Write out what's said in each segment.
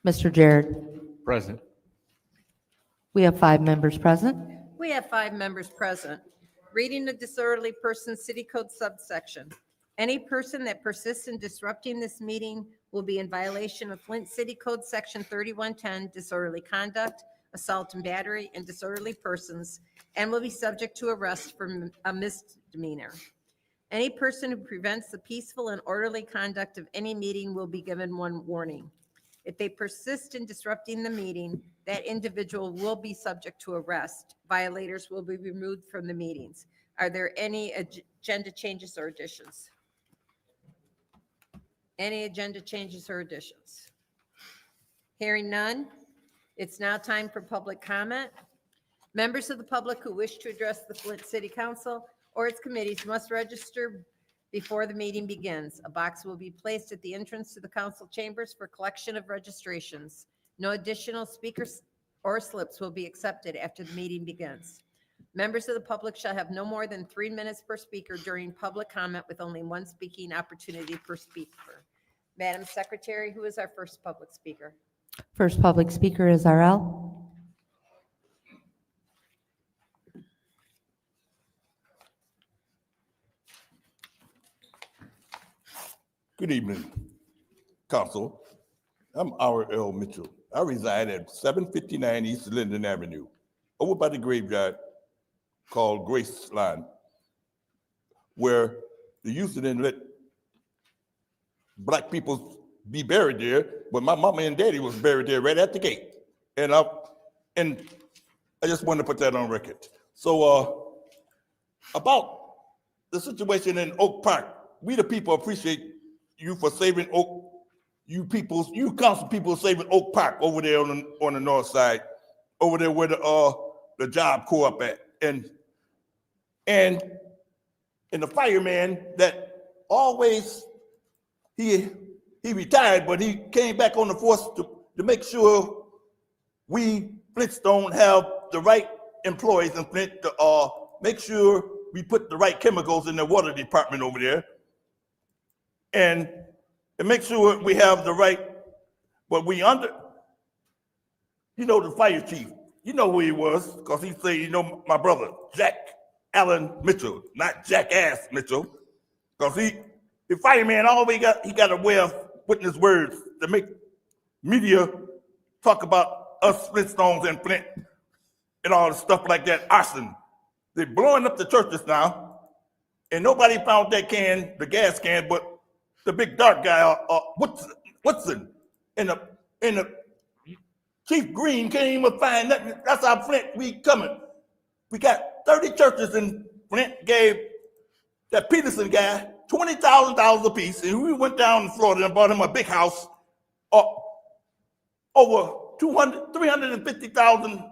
Mr. Jared. Present. We have 5 members present. We have 5 members present. Reading the disorderly person city code subsection. Any person that persists in disrupting this meeting will be in violation of Flint City Code Section 3110, disorderly conduct, assault and battery, and disorderly persons, and will be subject to arrest for a misdemeanor. Any person who prevents the peaceful and orderly conduct of any meeting will be given 1 warning. If they persist in disrupting the meeting, that individual will be subject to arrest. Violators will be removed from the meetings. Are there any agenda changes or additions? Any agenda changes or additions? Hearing none, it's now time for public comment. Members of the public who wish to address the Flint City Council or its committees must register before the meeting begins. A box will be placed at the entrance to the council chambers for collection of registrations. No additional speakers or slips will be accepted after the meeting begins. Members of the public shall have no more than 3 minutes per speaker during public comment, with only 1 speaking opportunity per speaker. Madam Secretary, who is our first public speaker? First public speaker is RL. Good evening, Council. I'm R.L. Mitchell. I reside at 759 East Linden Avenue, over by the graveyard called Grace Line, where they used to then let black people be buried there, but my mama and daddy was buried there right at the gate. And I just wanted to put that on record. So about the situation in Oak Park, we the people appreciate you for saving Oak, you council people saving Oak Park over there on the north side, over there where the job co-op at. And the fireman that always, he retired, but he came back on the force to make sure we Flintstone have the right employees in Flint to make sure we put the right chemicals in the water department over there, and make sure we have the right, but we the fire chief, you know who he was, because he said, my brother, Jack Allen Mitchell, not Jackass Mitchell, because the fireman always got a way of putting his words to make media talk about us Flintstones and Flint and all the stuff like that, arson. They're blowing up the churches now, and nobody found that can, the gas can, but the big dark guy, Woodson, and the Chief Green can't even find nothing. That's how Flint we coming. We got 30 churches in Flint, gave that Peterson guy $20,000 a piece, and we went down to Florida and bought him a big house, over $350,000.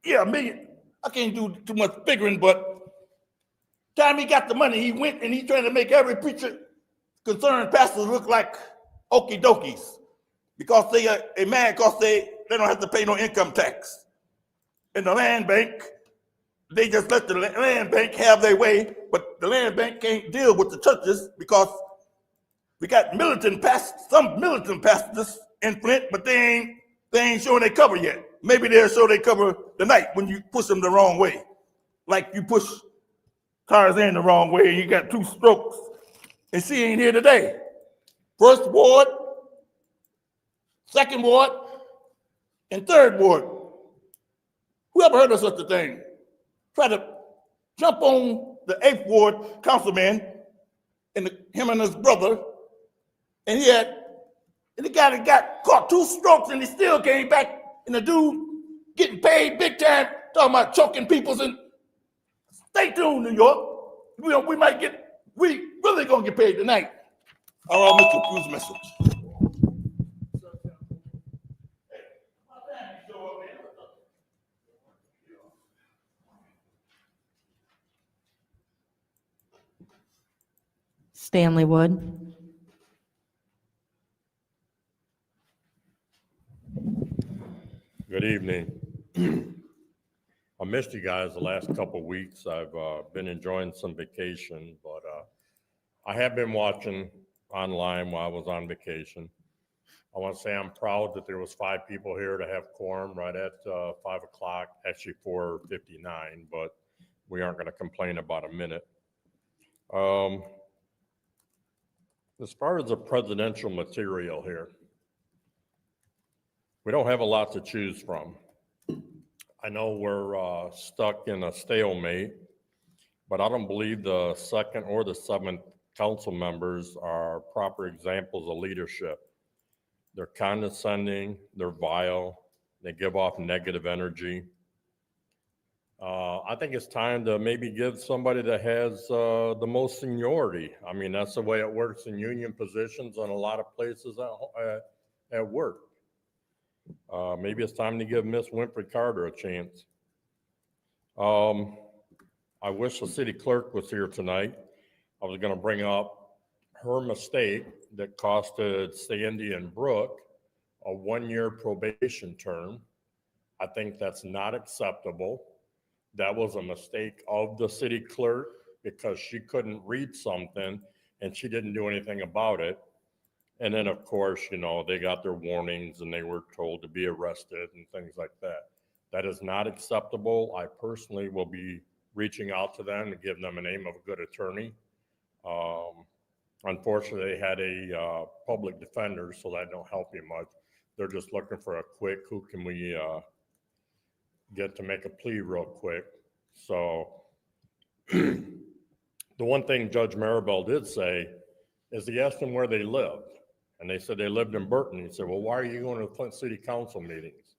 Yeah, a million. I can't do too much figuring, but time he got the money, he went and he tried to make every preacher, concerned pastors look like okie dokies, because they are mad because they don't have to pay no income tax. And the land bank, they just let the land bank have their way, but the land bank can't deal with the churches because we got some militant pastors in Flint, but they ain't showing they cover yet. Maybe they'll show they cover tonight when you push them the wrong way. Like you push Tarzan the wrong way and you got 2 strokes, and she ain't here today. First ward, second ward, and third ward. Who ever heard of such a thing? Try to jump on the 8th ward councilman and him and his brother, and the guy that got caught 2 strokes and he still came back, and the dude getting paid big time, talking about choking people. And stay tuned, New York. We really gonna get paid tonight. All right, Mr. Cruz message. Stanley Wood. Good evening. I missed you guys the last couple of weeks. I've been enjoying some vacation, but I have been watching online while I was on vacation. I want to say I'm proud that there was 5 people here to have quorum right at 5 o'clock, actually 4:59, but we aren't going to complain about a minute. As far as the presidential material here, we don't have a lot to choose from. I know we're stuck in a stalemate, but I don't believe the 2nd or the 7th council members are proper examples of leadership. They're condescending, they're vile, they give off negative energy. I think it's time to maybe give somebody that has the most seniority. I mean, that's the way it works in union positions in a lot of places at work. Maybe it's time to give Miss Winfrey Carter a chance. I wish the city clerk was here tonight. I was going to bring up her mistake that costed Sandy and Brooke a 1-year probation term. I think that's not acceptable. That was a mistake of the city clerk because she couldn't read something and she didn't do anything about it. And then, of course, you know, they got their warnings and they were told to be arrested and things like that. That is not acceptable. I personally will be reaching out to them to give them a name of a good attorney. Unfortunately, they had a public defender, so that don't help you much. They're just looking for a quick, who can we get to make a plea real quick. So the one thing Judge Maribel did say is he asked them where they lived. And they said they lived in Burton. He said, well, why are you going to the Flint City Council meetings?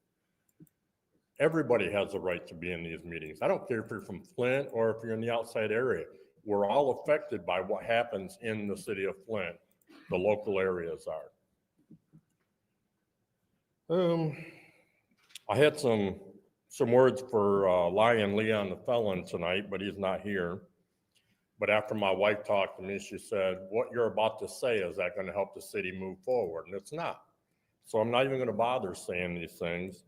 Everybody has the right to be in these meetings. I don't care if you're from Flint or if you're in the outside area. We're all affected by what happens in the city of Flint. The local areas are. I had some words for Lion Leon the felon tonight, but he's not here. But after my wife talked to me, she said, what you're about to say, is that going to help the city move forward? And it's not. So I'm not even going to bother saying these things,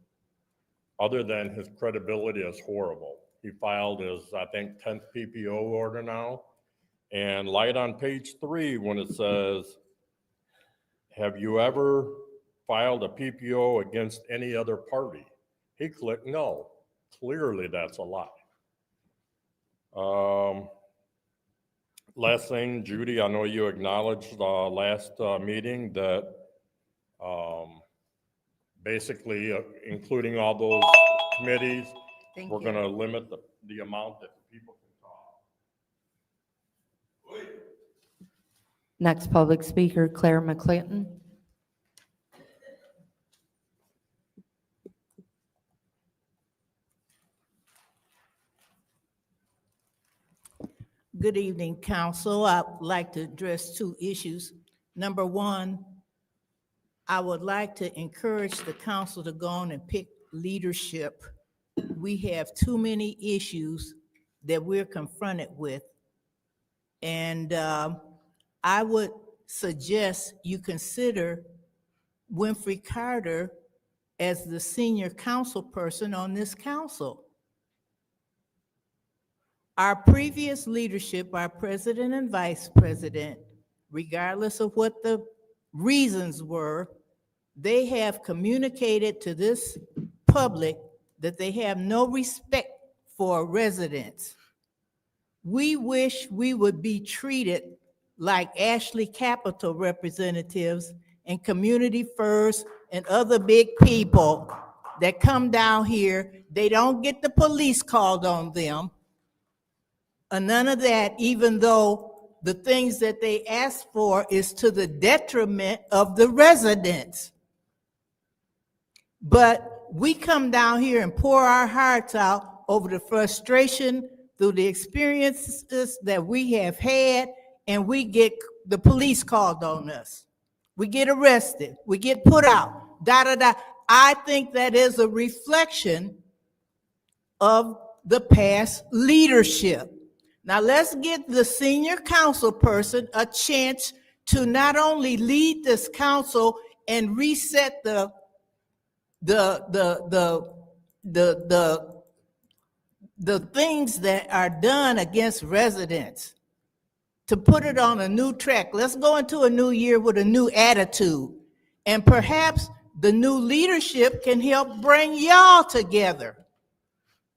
other than his credibility is horrible. He filed his, I think, 10th PPO order now. And light on page 3 when it says, have you ever filed a PPO against any other party? He clicked no. Clearly that's a lie. Last thing, Judy, I know you acknowledged last meeting that basically, including all those committees, Thank we're you. going to limit the amount that people can talk. Next public speaker, Claire McClinton. Good evening, council. I'd like to address 2 issues. Number 1, I would like to encourage the council to go on and pick leadership. We have too many issues that we're confronted with. And I would suggest you consider Winfrey Carter as the senior council person on this council. Our previous leadership, our president and vice president, regardless of what the reasons were, they have communicated to this public that they have no respect for residents. We wish we would be treated like Ashley Capital representatives and Community First and other big people that come down here. They don't get the police called on them. None of that, even though the things that they ask for is to the detriment of the residents. But we come down here and pour our hearts out over the frustration through the experiences that we have had, and we get the police called on us. We get arrested, we get put out, da-da-da. I think that is a reflection of the past leadership. Now let's get the senior council person a chance to not only lead this council and reset the things that are done against residents, to put it on a new track. Let's go into a new year with a new attitude. And perhaps the new leadership can help bring y'all together.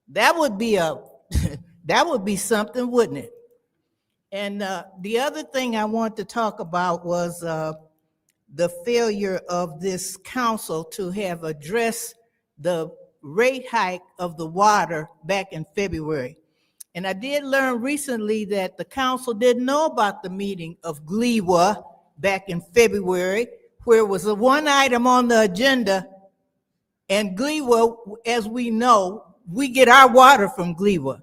That would be that would be something, wouldn't it? And the other thing I want to talk about was the failure of this council to have addressed the rate hike of the water back in February. And I did learn recently that the council didn't know about the meeting of GLEWA back in February, where it was the one item on the agenda. And GLEWA, as we know, we get our water from GLEWA.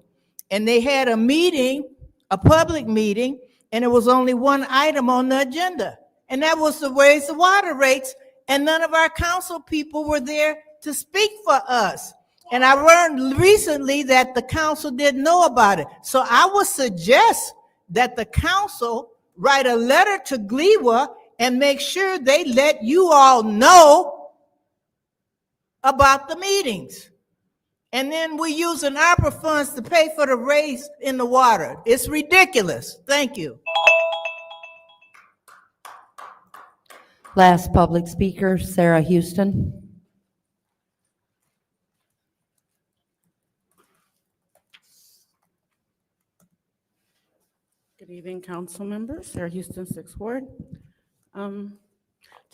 And they had a meeting, a public meeting, and it was only one item on the agenda. And that was to raise the water rates, and none of our council people were there to speak for us. And I learned recently that the council didn't know about it. So I would suggest that the council write a letter to GLEWA and make sure they let you all know about the meetings. And then we're using ARPA funds to pay for the raise in the water. It's ridiculous. Thank you. Last public speaker, Sarah Houston. Good evening, council members. Sarah Houston, 6th Ward.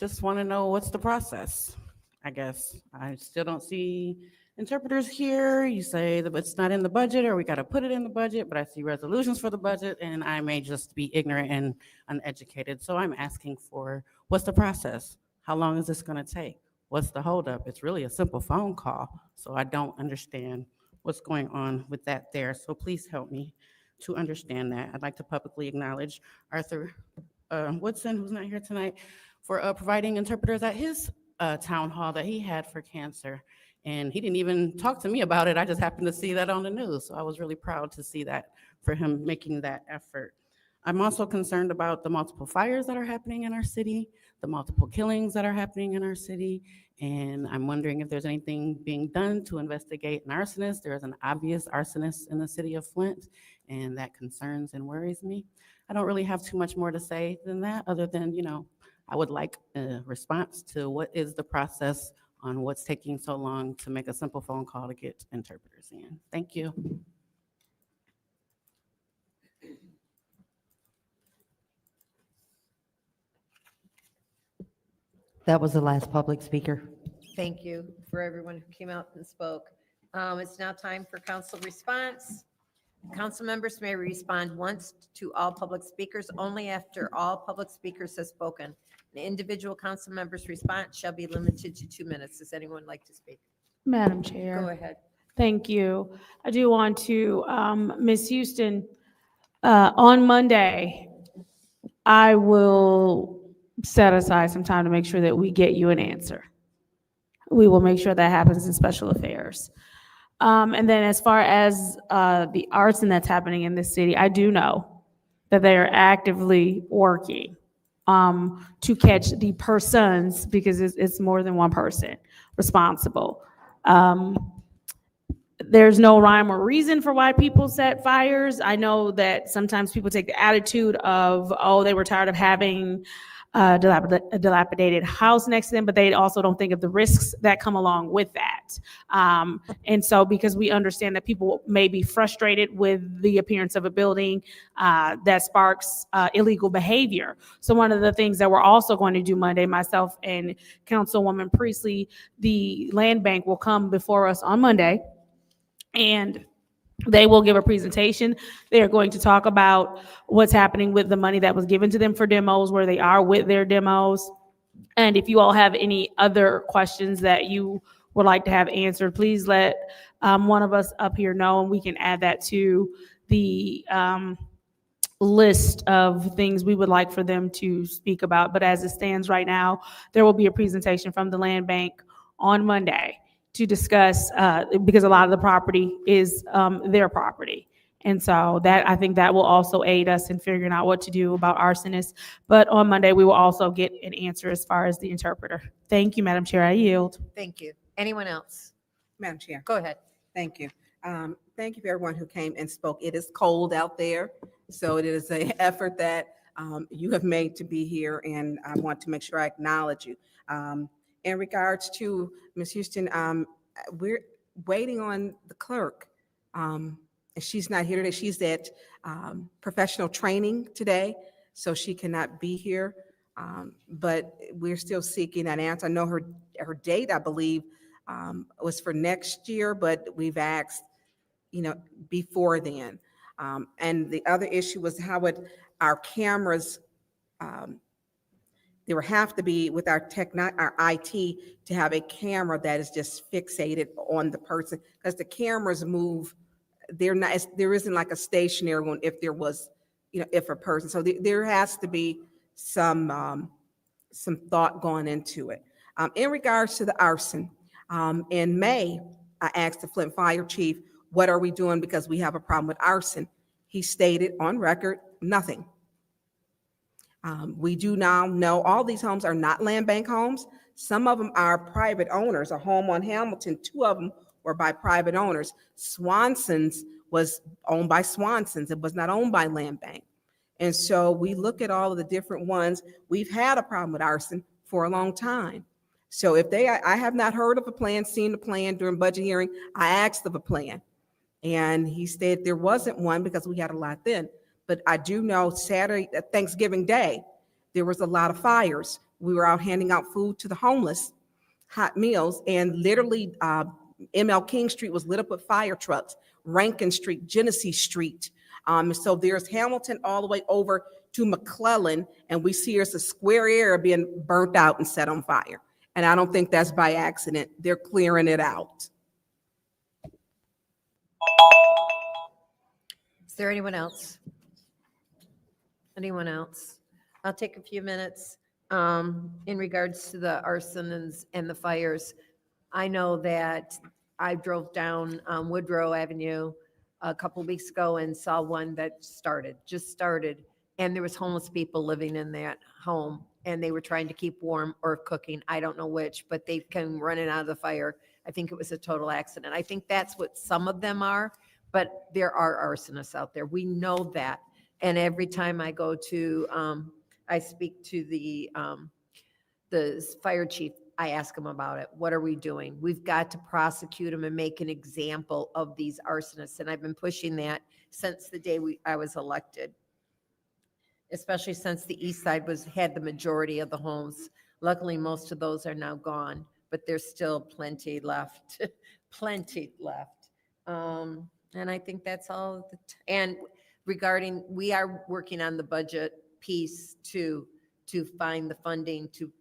Just want to know what's the process, I guess. I still don't see interpreters here. You say that it's not in the budget or we got to put it in the budget, but I see resolutions for the budget and I may just be ignorant and uneducated. So I'm asking for, what's the process? How long is this going to take? What's the holdup? It's really a simple phone call. So I don't understand what's going on with that there. So please help me to understand that. I'd like to publicly acknowledge Arthur Woodson, who's not here tonight, for providing interpreters at his town hall that he had for cancer. And he didn't even talk to me about it. I just happened to see that on the news. So I was really proud to see that, for him making that effort. I'm also concerned about the multiple fires that are happening in our city, the multiple killings that are happening in our city. And I'm wondering if there's anything being done to investigate an arsonist. There is an obvious arsonist in the city of Flint, and that concerns and worries me. I don't really have too much more to say than that, other than, I would like a response to what is the process on what's taking so long to make a simple phone call to get interpreters in. Thank you. That was the last public speaker. Thank you for everyone who came out and spoke. It's now time for council response. Council members may respond once to all public speakers only after all public speakers have spoken. An individual council member's response shall be limited to 2 minutes. Does anyone like to speak? Madam Go Chair, ahead. thank you. I do want to, Ms. Houston, on Monday, I will set aside some time to make sure that we get you an answer. We will make sure that happens in special affairs. And then as far as the arson that's happening in this city, I do know that they are actively working to catch the persons, because it's more than one person responsible. There's no rhyme or reason for why people set fires. I know that sometimes people take the attitude of, oh, they were tired of having a dilapidated house next to them, but they also don't think of the risks that come along with that. And so because we understand that people may be frustrated with the appearance of a building that sparks illegal behavior. So one of the things that we're also going to do Monday, myself and Councilwoman Priestley, the land bank will come before us on Monday, and they will give a presentation. They are going to talk about what's happening with the money that was given to them for demos, where they are with their demos. And if you all have any other questions that you would like to have answered, please let one of us up here know, and we can add that to the list of things we would like for them to speak about. But as it stands right now, there will be a presentation from the land bank on Monday to discuss, because a lot of the property is their property. And so that, I think that will also aid us in figuring out what to do about arsonists. But on Monday, we will also get an answer as far as the interpreter. Thank you, Madam Chair. I yield. Thank you. Anyone else? Madam Chair, Go ahead. thank you. Thank you for everyone who came and spoke. It is cold out there, so it is an effort that you have made to be here, and I want to make sure I acknowledge you. In regards to Ms. Houston, we're waiting on the clerk. And she's not here today. She's at professional training today, so she cannot be here. But we're still seeking an answer. I know her date, I believe, was for next year, but we've asked, before then. And the other issue was how would our cameras, there would have to be with our our IT to have a camera that is just fixated on the person, because the cameras move. They're not, there isn't like a stationary one if there was, if a person, so there has to be some thought going into it. In regards to the arson, in May, I asked the Flint Fire Chief, what are we doing because we have a problem with arson? He stated on record, nothing. We do now know all these homes are not land bank homes. Some of them are private owners. A home on Hamilton, 2 of them were by private owners. Swanson's was owned by Swanson's. It was not owned by land bank. And so we look at all of the different ones. We've had a problem with arson for a long time. So if I have not heard of a plan, seen the plan during budget hearing. I asked of a plan, and he said there wasn't one because we had a lot then. But I do know Saturday, Thanksgiving Day, there was a lot of fires. We were out handing out food to the homeless, hot meals, and literally ML King Street was lit up with fire trucks, Rankin Street, Genesee Street. So there's Hamilton all the way over to McClellan, and we see there's a square area being burnt out and set on fire. And I don't think that's by accident. They're clearing it out. Is there anyone else? Anyone else? I'll take a few minutes. In regards to the arson and the fires, I know that I drove down Woodrow Avenue a couple weeks ago and saw one that just started, and there was homeless people living in that home, and they were trying to keep warm or cooking. I don't know which, but they came running out of the fire. I think it was a total accident. I think that's what some of them are, but there are arsonists out there. We know that. And every time I go to, I speak to the fire chief, I ask him about it. What are we doing? We've got to prosecute them and make an example of these arsonists. And I've been pushing that since the day I was elected, especially since the east side had the majority of the homes. Luckily, most of those are now gone, but there's still plenty left, plenty left. And I think that's all. And regarding, we are working on the budget piece to find the funding to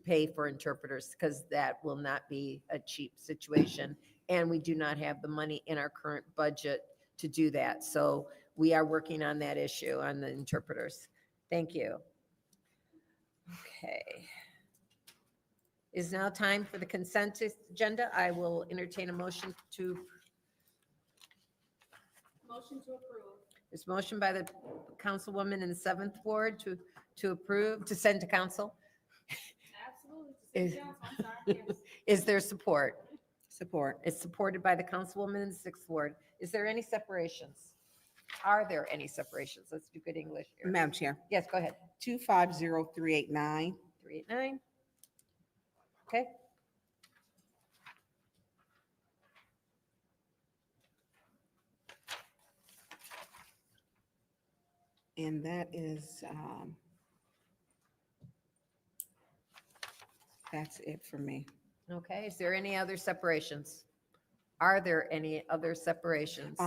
pay for interpreters, because that will not be a cheap situation. And we do not have the money in our current budget to do that. So we are working on that issue on the interpreters. Thank you. Okay. Is now time for the consent agenda. I will entertain a motion to. Motion to approve. There's motion by the councilwoman in the 7th Ward to approve, to send to council. Absolutely. Is there support? Support. It's supported by the councilwoman in the 6th Ward. Is there any separations? Are there any separations? Let's do good English here. Madam Chair, Yes, go ahead. 250389. 389. Okay. And that is, that's it for me. Okay. Is there any other separations? Are there any other separations?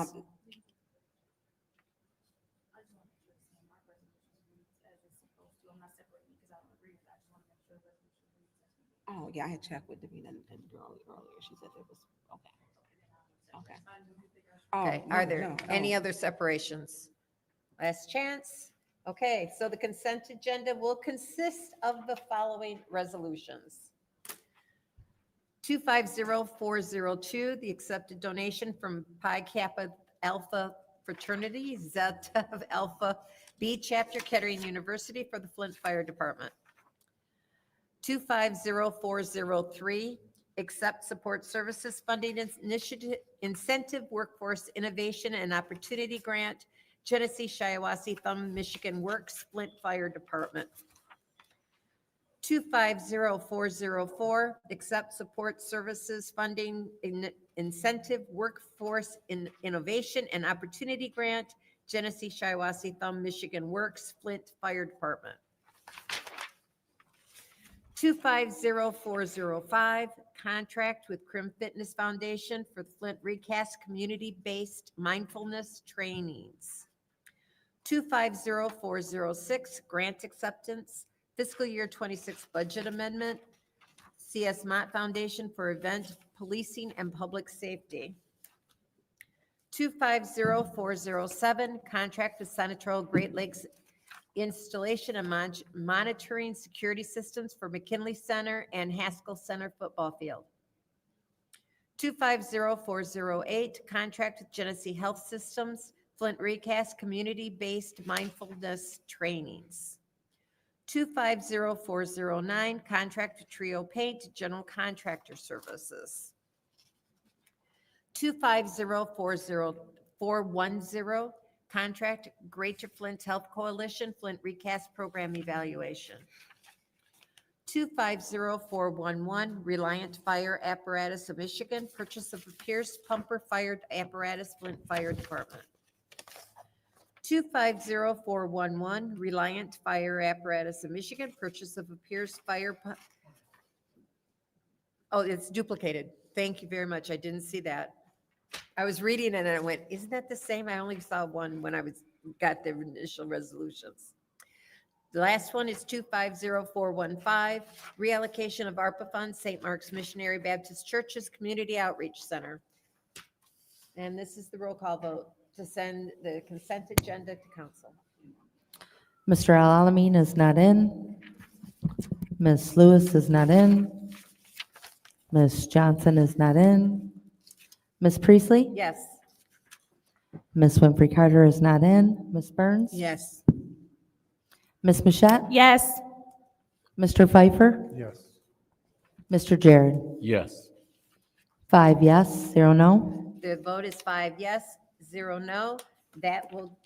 Oh, yeah, I had checked with Davina earlier. She said it was, okay. Okay. Okay. Oh, Are no, there no, any no. other separations? Last chance. Okay, so the consent agenda will consist of the following resolutions. 250402, the accepted donation from Pi Kappa Alpha Fraternity, Zeta of Alpha B Chapter, Kettering University, for the Flint Fire Department. 250403, accept support services funding initiative incentive workforce innovation and opportunity grant Genesee Shiawassee Thumb Michigan Works Flint Fire Department. 250404, accept support services funding incentive workforce innovation and opportunity grant, Genesee Shiawassee Thumb Michigan Works Flint Fire Department. 250405, contract with Crim Fitness Foundation for the Flint Recast Community-Based Mindfulness Trainings. 250406, grant acceptance, fiscal year 26 budget amendment, CS Mott Foundation for Event Policing and Public Safety. 250407, contract with Senatorial Great Lakes installation and monitoring security systems for McKinley Center and Haskell Center football field. 250408, contract with Genesee Health Systems, Flint Recast Community-Based Mindfulness Trainings. 250409, contract with Trio Paint, General Contractor Services. 25040410, contract Greater Flint Health Coalition, Flint Recast Program Evaluation. 250411, Reliant Fire Apparatus of Michigan, purchase of a Pierce Pumper Fired Apparatus, Flint Fire Department. 250411, Reliant Fire Apparatus of Michigan, purchase of a Pierce Fire. Oh, it's duplicated. Thank you very much. I didn't see that. I was reading it and I went, isn't that the same? I only saw one when I got the initial resolutions. The last one is 250415, reallocation of ARPA funds, St. Mark's Missionary Baptist Church's Community Outreach Center. And this is the roll call vote to send the consent agenda to council. Mr. Alamin is not in. Ms. Lewis is not in. Ms. Johnson is not in. Ms. Priestley? Yes. Ms. Winfrey Carter is not in. Ms. Burns? Yes. Ms. Mashat? Yes. Mr. Pfeiffer? Yes. Mr. Jared? Yes. 5 yes, 0 no. The vote is 5 yes, 0 no.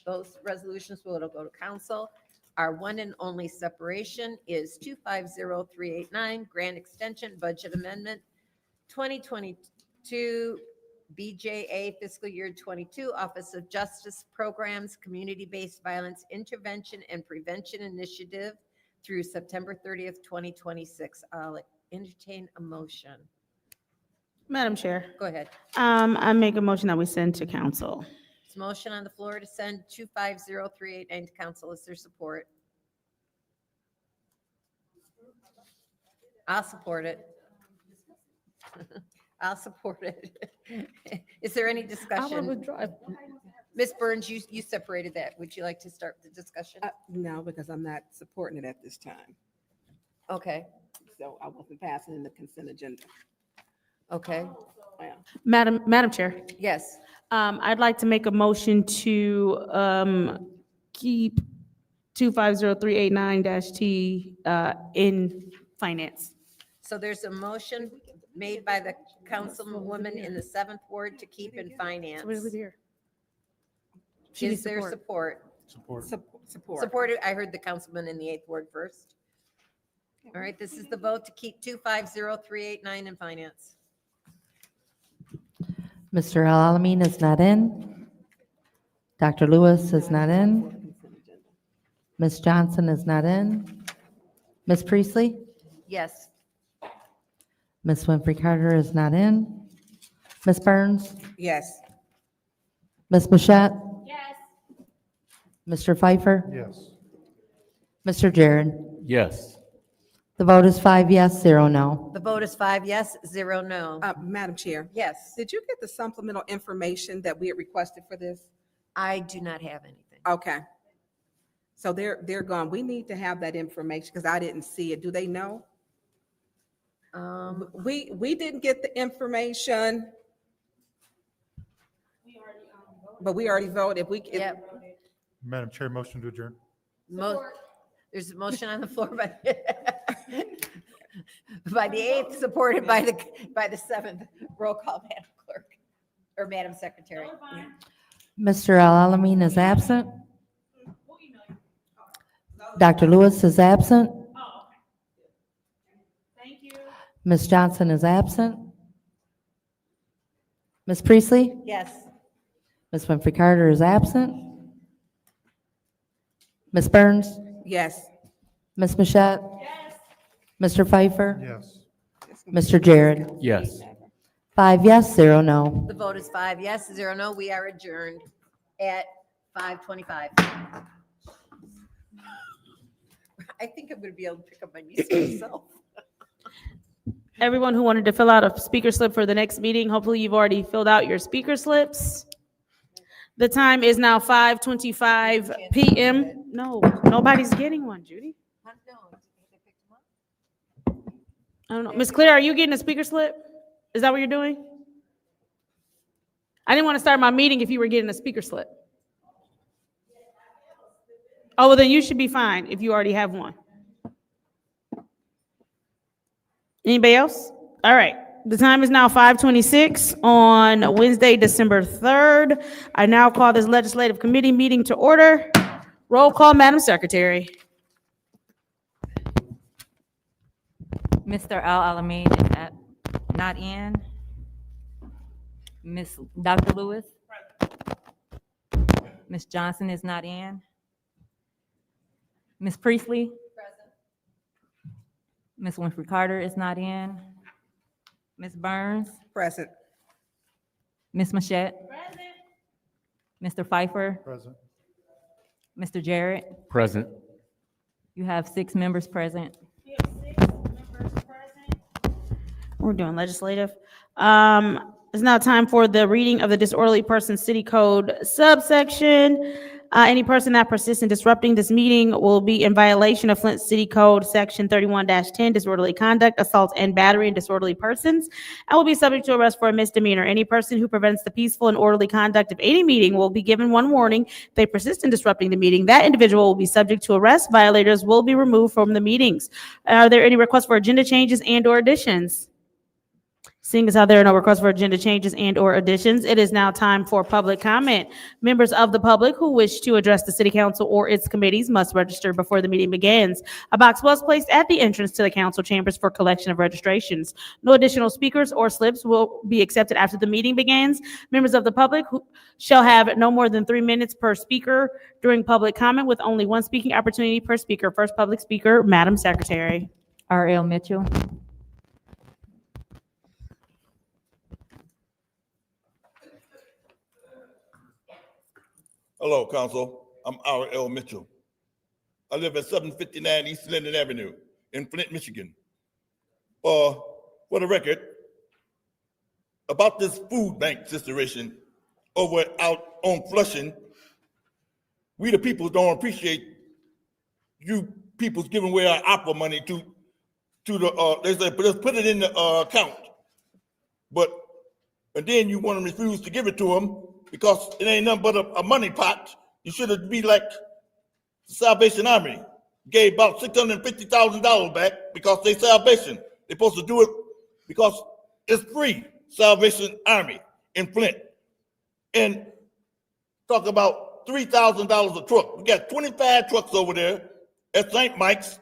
Those resolutions will go to council. Our one and only separation is 250389, grant extension budget amendment 2022 BJA fiscal year 22, Office of Justice Programs, Community-Based Violence Intervention and Prevention Initiative through September 30th, 2026. I'll entertain a motion. Madam Chair, Go ahead. I make a motion that we send to council. There's a motion on the floor to send 250389 to council. Is there support? I'll support it. I'll support it. Is there any discussion? Ms. Burns, you separated that. Would you like to start the discussion? No, because I'm not supporting it at this time. Okay, So I wasn't passing in the consent agenda. okay. Yeah. Madam Chair, Yes, I'd like to make a motion to keep 250389-T in finance. so there's a motion made by the councilwoman in the 7th ward to keep in finance. She Is needs there support. support? Support. Supported, I heard the councilman in the 8th ward first. All right, this is the vote to keep 250389 in finance. Mr. Alamin is not in. Dr. Lewis is not in. Ms. Johnson is not in. Ms. Priestley? Yes. Ms. Winfrey Carter is not in. Ms. Burns? Yes. Ms. Mashat? Yes. Mr. Pfeiffer? Yes. Mr. Jared? Yes. The vote is 5 yes, 0 no. The vote is 5 yes, 0 no. Madam Chair, Yes, did you get the supplemental information that we had requested for this? I do not have anything. Okay. So they're gone. We need to have that information because I didn't see it. Do they know? We didn't get the information. But we already voted. If we, if- Yep. Madam Chair, motion to adjourn. There's a motion on the floor by by the 8th, supported by the 7th. Roll call, Madam Clerk, or Madam Secretary. Mr. Alamin is absent. Dr. Lewis is absent. Ms. Johnson is absent. Ms. Priestley? Yes. Ms. Winfrey Carter is absent. Ms. Burns? Yes. Ms. Mashat? Mr. Pfeiffer? Yes. Mr. Jared? Yes. 5 yes, 0 no. The vote is 5 yes, 0 no. We are adjourned at 5:25. I think I'm going to be able to pick up my niece myself. Everyone who wanted to fill out a speaker slip for the next meeting, hopefully you've already filled out your speaker slips. The time is now 5:25 p.m. No, nobody's getting one, Judy. I don't know. Ms. Claire, are you getting a speaker slip? Is that what you're doing? I didn't want to start my meeting if you were getting a speaker slip. Oh, well, then you should be fine if you already have one. Anybody else? All right. The time is now 5:26 on Wednesday, December 3rd. I now call this legislative committee meeting to order. Roll call, Madam Secretary. Mr. Alamin is not in. Dr. Lewis? Ms. Johnson is not in. Ms. Priestley? Ms. Winfrey Carter is not in. Ms. Burns? Present. Ms. Mashat? Mr. Pfeiffer? Present. Mr. Jarrett? Present. You have 6 members present. We're doing legislative. It's now time for the reading of the disorderly person city code subsection. Any person that persists in disrupting this meeting will be in violation of Flint City Code Section 31-10, disorderly conduct, assault, and battery, and disorderly persons, and will be subject to arrest for a misdemeanor. Any person who prevents the peaceful and orderly conduct of any meeting will be given one warning. If they persist in disrupting the meeting, that individual will be subject to arrest. Violators will be removed from the meetings. Are there any requests for agenda changes and/or additions? Seeing as how there are no requests for agenda changes and/or additions, it is now time for public comment. Members of the public who wish to address the city council or its committees must register before the meeting begins. A box was placed at the entrance to the council chambers for collection of registrations. No additional speakers or slips will be accepted after the meeting begins. Members of the public who shall have no more than 3 minutes per speaker during public comment, with only one speaking opportunity per speaker. First public speaker, Madam Secretary. R.L. Mitchell? Hello, Council. I'm R.L. Mitchell. I live at 759 East Linden Avenue in Flint, Michigan. For the record, about this food bank situation over out on Flushing, we the people don't appreciate you people's giving away our opera money to the, they say, just put it in the account. And then you want to refuse to give it to them because it ain't nothing but a money pot. You should be like the Salvation Army. Gave about $650,000 back because they salvation. They're supposed to do it because it's free. Salvation Army in Flint. And talk about $3,000 a truck. We got 25 trucks over there at St. Mike's,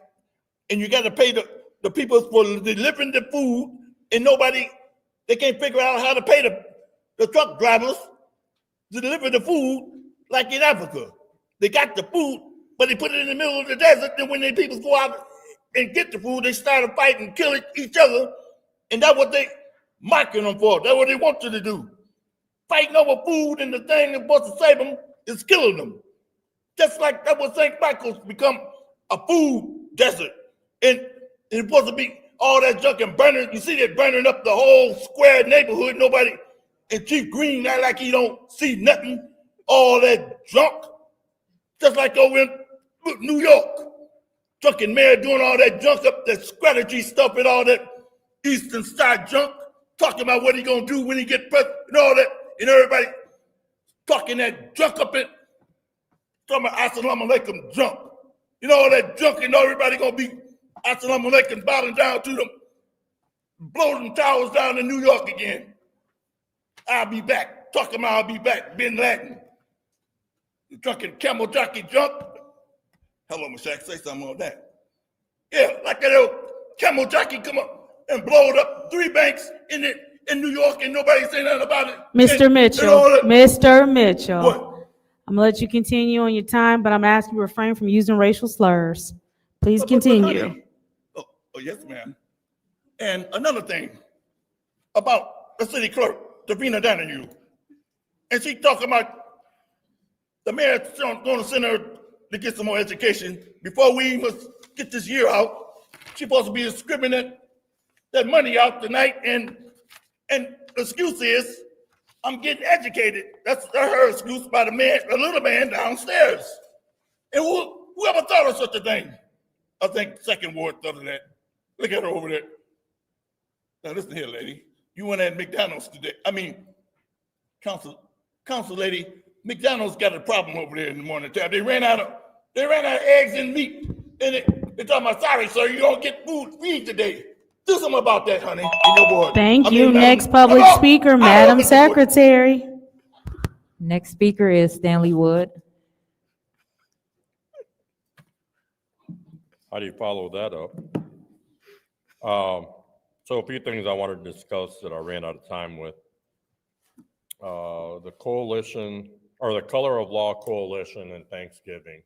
and you got to pay the people for delivering the food, and they can't figure out how to pay the truck drivers to deliver the food like in Africa. They got the food, but they put it in the middle of the desert, and when the people go out and get the food, they start to fight and kill each other, and that's what they mocking them for. That's what they want you to do. Fighting over food, and the thing that's supposed to save them is killing them. Just like that was St. Michael's become a food desert, and it's supposed to be all that junk and burning. You see that burning up the whole square neighborhood. Nobody, and Chief Green act like he don't see nothing. All that junk, just like over in New York, drunken mayor doing all that junk up, that strategy stuff and all that Eastern Star junk, talking about what he gonna do when he get president and all that, and everybody talking that junk up it, talking about assalamu alaikum junk. You know all that junk, and everybody gonna be assalamu alaikum bowing down to them, blow them towers down in New York again. I'll be back. Talking about I'll be back. Bin Laden. drunken camel jockey drunk. Hello, Miss Shack, say something on that. Yeah, like that old camel jockey come up and blowed up 3 banks in New York and nobody say nothing about it. Mr. And Mitchell, all that. Mr. Mitchell. What? I'm gonna let you continue on your time, but I'm asking you to refrain from using racial slurs. Please But continue. honey, oh, yes, ma'am. And another thing about the city clerk, Davina Donahue, and she talking about the mayor's going to send her to get some more education before we must get this year out. She's supposed to be distributing that money out tonight, and the excuse is, I'm getting educated. That's her excuse by the little man downstairs. And whoever thought of such a thing? I think Second Ward thought of that. Look at her over there. Now listen here, lady. You went at McDonald's today. I mean, council lady, McDonald's got a problem over there in the morning time. They ran out of eggs and meat. And they talking about, sorry, sir, you don't get food free today. Do something about that, honey, in your ward. Thank I you. mean, Next madam, public come on. speaker, I Madam open the door. Secretary. Next speaker is Stanley Wood. How do you follow that up? So a few things I wanted to discuss that I ran out of time with. The coalition, or the Color of Law Coalition and Thanksgiving.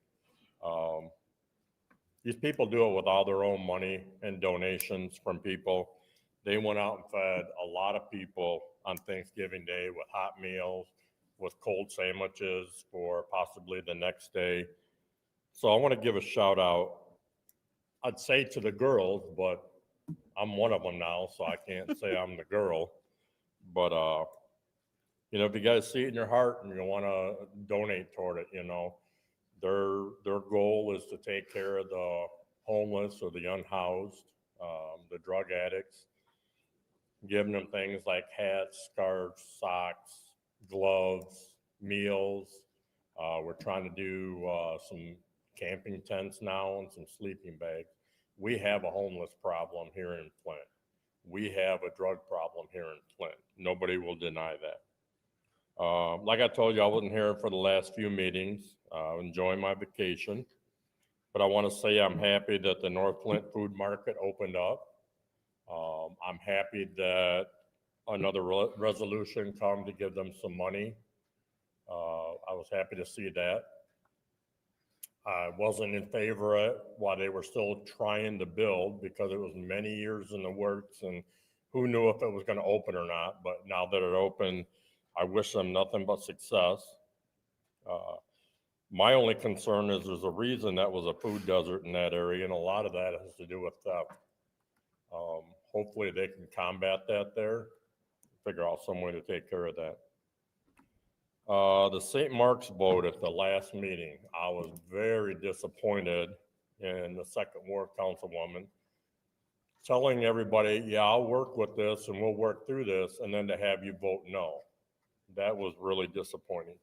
These people do it with all their own money and donations from people. They went out and fed a lot of people on Thanksgiving Day with hot meals, with cold sandwiches for possibly the next day. So I want to give a shout out, I'd say to the girls, but I'm one of them now, so I can't say I'm the girl. But, you know, if you guys see it in your heart and you want to donate toward it, you know, their goal is to take care of the homeless or the unhoused, the drug addicts, giving them things like hats, scarves, socks, gloves, meals. We're trying to do some camping tents now and some sleeping bags. We have a homeless problem here in Flint. We have a drug problem here in Flint. Nobody will deny that. Like I told you, I wasn't here for the last few meetings, enjoying my vacation. But I want to say I'm happy that the North Flint Food Market opened up. I'm happy that another resolution come to give them some money. I was happy to see that. I wasn't in favor of it while they were still trying to build because it was many years in the works and who knew if it was going to open or not. But now that it opened, I wish them nothing but success. My only concern is there's a reason that was a food desert in that area, and a lot of that has to do with theft. Hopefully they can combat that there, figure out some way to take care of that. The St. Mark's vote at the last meeting, I was very disappointed in the Second Ward Councilwoman telling everybody, yeah, I'll work with this and we'll work through this, and then to have you vote no. That was really disappointing.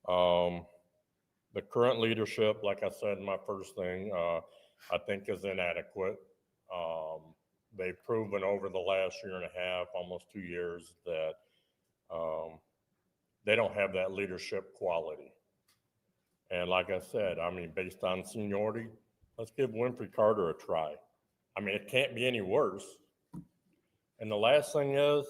The current leadership, like I said in my first thing, I think is inadequate. They've proven over the last year and a half, almost 2 years, that they don't have that leadership quality. And like I said, I mean, based on seniority, let's give Winfrey Carter a try. I mean, it can't be any worse. And the last thing is,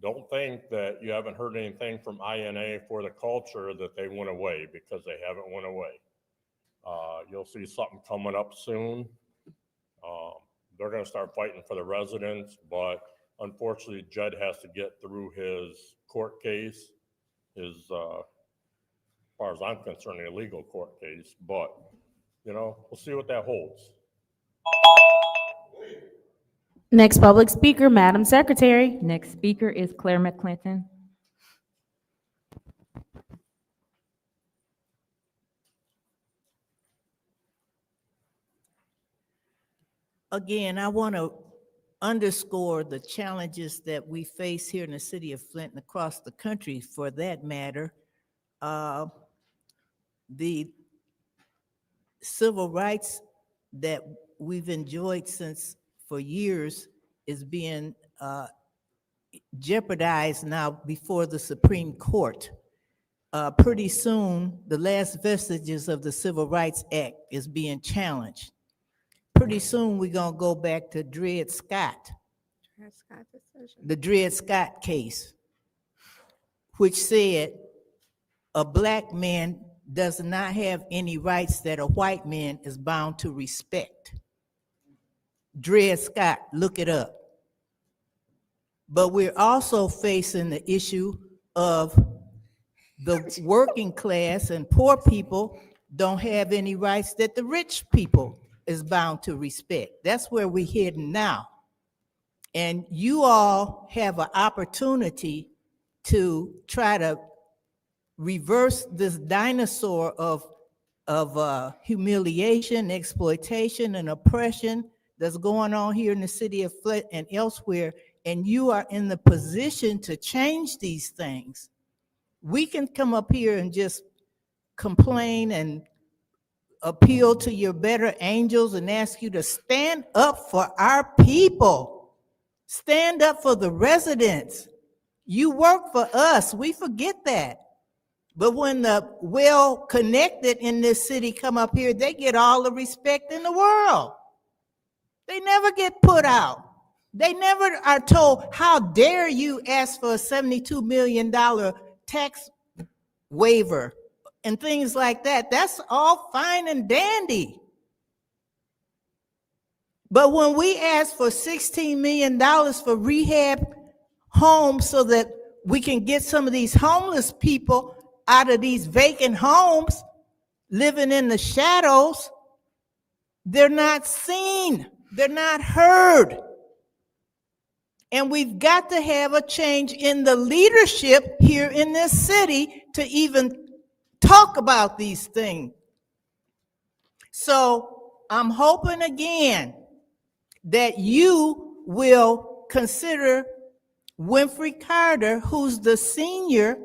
don't think that you haven't heard anything from INA for the culture that they went away, because they haven't went away. You'll see something coming up soon. They're going to start fighting for the residents, but unfortunately, Judd has to get through his court case, his, as far as I'm concerned, a legal court case. But, you know, we'll see what that holds. Next public speaker, Madam Secretary. Next speaker is Claire McClinton. Again, I want to underscore the challenges that we face here in the city of Flint and across the country, for that matter. The civil rights that we've enjoyed for years is being jeopardized now before the Supreme Court. pretty soon, the last vestiges of the Civil Rights Act is being challenged. Pretty soon, we're gonna go back to Dred Scott, the Dred Scott case, which said a black man does not have any rights that a white man is bound to respect. Dred Scott, look it up. But we're also facing the issue of the working class and poor people don't have any rights that the rich people is bound to respect. That's where we're heading now. And you all have an opportunity to try to reverse this dinosaur of humiliation, exploitation, and oppression that's going on here in the city of Flint and elsewhere, and you are in the position to change these things. We can come up here and just complain and appeal to your better angels and ask you to stand up for our people. Stand up for the residents. You work for us. We forget that. But when the well-connected in this city come up here, they get all the respect in the world. They never get put out. They never are told, how dare you ask for a $72 million tax waiver and things like that. That's all fine and dandy. But when we ask for $16 million for rehab homes so that we can get some of these homeless people out of these vacant homes, living in the shadows, they're not seen, they're not heard. And we've got to have a change in the leadership here in this city to even talk about these things. So I'm hoping again that you will consider Winfrey Carter, who's the senior.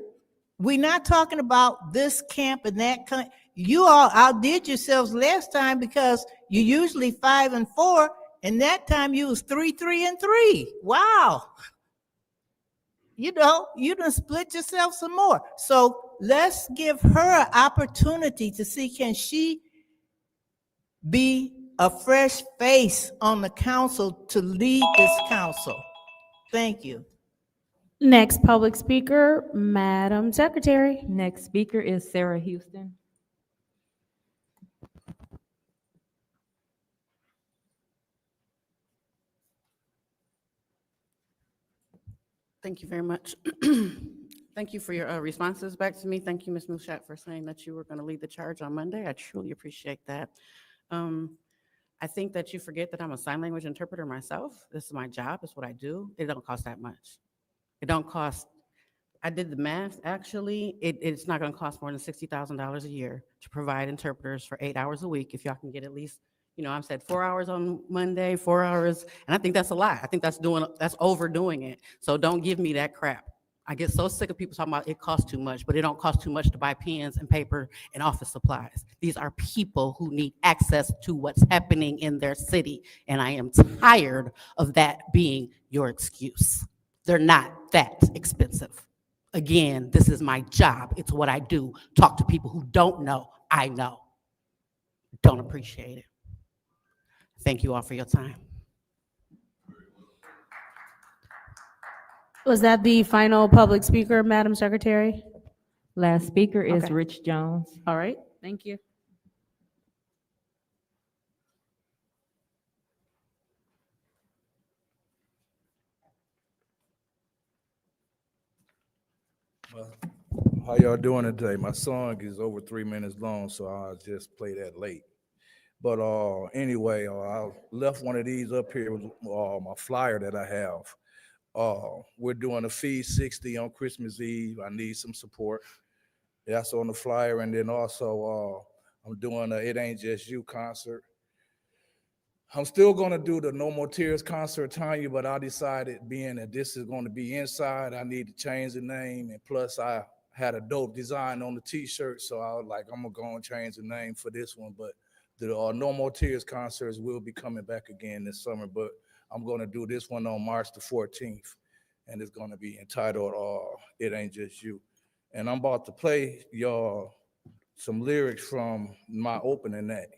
We're not talking about this camp and that camp. You all outdid yourselves last time because you usually 5 and 4, and that time you was 3, 3 and 3. Wow. You know, you done split yourself some more. So let's give her an opportunity to see, can she be a fresh face on the council to lead this council? Thank you. Next public speaker, Madam Secretary. Next speaker is Sarah Houston. Thank you very much. Thank you for your responses back to me. Thank you, Ms. Mushat, for saying that you were going to lead the charge on Monday. I truly appreciate that. I think that you forget that I'm a sign language interpreter myself. This is my job. It's what I do. It don't cost that much. It don't cost, I did the math, actually. It's not going to cost more than $60,000 a year to provide interpreters for 8 hours a week. If y'all can get at least, you know, I've said 4 hours on Monday, 4 hours, and I think that's a lot. I think that's overdoing it. So don't give me that crap. I get so sick of people talking about it costs too much, but it don't cost too much to buy pens and paper and office supplies. These are people who need access to what's happening in their city, and I am tired of that being your excuse. They're not that expensive. Again, this is my job. It's what I do. Talk to people who don't know. I know. Don't appreciate it. Thank you all for your time. Was that the final public speaker, Madam Secretary? Last speaker is Okay. Rich Jones. All right, thank you. How y'all doing today? My song is over 3 minutes long, so I'll just play that late. But anyway, I left one of these up here with my flyer that I have. We're doing a Feed 60 on Christmas Eve. I need some support. That's on the flyer. And then also I'm doing a It Ain't Just You concert. I'm still going to do the No More Tears concert, Tanya, but I decided, being that this is going to be inside, I need to change the name. And plus, I had a dope design on the T-shirt, so I was like, I'm going to go and change the name for this one. But the No More Tears concerts will be coming back again this summer, but I'm going to do this one on March the 14th, and it's going to be entitled It Ain't Just You. And I'm about to play y'all some lyrics from my opening act.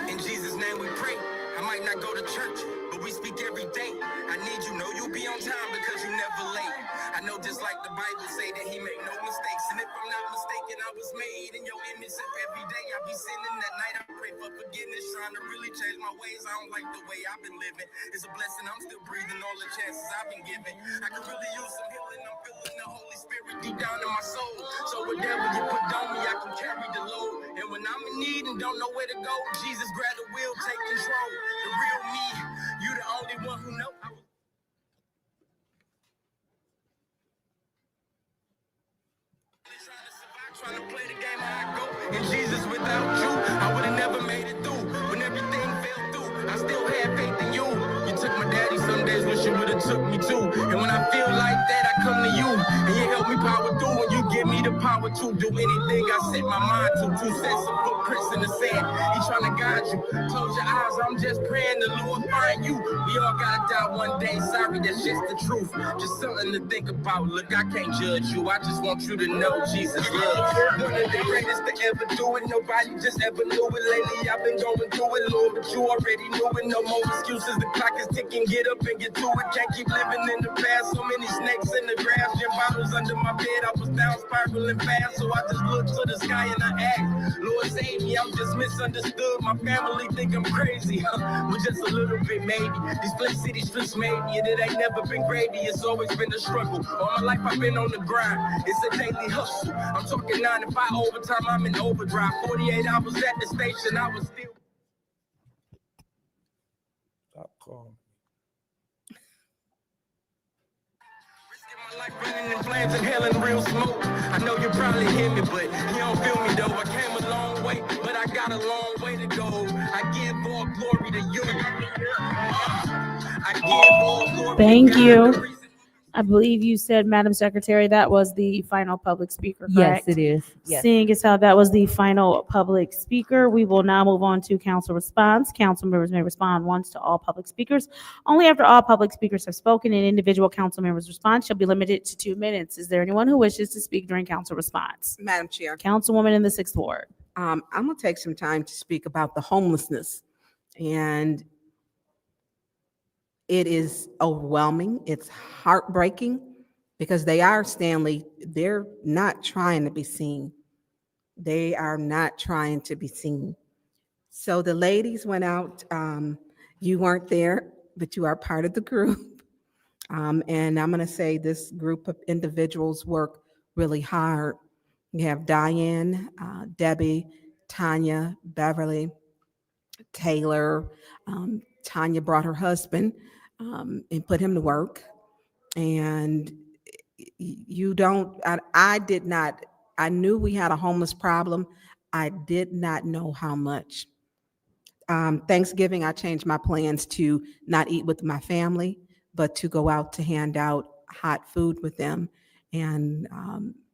In Jesus' name we pray. I might not go to church, but we speak every day. I need you, know you'll be on time because you never late. I know just like the Bible say that he make no mistakes. And if I'm not mistaken, I was made in your image. If every day I be sinning that night, I pray for forgiveness, trying to really change my ways. I don't like the way I've been living. It's a blessing I'm still breathing, all the chances I've been given. I could really use some healing. I'm feeling the Holy Spirit deep down in my soul. So whatever you put on me, I can carry the load. And when I'm in need and don't know where to go, Jesus grab the wheel, take control. The real me, you the only one who know. Trying to play the game how I go. And Jesus, without you, I would have never made it through. When everything fell through, I still had faith in you. You took my daddy some days, wish you would have took me too. And when I feel like that, I come to you. And you help me power through. And you give me the power to do anything I set my mind to. 2 sets of footprints in the sand. He trying to guide you. Close your eyes, I'm just praying the Lord find you. We all gotta die one day. Sorry, that's just the truth. Just something to think about. Look, I can't judge you. I just want you to know Jesus loves. One of the greatest to ever do it. Nobody just ever knew it. Lately I've been going through it, Lord, but you already knew it. No more excuses. The clock is ticking. Get up and get to it. Can't keep living in the past. So many snakes in the grass. Gin bottles under my bed. I was down spiraling fast. So I just looked to the sky and I asked, Lord, save me. I'm just misunderstood. My family think I'm crazy. But just a little bit, maybe. These Flint City streets made me, and it ain't never been gravy. It's always been a struggle. All my life I've been on the grind. It's a daily hustle. I'm talking 9 to 5 overtime. I'm in overdrive. 48 hours at the station. I was still. Stop calling. Risking my life running in flames and hell and real smoke. I know you probably hear me, but you don't feel me though. I came a long way, but I got a long way to go. I give all glory to you. I give all glory Thank to God, you. the reason- I believe you said, Madam Secretary, that was the final public speaker, Yes, correct? it is. Yes. Seeing as how that was the final public speaker, we will now move on to council response. Council members may respond once to all public speakers. Only after all public speakers have spoken, an individual council member's response shall be limited to 2 minutes. Is there anyone who wishes to speak during council response? Madam Chair, Councilwoman in the 6th Ward. I'm going to take some time to speak about the homelessness. And it is overwhelming. It's heartbreaking because they are, Stanley, they're not trying to be seen. They are not trying to be seen. So the ladies went out. You weren't there, but you are part of the group. And I'm going to say this group of individuals work really hard. You have Diane, Debbie, Tanya, Beverly, Taylor. Tanya brought her husband and put him to work. And you don't, I did not, I knew we had a homeless problem. I did not know how much. Thanksgiving, I changed my plans to not eat with my family, but to go out to hand out hot food with them, and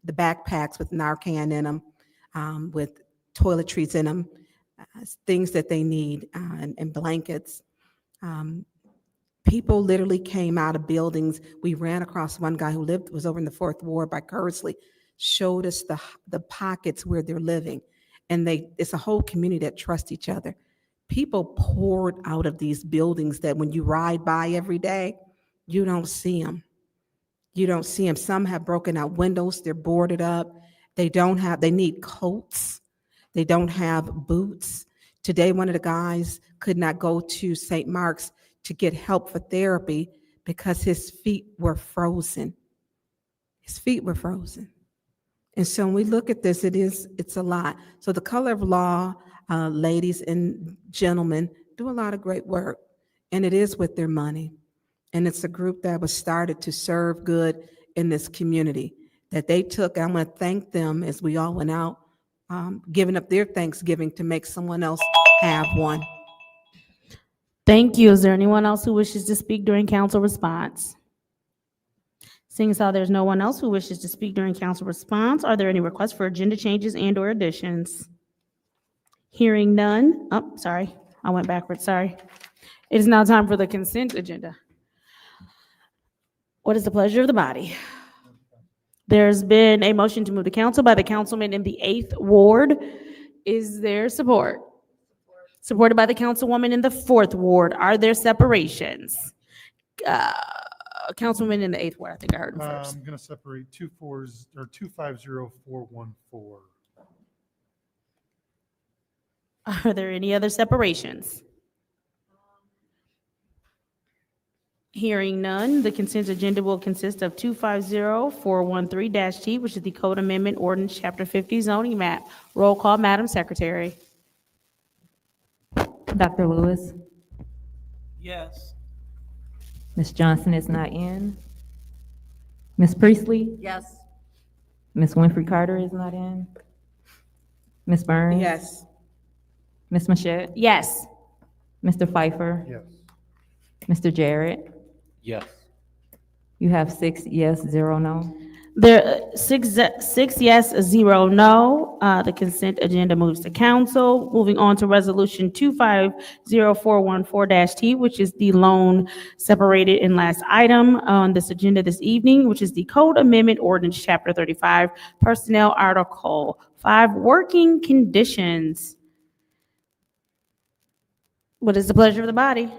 the backpacks with Narcan in them, with toiletries in them, things that they need, and blankets. People literally came out of buildings. We ran across one guy who was over in the 4th Ward by Kersley, showed us the pockets where they're living. And it's a whole community that trusts each other. People poured out of these buildings that when you ride by every day, you don't see them. You don't see them. Some have broken out windows. They're boarded up. They need coats. They don't have boots. Today, one of the guys could not go to St. Mark's to get help for therapy because his feet were frozen. His feet were frozen. And so when we look at this, it's a lot. So the Color of Law, ladies and gentlemen, do a lot of great work, and it is with their money. And it's a group that was started to serve good in this community that they took. I'm going to thank them as we all went out, giving up their Thanksgiving to make someone else have one. Thank you. Is there anyone else who wishes to speak during council response? Seeing as how there's no one else who wishes to speak during council response, are there any requests for agenda changes and/or additions? Hearing none. Oh, sorry. I went backwards. Sorry. It is now time for the consent agenda. What is the pleasure of the body? There's been a motion to move to council by the councilman in the 8th Ward. Is there support? Supported by the councilwoman in the 4th Ward. Are there separations? Councilwoman in the 8th Ward, I think I heard him first. I'm going to separate 250414. Are there any other separations? Hearing none, the consent agenda will consist of 250413-T, which is the Code Amendment Ordinance, Chapter 50 zoning map. Roll call, Madam Secretary. Dr. Lewis, Yes. Ms. Johnson is not in. Ms. Priestley, Yes. Ms. Winfrey Carter is not in. Ms. Burns? Yes. Ms. Mashat? Yes. Mr. Pfeiffer? Yes. Mr. Jarrett? Yes. You have 6 yes, 0 no. There, six yes, 0 no. The consent agenda moves to council. Moving on to resolution 250414-T, which is the loan separated in last item on this agenda this evening, which is the Code Amendment Ordinance, Chapter 35, Personnel Article 5, Working Conditions. What is the pleasure of the body?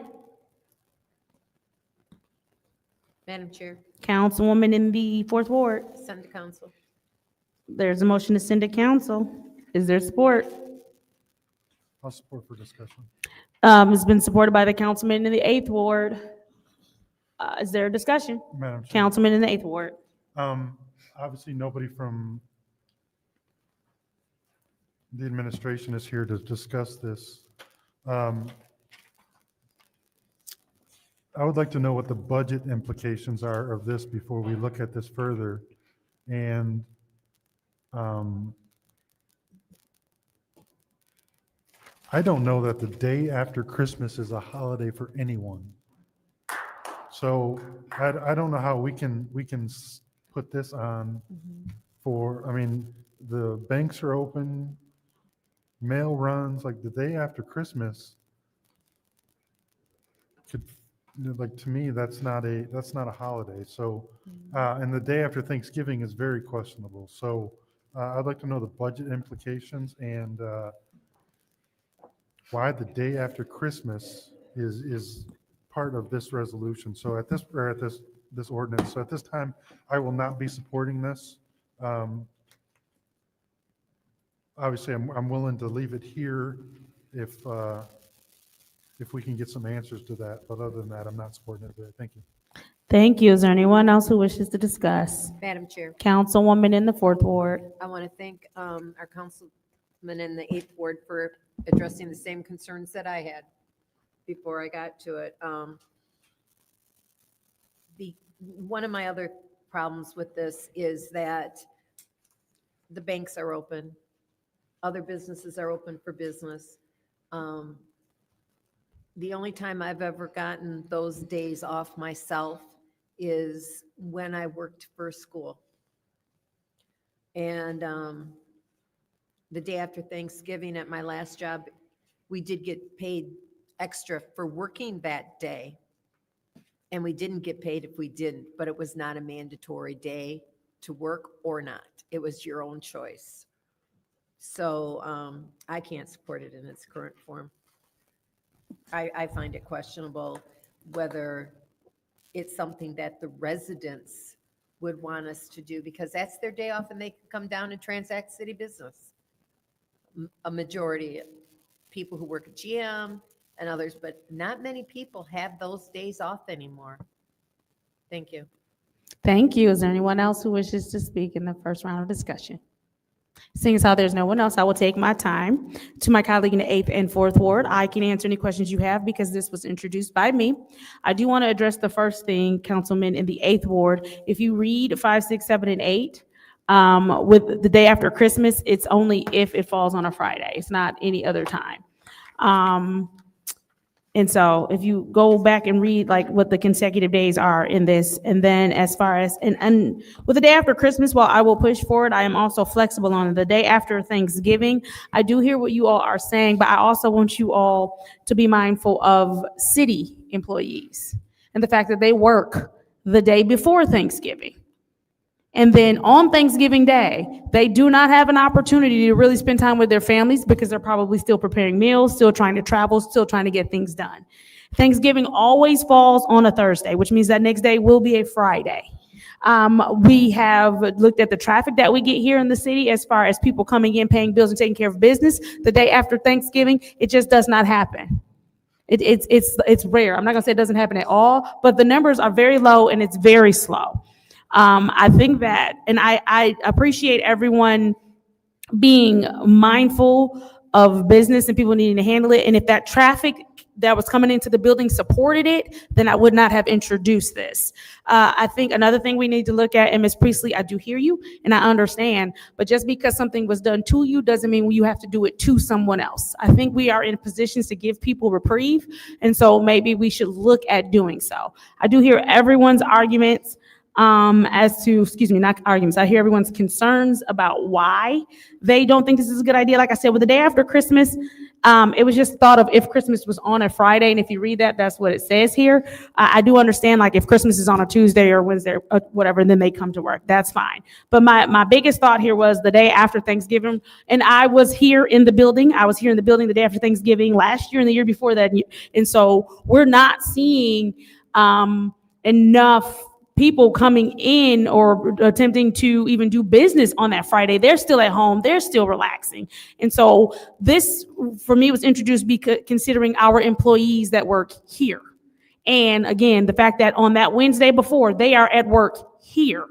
Madam Chair, Councilwoman in the 4th Ward. send to council. There's a motion to send to council. Is there support? I'll support for discussion. It's been supported by the councilman in the 8th Ward. Is there a discussion? Madam Chair. Councilman in the 8th Ward. Obviously, nobody from the administration is here to discuss this. I would like to know what the budget implications are of this before we look at this further. And I don't know that the day after Christmas is a holiday for anyone. So I don't know how we can put this on for, I mean, the banks are open, mail runs, like the day after Christmas could, like, to me, that's not a holiday. So, and the day after Thanksgiving is very questionable. So I'd like to know the budget implications and why the day after Christmas is part of this resolution. So at this ordinance. So at this time, I will not be supporting this. Obviously, I'm willing to leave it here if we can get some answers to that. But other than that, I'm not supporting it today. Thank you. Thank you. Is there anyone else who wishes to discuss? Madam Chair, Councilwoman in the 4th Ward. I want to thank our councilman in the 8th Ward for addressing the same concerns that I had before I got to it. One of my other problems with this is that the banks are open, other businesses are open for business. The only time I've ever gotten those days off myself is when I worked for school. And the day after Thanksgiving at my last job, we did get paid extra for working that day. And we didn't get paid if we didn't, but it was not a mandatory day to work or not. It was your own choice. So I can't support it in its current form. I find it questionable whether it's something that the residents would want us to do, because that's their day off and they can come down and transact city business. A majority of people who work at GM and others, but not many people have those days off anymore. Thank you. Thank you. Is there anyone else who wishes to speak in the first round of discussion? Seeing as how there's no one else, I will take my time. To my colleague in the 8th and 4th Ward, I can answer any questions you have because this was introduced by me. I do want to address the first thing, Councilman in the 8th Ward. If you read 5, 6, 7, and 8, with the day after Christmas, it's only if it falls on a Friday. It's not any other time. And so if you go back and read like what the consecutive days are in this, and then as far as, and with the day after Christmas, while I will push forward, I am also flexible on it. The day after Thanksgiving. I do hear what you all are saying, but I also want you all to be mindful of city employees and the fact that they work the day before Thanksgiving. And then on Thanksgiving Day, they do not have an opportunity to really spend time with their families because they're probably still preparing meals, still trying to travel, still trying to get things done. Thanksgiving always falls on a Thursday, which means that next day will be a Friday. We have looked at the traffic that we get here in the city as far as people coming in, paying bills and taking care of business. The day after Thanksgiving, it just does not happen. It's rare. I'm not gonna say it doesn't happen at all, but the numbers are very low and it's very slow. I think that, and I appreciate everyone being mindful of business and people needing to handle it. And if that traffic that was coming into the building supported it, then I would not have introduced this. I think another thing we need to look at, and Ms. Priestley, I do hear you and I understand, but just because something was done to you doesn't mean you have to do it to someone else. I think we are in positions to give people reprieve, and so maybe we should look at doing so. I do hear everyone's arguments as to, not arguments. I hear everyone's concerns about why they don't think this is a good idea. Like I said, with the day after Christmas, it was just thought of if Christmas was on a Friday, and if you read that, that's what it says here. I do understand, like, if Christmas is on a Tuesday or Wednesday or whatever, and then they come to work, that's fine. But my biggest thought here was the day after Thanksgiving, and I was here in the building. I was here in the building the day after Thanksgiving last year and the year before that, and so we're not seeing enough people coming in or attempting to even do business on that Friday. They're still at home. They're still relaxing. And so this, for me, was introduced because considering our employees that work here. And again, the fact that on that Wednesday before, they are at work here.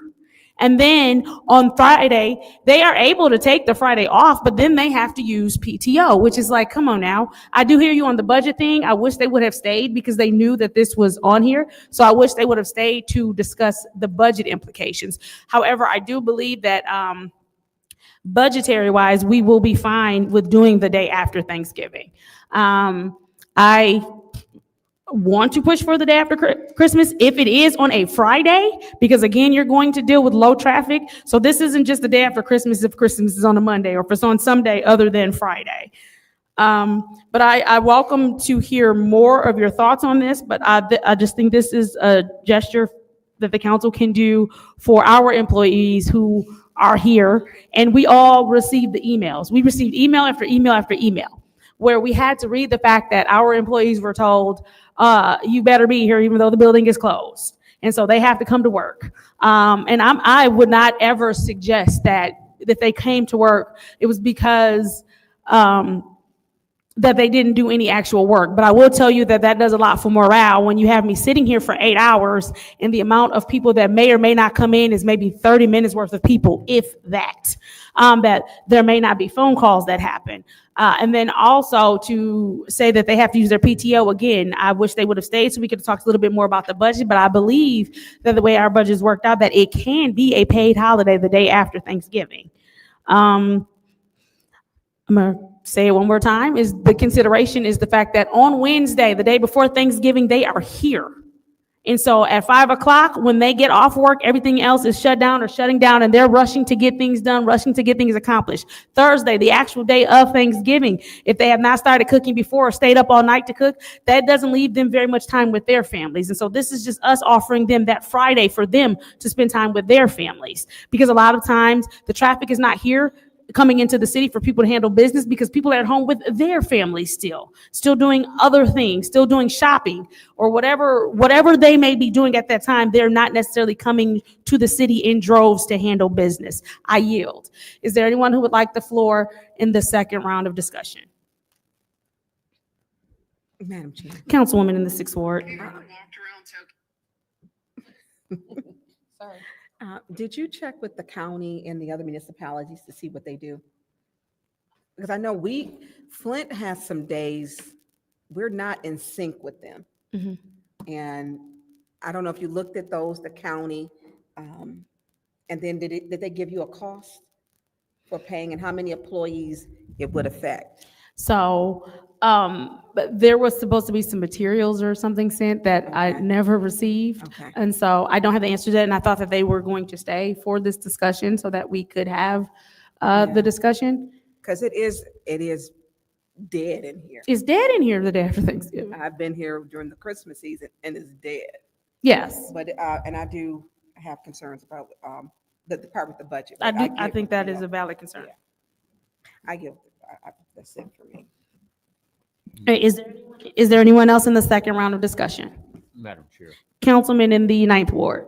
And then on Friday, they are able to take the Friday off, but then they have to use PTO, which is like, come on now. I do hear you on the budget thing. I wish they would have stayed because they knew that this was on here. So I wish they would have stayed to discuss the budget implications. However, I do believe that budgetary wise, we will be fine with doing the day after Thanksgiving. I want to push for the day after Christmas if it is on a Friday, because again, you're going to deal with low traffic. So this isn't just the day after Christmas if Christmas is on a Monday or if it's on some day other than Friday. But I welcome to hear more of your thoughts on this, but I just think this is a gesture that the council can do for our employees who are here. And we all received the emails. We received email after email after email where we had to read the fact that our employees were told, you better be here even though the building is closed. And so they have to come to work. And I would not ever suggest that if they came to work, it was because that they didn't do any actual work. But I will tell you that that does a lot for morale when you have me sitting here for 8 hours and the amount of people that may or may not come in is maybe 30 minutes worth of people, if that. That there may not be phone calls that happen. And then also to say that they have to use their PTO again, I wish they would have stayed so we could have talked a little bit more about the budget, but I believe that the way our budget is worked out, that it can be a paid holiday the day after Thanksgiving. I'm gonna say it one more time, is the consideration is the fact that on Wednesday, the day before Thanksgiving, they are here. And so at 5 o'clock, when they get off work, everything else is shut down or shutting down, and they're rushing to get things done, rushing to get things accomplished. Thursday, the actual day of Thanksgiving, if they have not started cooking before or stayed up all night to cook, that doesn't leave them very much time with their families. And so this is just us offering them that Friday for them to spend time with their families. Because a lot of times the traffic is not here coming into the city for people to handle business because people are at home with their families still doing other things, still doing shopping or whatever they may be doing at that time. They're not necessarily coming to the city in droves to handle business. I yield. Is there anyone who would like the floor in the second round of discussion? Madam Chair. Councilwoman in the 6th Ward. Did you check with the county and the other municipalities to see what they do? Because I know Flint has some days, we're not in sync with them. Mm-hmm. And I don't know if you looked at those, the county, and then did they give you a cost for paying and how many employees it would affect? So But there was supposed to be some materials or something sent that I Okay. never received. Okay. And so I don't have the answer to that, and I thought that they were going to stay for this discussion so that we could have Yeah. the discussion. Because it is dead in here. It's dead in here the day after Thanksgiving. I've been here during the Christmas season and it's dead. Yes, But, and I do have concerns about, the part with the budget. I but do, I get think what, that you is know, a valid concern. Yeah. That's it for me. Is there anyone else in the second round of discussion? Madam Chair, Councilman in the Ninth Ward.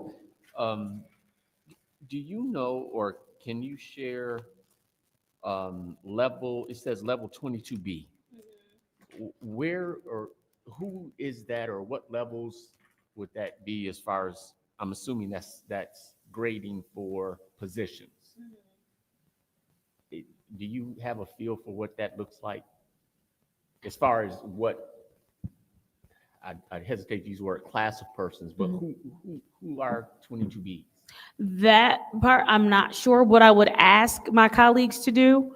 do you know or can you share level, it says level 22B. Where or who is that or what levels would that be as far as, I'm assuming that's grading for positions. Do you have a feel for what that looks like? As far as what, I hesitate to use the word class of persons, but who are 22Bs? That part, I'm not sure. What I would ask my colleagues to do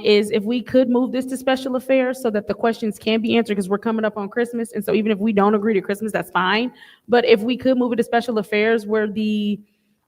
is if we could move this to special affairs so that the questions can be answered, because we're coming up on Christmas. And so even if we don't agree to Christmas, that's fine. But if we could move it to special affairs where the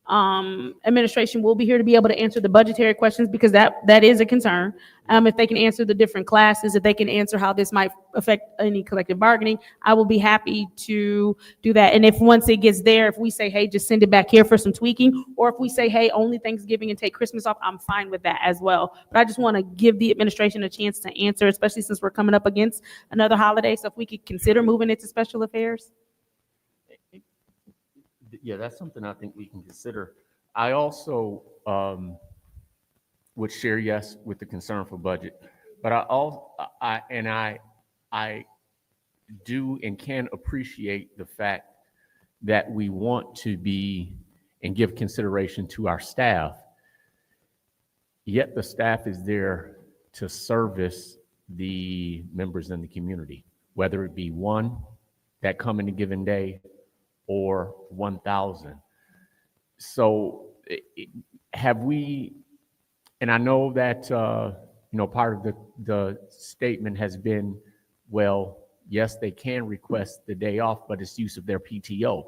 administration will be here to be able to answer the budgetary questions, because that is a concern. If they can answer the different classes, if they can answer how this might affect any collective bargaining, I will be happy to do that. And if once it gets there, if we say, hey, just send it back here for some tweaking, or if we say, hey, only Thanksgiving and take Christmas off, I'm fine with that as well. But I just want to give the administration a chance to answer, especially since we're coming up against another holiday. So if we could consider moving it to special affairs. Yeah, that's something I think we can consider. I also would share yes with the concern for budget, but I do and can appreciate the fact that we want to be and give consideration to our staff. Yet the staff is there to service the members in the community, whether it be one that come in a given day or 1,000. So have we, and I know that, part of the statement has been, well, yes, they can request the day off, but it's use of their PTO.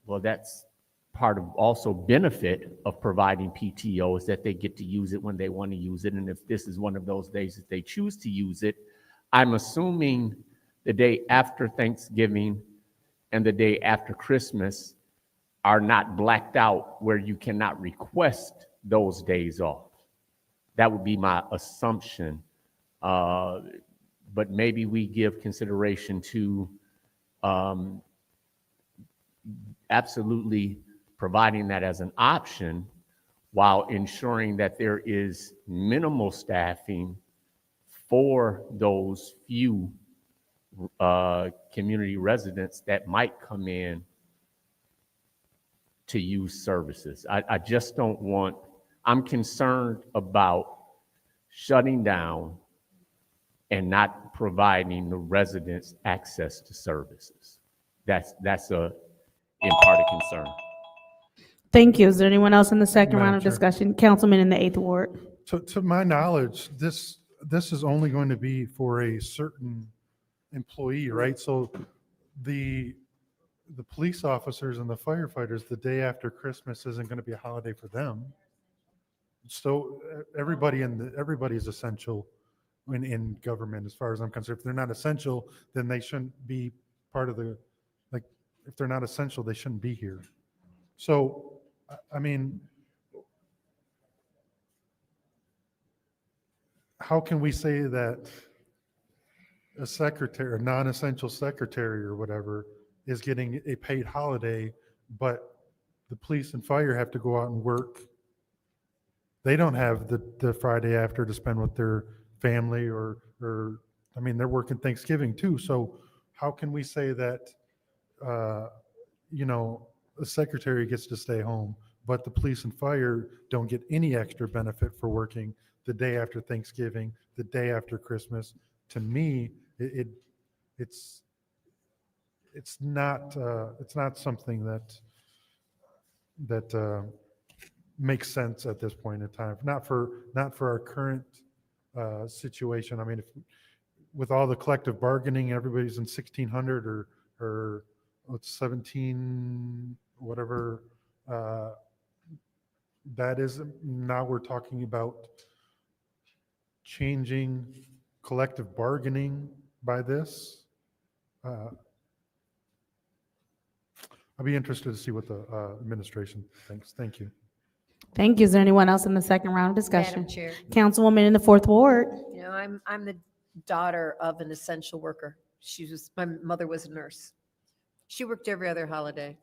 Well, that's part of also benefit of providing PTO is that they get to use it when they want to use it. And if this is one of those days that they choose to use it, I'm assuming the day after Thanksgiving and the day after Christmas are not blacked out where you cannot request those days off. That would be my assumption. But maybe we give consideration to absolutely providing that as an option while ensuring that there is minimal staffing for those few community residents that might come in to use services. I just don't want, I'm concerned about shutting down and not providing the residents access to services. That's a in part a concern. Thank you. Is there anyone else in the second Madam round of Chair. discussion? Councilman in the Eighth Ward. To my knowledge, this is only going to be for a certain employee, right? So the police officers and the firefighters, the day after Christmas isn't going to be a holiday for them. So everybody's essential in government, as far as I'm concerned. If they're not essential, then they shouldn't be part of the, like, if they're not essential, they shouldn't be here. So, I mean, how can we say that a secretary, a non-essential secretary or whatever, is getting a paid holiday, but the police and fire have to go out and work? They don't have the Friday after to spend with their family or I mean, they're working Thanksgiving too. So how can we say that, a secretary gets to stay home, but the police and fire don't get any extra benefit for working the day after Thanksgiving, the day after Christmas? To me, it's not something that makes sense at this point in time. Not for our current situation. I mean, if, with all the collective bargaining, everybody's in 1,600 or what's 17, whatever that is. Now we're talking about changing collective bargaining by this. I'll be interested to see what the administration thinks. Thank you. Thank you. Is there anyone else in the second round of discussion? Madam Chair, Councilwoman in the fourth ward. you know, I'm the daughter of an essential worker. My mother was a nurse. She worked every other holiday.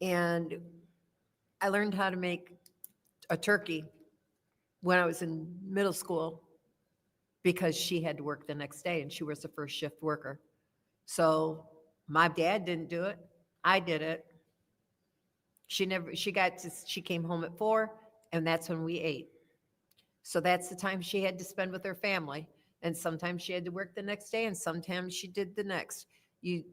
And I learned how to make a turkey when I was in middle school because she had to work the next day and she was the first shift worker. So my dad didn't do it. I did it. She came home at 4 and that's when we ate. So that's the time she had to spend with her family. And sometimes she had to work the next day and sometimes she did the next. You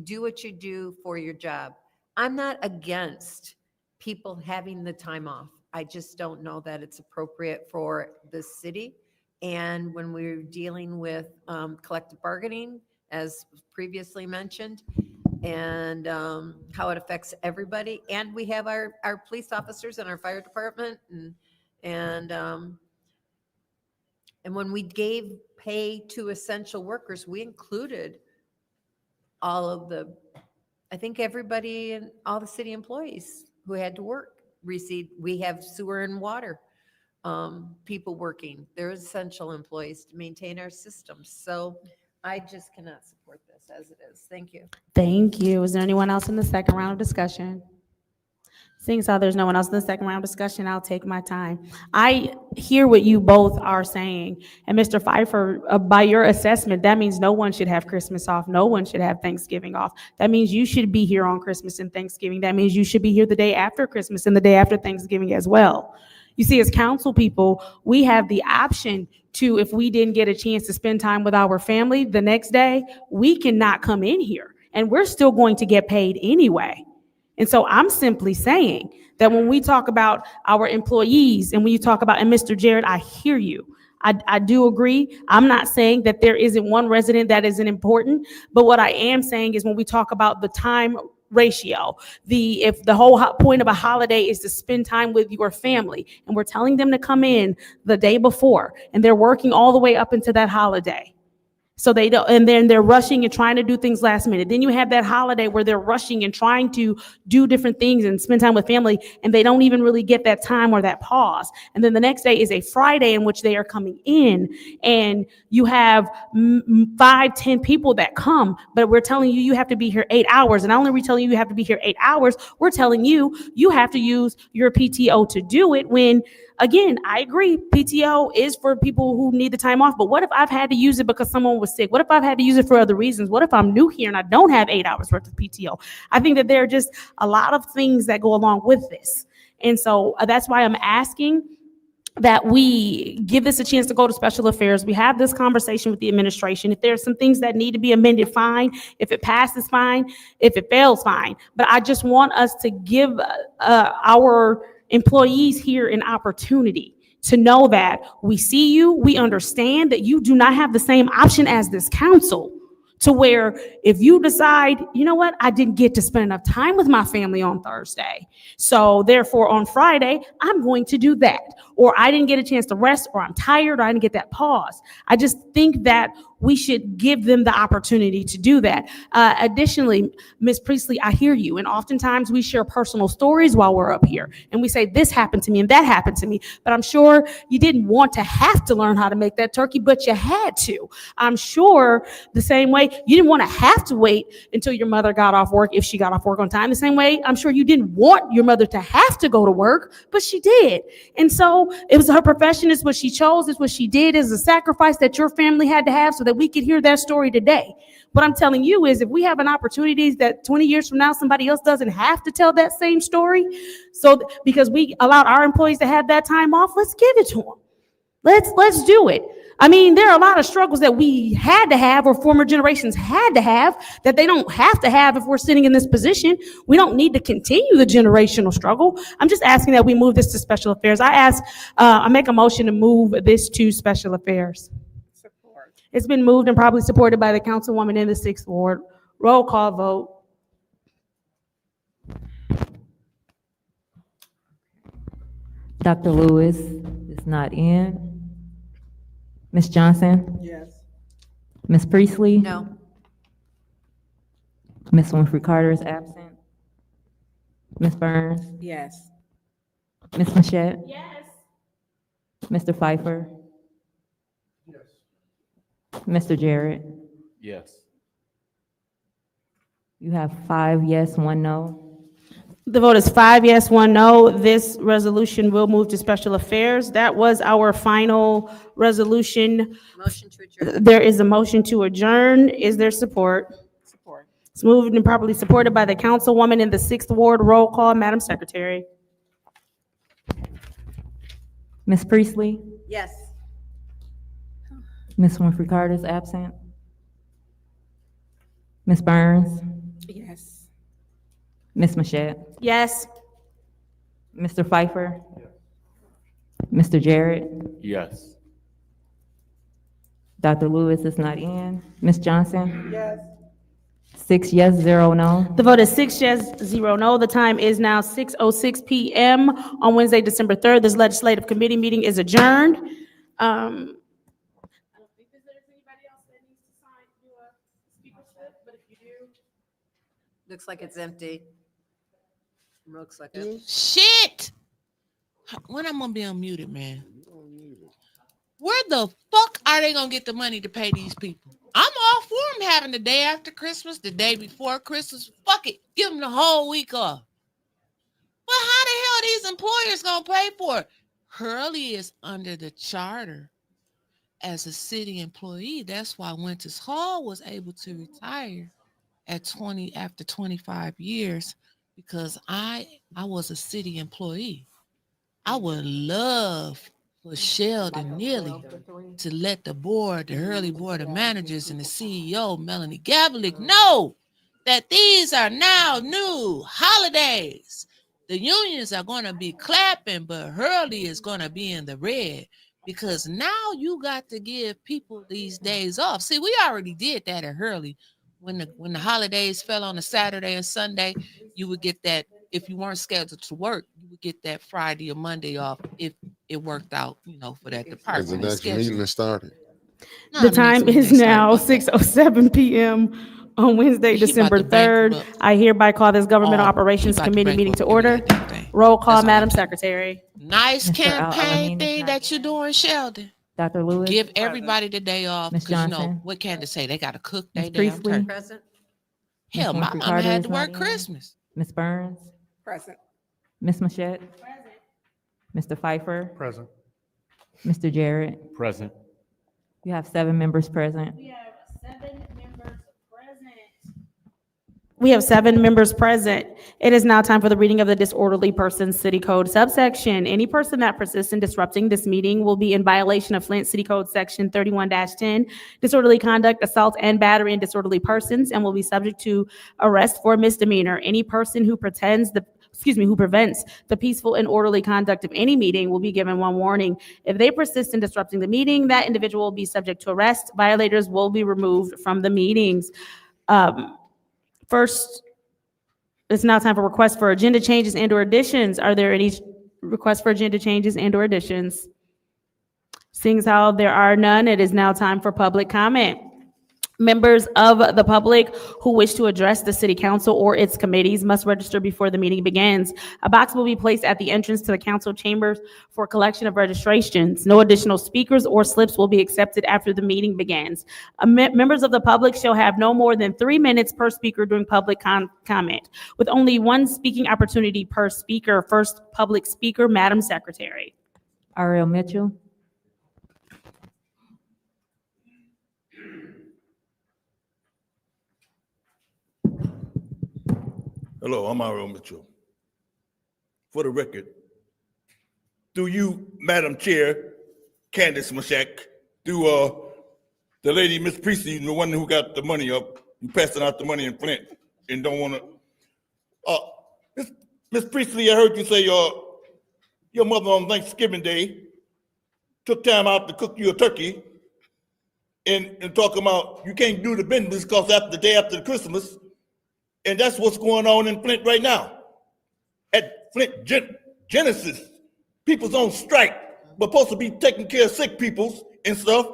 do what you do for your job. I'm not against people having the time off. I just don't know that it's appropriate for the city. And when we're dealing with collective bargaining, as previously mentioned, and how it affects everybody. And we have our police officers and our fire department. And when we gave pay to essential workers, we included all of I think everybody and all the city employees who had to work received. We have sewer and water people working. They're essential employees to maintain our systems. So I just cannot support this as it is. Thank you. Thank you. Is there anyone else in the second round of discussion? Seeing as how there's no one else in the second round of discussion, I'll take my time. I hear what you both are saying. And Mr. Pfeiffer, by your assessment, that means no one should have Christmas off. No one should have Thanksgiving off. That means you should be here on Christmas and Thanksgiving. That means you should be here the day after Christmas and the day after Thanksgiving as well. You see, as council people, we have the option to, if we didn't get a chance to spend time with our family the next day, we cannot come in here and we're still going to get paid anyway. And so I'm simply saying that when we talk about our employees and when you talk about, and Mr. Jared, I hear you. I do agree. I'm not saying that there isn't one resident that isn't important, but what I am saying is when we talk about the time ratio, if the whole point of a holiday is to spend time with your family and we're telling them to come in the day before and they're working all the way up into that holiday. So they don't, and then they're rushing and trying to do things last minute. Then you have that holiday where they're rushing and trying to do different things and spend time with family, and they don't even really get that time or that pause. And then the next day is a Friday in which they are coming in, and you have 5-10 people that come, but we're telling you, you have to be here 8 hours. And not only are we telling you, you have to be here 8 hours, we're telling you, you have to use your PTO to do it when, again, I agree, PTO is for people who need the time off, but what if I've had to use it because someone was sick? What if I've had to use it for other reasons? What if I'm new here and I don't have 8 hours worth of PTO? I think that there are just a lot of things that go along with this. And so that's why I'm asking that we give this a chance to go to special affairs. We have this conversation with the administration. If there's some things that need to be amended, fine. If it passes, fine. If it fails, fine. But I just want us to give our employees here an opportunity to know that we see you, we understand that you do not have the same option as this council, to where if you decide, you know what, I didn't get to spend enough time with my family on Thursday, so therefore on Friday, I'm going to do that. Or I didn't get a chance to rest, or I'm tired, or I didn't get that pause. I just think that we should give them the opportunity to do that. Additionally, Ms. Priestley, I hear you. And oftentimes we share personal stories while we're up here. And we say, this happened to me and that happened to me. But I'm sure you didn't want to have to learn how to make that turkey, but you had to. I'm sure the same way you didn't want to have to wait until your mother got off work, if she got off work on time. The same way, I'm sure you didn't want your mother to have to go to work, but she did. And so it was her profession, it's what she chose, it's what she did, is a sacrifice that your family had to have so that we could hear that story today. What I'm telling you is, if we have an opportunity that 20 years from now, somebody else doesn't have to tell that same story, so because we allowed our employees to have that time off, let's give it to them. Let's do it. I mean, there are a lot of struggles that we had to have or former generations had to have that they don't have to have if we're sitting in this position. We don't need to continue the generational struggle. I'm just asking that we move this to special affairs. I make a motion to move this to special affairs. Support. It's been moved and probably supported by the councilwoman in the 6th Ward. Roll call vote. Dr. Lewis is not in. Ms. Johnson? Yes. Ms. Priestley? No. Ms. Winfrey Carter is absent. Ms. Burns? Yes. Ms. Mashat? Yes. Mr. Pfeiffer? Mr. Jarrett? Yes. You have 5 yes, 1 no. The vote is 5 yes, 1 no. This resolution will move to special affairs. That was our final resolution. Motion to adjourn. There is a motion to adjourn. Is there support? Support. It's moved and properly supported by the councilwoman in the 6th Ward. Roll call, Madam Secretary. Ms. Priestley? Yes. Ms. Winfrey Carter is absent. Ms. Burns? Yes. Ms. Mashat? Yes. Mr. Pfeiffer? Mr. Jarrett? Yes. Dr. Lewis is not in. Ms. Johnson? Yes. 6 yes, 0 no. The vote is 6 yes, 0 no. The time is now 6:06 p.m. on Wednesday, December 3rd. This legislative committee meeting is adjourned. I don't think there's anybody else that needs to sign, do a speaker slip, but if you do. Looks like it's empty. Looks like it. Shit! When I'm gonna be unmuted, man? Where the fuck are they gonna get the money to pay these people? I'm all for them having the day after Christmas, the day before Christmas. Fuck it, give them the whole week off. But how the hell these employers gonna pay for it? Hurley is under the charter as a city employee. That's why Winters Hall was able to retire at 20 after 25 years, because I was a city employee. I would love for Sheldon Neely to let the board, the Hurley Board of Managers and the CEO, Melanie Gavlik, know that these are now new holidays. The unions are going to be clapping, but Hurley is going to be in the red, because now you got to give people these days off. See, we already did that at Hurley. When the holidays fell on a Saturday and Sunday, you would get that. If you weren't scheduled to work, you would get that Friday or Monday off if it worked out, for that department. Has the next meeting started? The time is now 6:07 p.m. on Wednesday, December 3rd. I hereby call this Governmental Operations Committee meeting to order. Roll call, Madam Secretary. Nice Mr. Al-Amin campaign is thing not that you're doing, Sheldon. Dr. Lewis? Give everybody the day off, Ms. because Johnson? what can they say? They got to cook their Ms. damn Priestley? turkey. Present. Hell, Ms. my Winfrey mama Carter had is to not work in. Christmas. Ms. Burns? Present. Ms. Mashat? Mr. Pfeiffer? Present. Mr. Jarrett? Present. You have 7 members present. We have 7 members present. We have 7 members present. It is now time for the reading of the disorderly persons city code subsection. Any person that persists in disrupting this meeting will be in violation of Flint City Code Section 31-10, disorderly conduct, assault, and battery in disorderly persons, and will be subject to arrest for misdemeanor. Any person who prevents the peaceful and orderly conduct of any meeting will be given 1 warning. If they persist in disrupting the meeting, that individual will be subject to arrest. Violators will be removed from the meetings. First, it's now time for requests for agenda changes and/or additions. Are there any requests for agenda changes and/or additions? Seeing as how there are none, it is now time for public comment. Members of the public who wish to address the city council or its committees must register before the meeting begins. A box will be placed at the entrance to the council chambers for collection of registrations. No additional speakers or slips will be accepted after the meeting begins. Members of the public shall have no more than 3 minutes per speaker during public comment, with only 1 speaking opportunity per speaker. First public speaker, Madam Secretary. Ariel Mitchell? Hello, I'm Ariel Mitchell. For the record, through you, Madam Chair, Candace Mashak, to the lady, Miss Priestley, the one who got the money up, who passing out the money in Flint and don't want to. Miss Priestley, I heard you say your mother on Thanksgiving Day took time out to cook you a turkey and talk about you can't do the business because after the day after Christmas, and that's what's going on in Flint right now. At Flint Genesis, people's on strike. We're supposed to be taking care of sick peoples and stuff.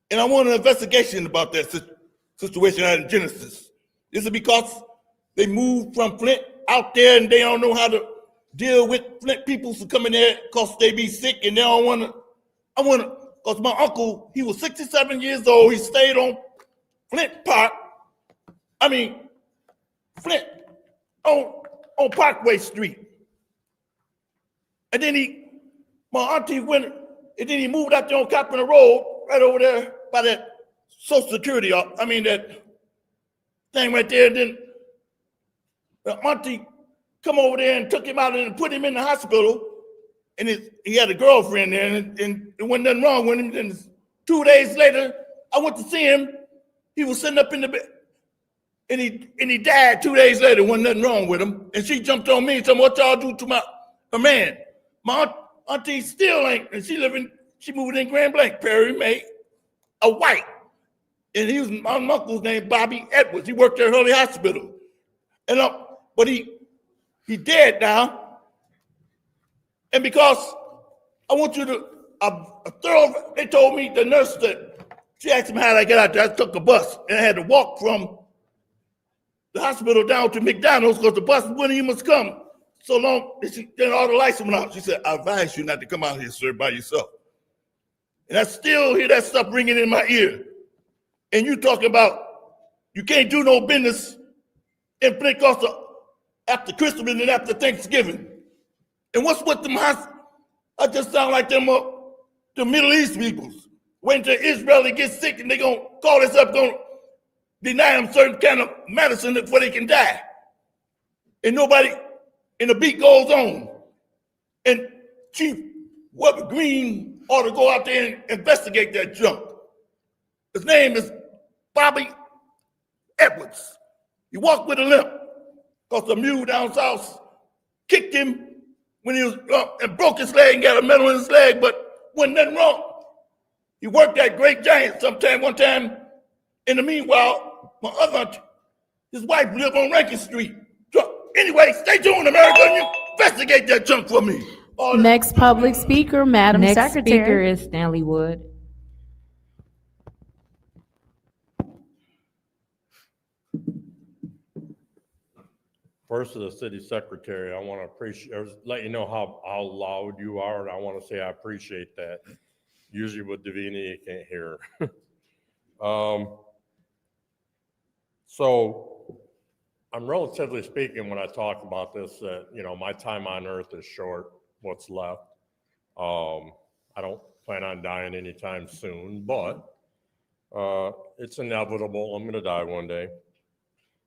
And I want an investigation about that situation out in Genesis. Is it because they moved from Flint out there and they don't know how to deal with Flint people to come in there because they be sick and they don't want to? Because my uncle, he was 67 years old. He stayed on Flint on Parkway Street. And then my auntie went, and then he moved out there on Carpenter Road, right over there by that Social Security, that thing right there. And then the auntie come over there and took him out and put him in the hospital. And he had a girlfriend there, and there wasn't nothing wrong with him. And 2 days later, I went to see him. He was sitting up in the bed, and he died 2 days later. Wasn't nothing wrong with him. And she jumped on me and said, "What y'all do to her man?" My auntie still ain't, and she moved in Grand Blanc, Perry May, a white. And my uncle's named Bobby Edwards. He worked at Hurley Hospital. And but he dead now. And because I want you to, they told me, the nurse, that she asked me how did I get out there. I took a bus and I had to walk from the hospital down to McDonald's because the bus wouldn't even come so long. Then all the lights went out. She said, "I advise you not to come out here, sir, by yourself." And I still hear that stuff ringing in my ear. And you talking about you can't do no business in Flint after Christmas and after Thanksgiving. And what's with them? I just sound like them the Middle East peoples. Wait until Israel gets sick and they gonna call us up, gonna deny them certain kind of medicine before they can die. And the beat goes on. And Chief Weber Green ought to go out there and investigate that junk. His name is Bobby Edwards. He walked with a limp because the mule down south kicked him when he was and broke his leg and got a metal in his leg, but wasn't nothing wrong. He worked at Great Giant one time. In the meanwhile, my other auntie, his wife lived on Rankin Street. Anyway, stay tuned, America, and you investigate that junk for me. Next public speaker, Madam Next Secretary. speaker is Stanley Wood. First, to the city secretary, I want to let you know how loud you are, and I want to say I appreciate that. Usually with Davina, you can't hear. So I'm relatively speaking when I talk about this, that, my time on earth is short, what's left. I don't plan on dying anytime soon, but it's inevitable. I'm going to die one day.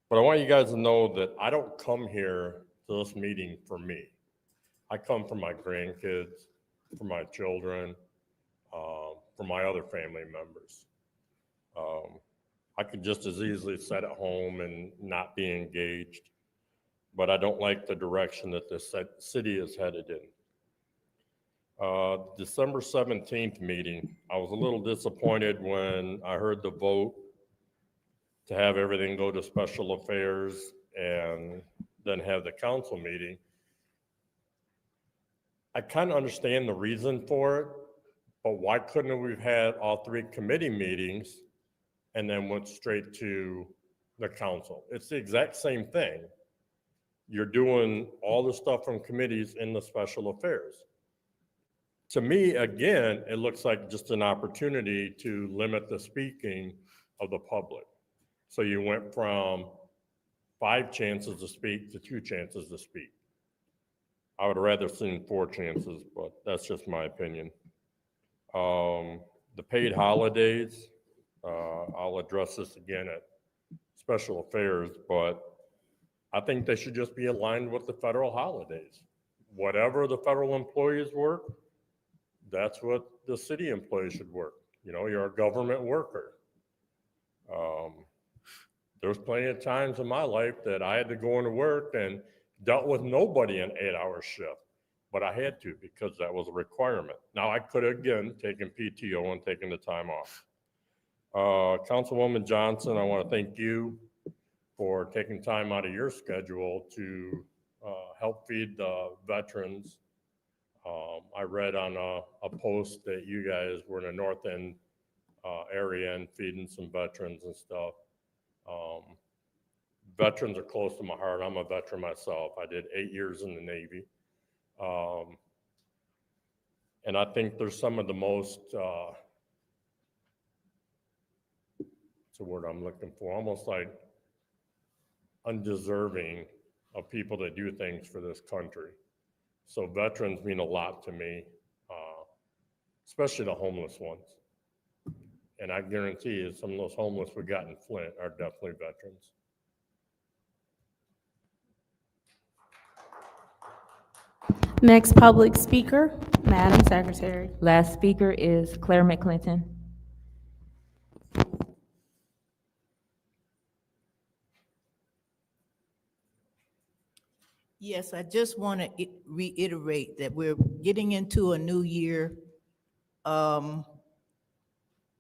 But I want you guys to know that I don't come here to this meeting for me. I come for my grandkids, for my children, for my other family members. I could just as easily sit at home and not be engaged, but I don't like the direction that the city is headed in. December 17th meeting, I was a little disappointed when I heard the vote to have everything go to special affairs and then have the council meeting. I kind of understand the reason for it, but why couldn't we have had all three committee meetings and then went straight to the council? It's the exact same thing. You're doing all the stuff from committees in the special affairs. To me, again, it looks like just an opportunity to limit the speaking of the public. So you went from 5 chances to speak to 2 chances to speak. I would have rather seen 4 chances, but that's just my opinion. The paid holidays, I'll address this again at special affairs, but I think they should just be aligned with the federal holidays. Whatever the federal employees work, that's what the city employees should work. You know, you're a government worker. There's plenty of times in my life that I had to go into work and dealt with nobody an 8-hour shift, but I had to because that was a requirement. Now I could have again taken PTO and taken the time off. Councilwoman Johnson, I want to thank you for taking time out of your schedule to help feed the veterans. I read on a post that you guys were in the North End area and feeding some veterans and stuff. Veterans are close to my heart. I'm a veteran myself. I did 8 years in the Navy. And I think there's some of the most, what's the word I'm looking for, almost like undeserving of people that do things for this country. So veterans mean a lot to me, especially the homeless ones. And I guarantee you some of those homeless we got in Flint are definitely veterans. Next public speaker, Madam Secretary. Last speaker is Claire McClinton. Yes, I just want to reiterate that we're getting into a new year.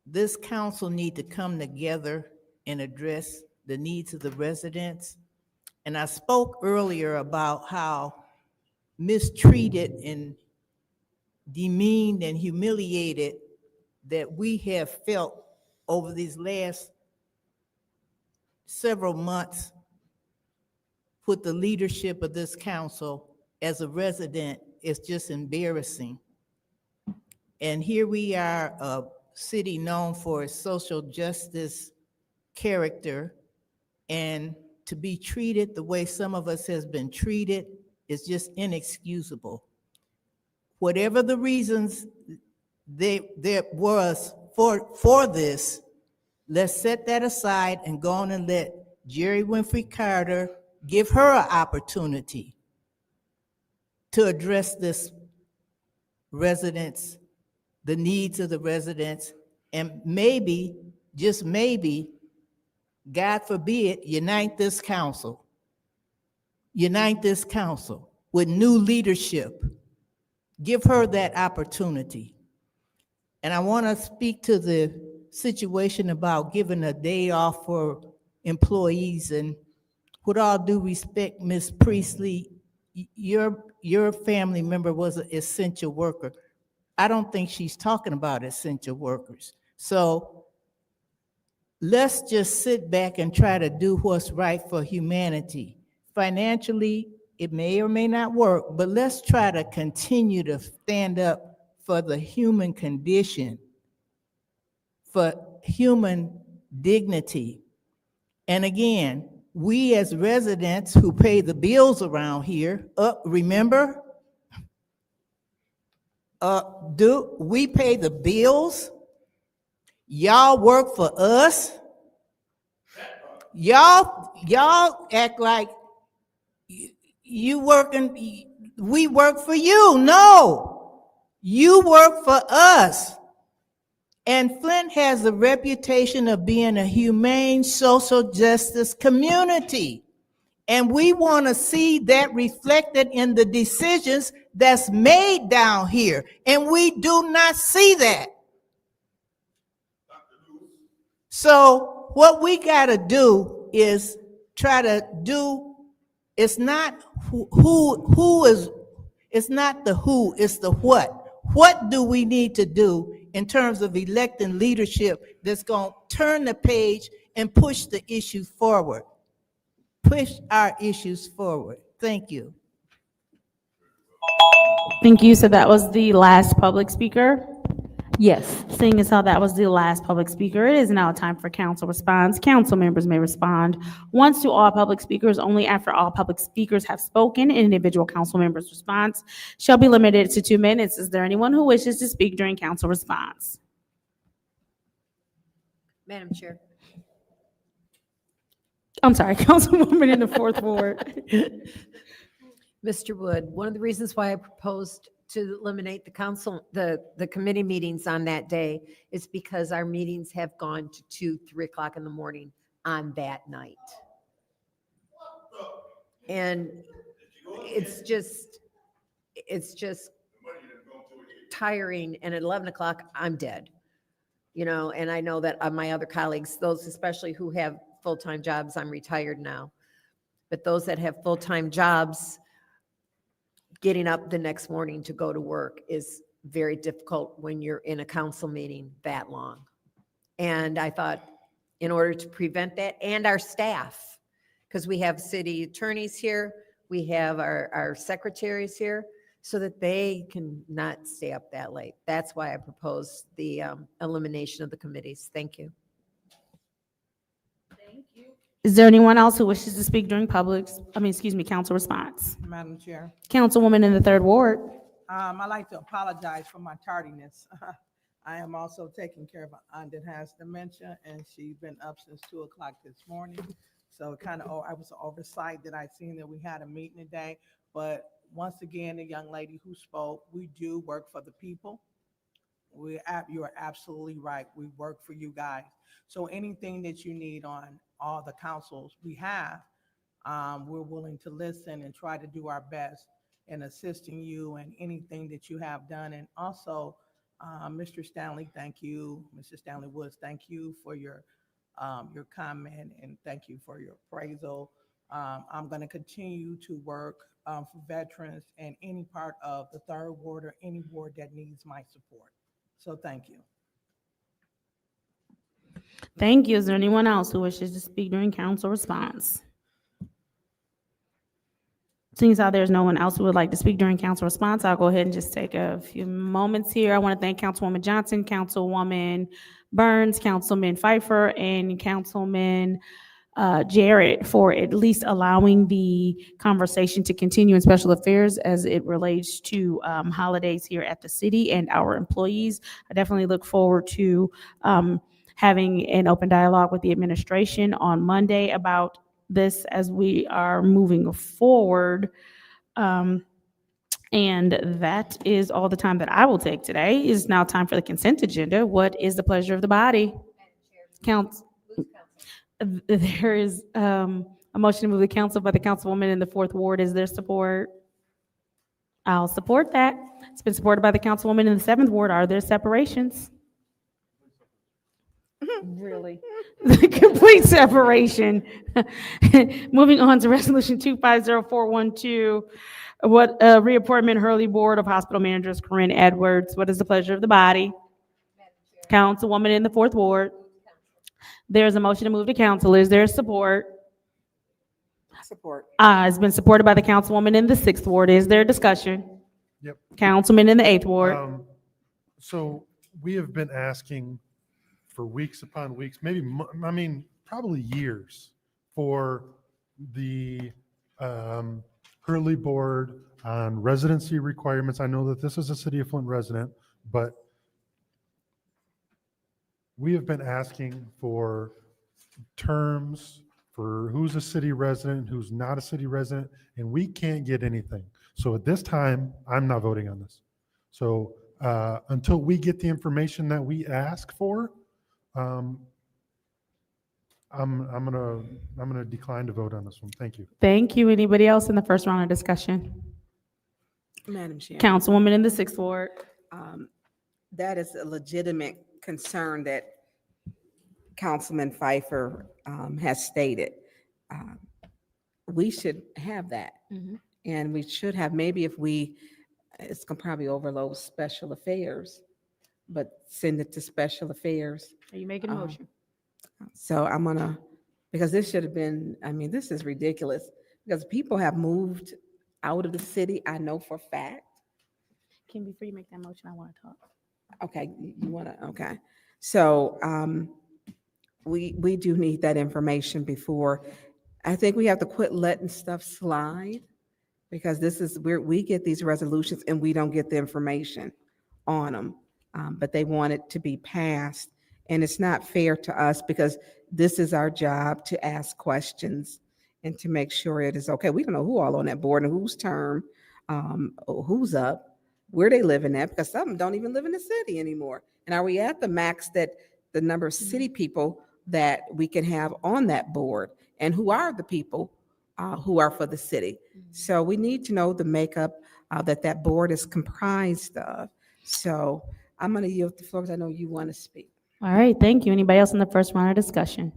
This council need to come together and address the needs of the residents. And I spoke earlier about how mistreated and demeaned and humiliated that we have felt over these last several months with the leadership of this council as a resident. Is just embarrassing. And here we are, a city known for its social justice character, and to be treated the way some of us has been treated is just inexcusable. Whatever the reasons there was for this, let's set that aside and go on and let Jerry Winfrey Carter give her an opportunity to address this residents, the needs of the residents, and maybe, just maybe, God forbid, unite this council. Unite this council with new leadership. Give her that opportunity. And I want to speak to the situation about giving a day off for employees. And with all due respect, Ms. Priestley, your family member was an essential worker. I don't think she's talking about essential workers. So let's just sit back and try to do what's right for humanity. Financially, it may or may not work, but let's try to continue to stand up for the human condition, for human dignity. And again, we as residents who pay the bills around here, remember, do we pay the bills? Y'all work for us. Y'all act like you working, we work for you. No, you work for us. And Flint has a reputation of being a humane social justice community. And we want to see that reflected in the decisions that's made down here. And we do not see that. So what we got to do is try to do, it's not who is, it's not the who, it's the what. What do we need to do in terms of electing leadership that's going to turn the page and push the issue forward? Push our issues forward. Thank you. Thank you. So that was the last public speaker. Yes. Seeing as how that was the last public speaker, it is now time for council response. Council members may respond once to all public speakers only after all public speakers have spoken. An individual council member's response shall be limited to 2 minutes. Is there anyone who wishes to speak during council response? Madam Chair. I'm sorry, Councilwoman in the fourth ward. Mr. Wood, one of the reasons why I proposed to eliminate the council, the committee meetings on that day is because our meetings have gone to 2, 3 o'clock in the morning on that night. And it's just tiring. And at 11 o'clock, I'm dead. You know, and I know that my other colleagues, those especially who have full-time jobs, I'm retired now, but those that have full-time jobs, getting up the next morning to go to work is very difficult when you're in a council meeting that long. And I thought, in order to prevent that, and our staff, because we have city attorneys here, we have our secretaries here, so that they can not stay up that late. That's why I proposed the elimination of the committees. Thank you. Is there anyone else who wishes to speak during council response? Madam Chair, Councilwoman in the 3rd Ward. I'd like to apologize for my tardiness. I am also taking care of an aunt that has dementia, and she's been up since 2 o'clock this morning. So I was an oversight that I seen that we had a meeting today. But once again, the young lady who spoke, we do work for the people. You are absolutely right. We work for you guys. So anything that you need on all the councils we have, we're willing to listen and try to do our best in assisting you in anything that you have done. And also, Mr. Stanley, thank you. Mr. Stanley Woods, thank you for your comment, and thank you for your appraisal. I'm going to continue to work for veterans and any part of the 3rd Ward or any ward that needs my support. So thank you. Thank you. Is there anyone else who wishes to speak during council response? Seeing as how there's no one else who would like to speak during council response, I'll go ahead and just take a few moments here. I want to thank Councilwoman Johnson, Councilwoman Burns, Councilman Pfeiffer, and Councilman Jarrett for at least allowing the conversation to continue in special affairs as it relates to holidays here at the city and our employees. I definitely look forward to having an open dialogue with the administration on Monday about this as we are moving forward. And that is all the time that I will take today. It is now time for the consent agenda. What is the pleasure of the body? There is a motion to move the council by the councilwoman in the 4th Ward. Is there support? I'll support that. It's been supported by the councilwoman in the 7th Ward. Are there separations? Really? The complete separation. Moving on to resolution 250412, reappointment Hurley Board of Hospital Managers, Corinne Edwards. What is the pleasure of the body? Councilwoman in the 4th Ward. There's a motion to move to council. Is there support? Support. It's been supported by the councilwoman in the 6th Ward. Is there discussion? Yep. Councilman in the 8th Ward. So we have been asking for weeks upon weeks, maybe, probably years, for the Hurley Board on residency requirements. I know that this is a City of Flint resident, but we have been asking for terms for who's a city resident, who's not a city resident, and we can't get anything. So at this time, I'm not voting on this. So until we get the information that we ask for, I'm gonna decline to vote on this one. Thank you. Thank you. Anybody else in the first round of discussion? Madam Chair. Councilwoman in the 6th Ward. That is a legitimate concern that Councilman Pfeiffer has stated. We should have that. And we should have, maybe if it's gonna probably overload special affairs, but send it to special affairs. Are you making a motion? So because this should have been, this is ridiculous, because people have moved out of the city, I know for a fact. Kim, before you make that motion, I want to talk. Okay, you want to, okay. So we do need that information before. I think we have to quit letting stuff slide, because this is where we get these resolutions and we don't get the information on them. But they want it to be passed, and it's not fair to us, because this is our job to ask questions and to make sure it is okay. We don't know who all on that board and whose term, who's up, where they living at, because some don't even live in the city anymore. And are we at the max that the number of city people that we can have on that board? And who are the people who are for the city? So we need to know the makeup that board is comprised of. So I'm going to yield the floor because I know you want to speak. All right, thank you. Anybody else in the first round of discussion?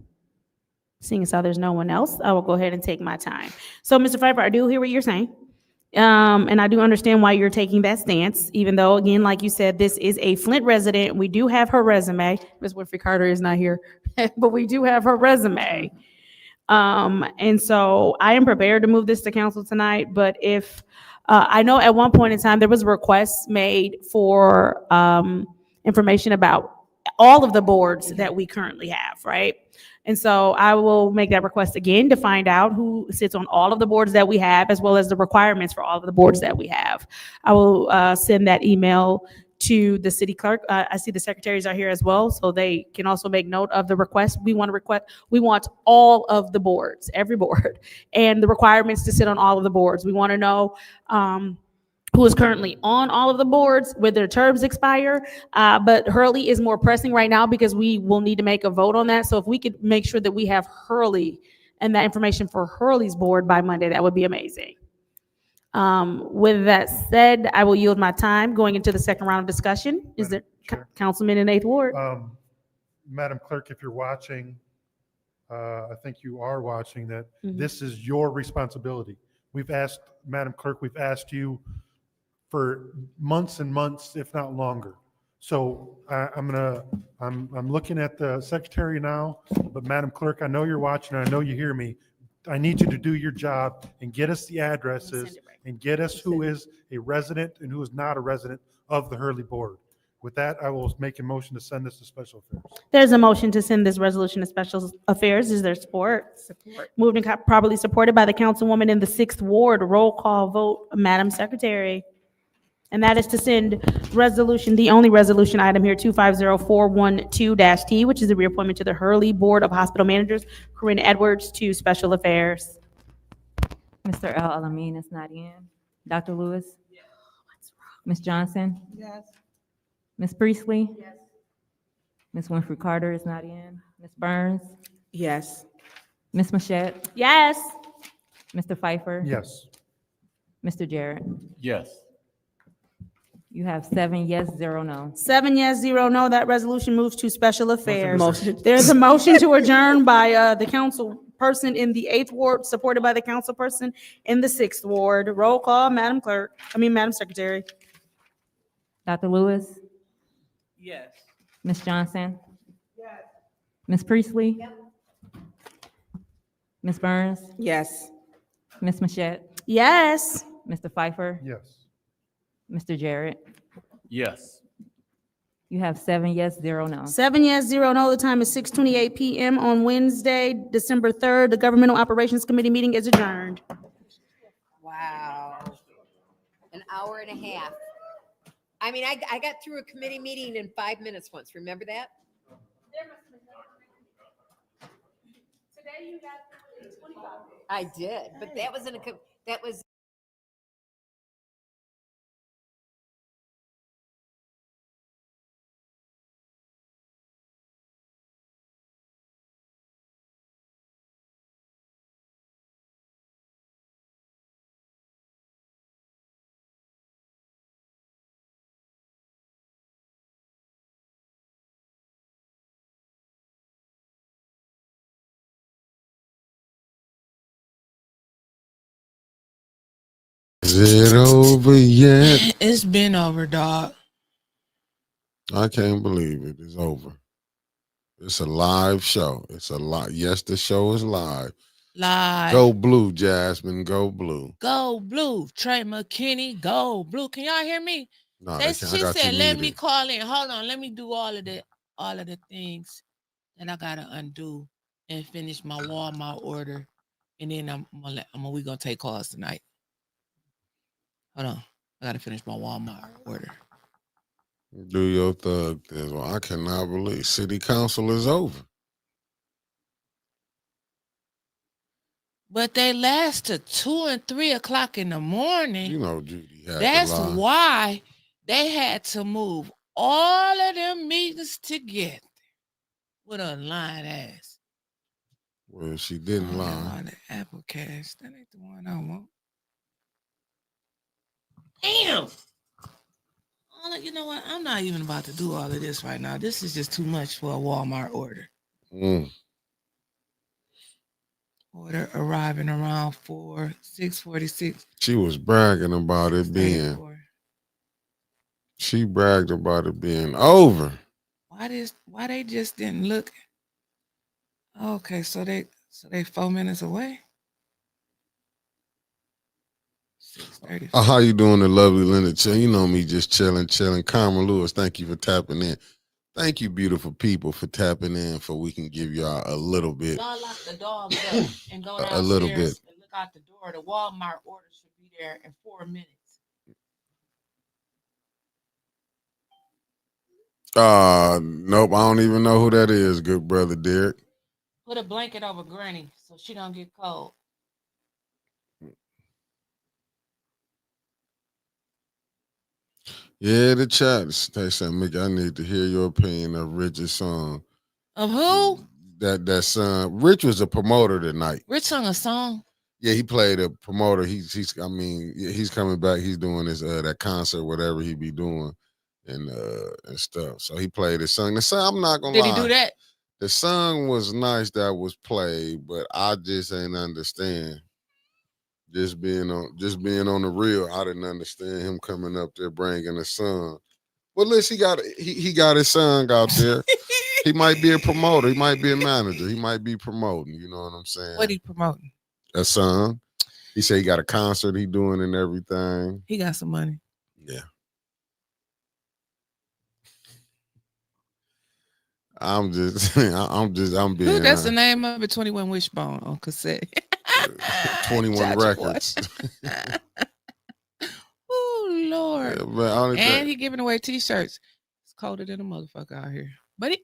Seeing as how there's no one else, I will go ahead and take my time. So, Mr. Pfeiffer, I do hear what you're saying. And I do understand why you're taking that stance, even though, again, like you said, this is a Flint resident. We do have her resume. Ms. Winfrey Carter is not here, but we do have her resume. And so I am prepared to move this to council tonight, but if, I know at one point in time, there was a request made for, information about all of the boards that we currently have, right? And so I will make that request again to find out who sits on all of the boards that we have, as well as the requirements for all of the boards that we have. I will send that email to the city clerk. I see the secretaries are here as well, so they can also make note of the request. We want all of the boards, every board, and the requirements to sit on all of the boards. We want to know who is currently on all of the boards, where their terms expire. But Hurley is more pressing right now because we will need to make a vote on that. So if we could make sure that we have Hurley and that information for Hurley's board by Monday, that would be amazing. With that said, I will yield my time going into the second round of discussion. Is there Councilman in 8th Ward? Madam Clerk, if you're watching, I think you are watching, that Mhm. this is your responsibility. We've asked, Madam Clerk, we've asked you for months and months, if not longer. So I'm looking at the secretary now, but Madam Clerk, I know you're watching, I know you hear me. I need you to do your job and get us the addresses and get us who is a resident and who is not a resident of the Hurley Board. With that, I will make a motion to send this to Special Affairs. There's a motion to send this resolution to Special Affairs. Is there support? Support. Moved and properly supported by the councilwoman in the 6th Ward. Roll call vote, Madam Secretary. And that is to send resolution, the only resolution item here, 250412-T, which is the reappointment to the Hurley Board of Hospital Managers, Corinne Edwards, to Special Affairs. Mr. Alamin is not in. Dr. Lewis? Ms. Johnson? Yes. Ms. Priestley? Yes. Ms. Winfrey Carter is not in. Ms. Burns? Yes. Ms. Machette? Yes. Mr. Pfeiffer? Yes. Mr. Jarrett? Yes. You have 7 yes, 0 no. 7 yes, 0 no. That resolution moves to Special Affairs. Motion. There's a motion to adjourn by the council person in the 8th Ward, supported by the council person in the 6th Ward. Roll call, Madam Secretary. Dr. Lewis? Yes. Ms. Johnson? Yes. Ms. Priestley? Ms. Burns? Yes. Ms. Machette? Yes. Mr. Pfeiffer? Yes. Mr. Jarrett? Yes. You have 7 yes, 0 no. 7 yes, 0 no. The time is 6:28 p.m. on Wednesday, December 3rd. The Governmental Operations Committee meeting is adjourned. Wow. An hour and a half. I mean, I got through a committee meeting in 5 minutes once. Remember that? Today you got 25. I did, but that was that was Is it over yet? It's been over, dog. I can't believe it. It's over. It's a live show. It's a live. Yes, the show is live. Live. Go blue, Jasmine. Go blue. Go blue. Trey McKinney, go blue. Can y'all hear me? No, She I got said, you let me muted. call in. Hold on. Let me do all of the things that I gotta undo and finish my Walmart order. And then we gonna take calls tonight. Hold on. I gotta finish my Walmart order. Do your thug thing. Well, I cannot believe city council is over. But they last to 2 and 3 o'clock in the morning. You know, Judy had That's to lie. why They had to move all of them meetings together with a lying ass. Well, she didn't Oh, lie. the Apple Cash. That ain't the one I want. Damn. You know what? I'm not even about to do all of this right now. This is just too much for a Walmart order. Order arriving around 6:46. She was bragging about it being. She bragged about it being over. Why they just didn't look? Okay, so they 4 minutes away. 6:30. How you doing, the lovely Linda? You know me, just chilling. Carmen Lewis, thank you for tapping in. Thank you, beautiful people, for tapping in. For we can give y'all a little bit. Y'all lock the dogs up and go downstairs a little bit. and look out the door. The Walmart order should be there in 4 minutes. Nope, I don't even know who that is, good brother Derek. Put a blanket over Granny so she don't get cold. Yeah, the chat. They said, Mickey, I need to hear your opinion of Rich's song. Of who? That song. Rich was a promoter tonight. Rich sung a song. Yeah, he played a promoter. He's coming back. He's doing his that concert, whatever he be doing, and stuff. So he played his song. The song, I'm not gonna lie. Did he do that? The song was nice that was played, but I just ain't understand. Just being on the real, I didn't understand him coming up there bringing a song. Well, listen, he got his song out there. He might be a promoter. He might be a manager. He might be promoting. You know what I'm saying? What he promoting? A song. He said he got a concert he doing and everything. He got some money. Yeah. I'm being. That's the name of it. 21 Wishbone on cassette. 21 Records. Oh Lord. Yeah, and he giving away T-shirts. It's colder than a motherfucker out here. But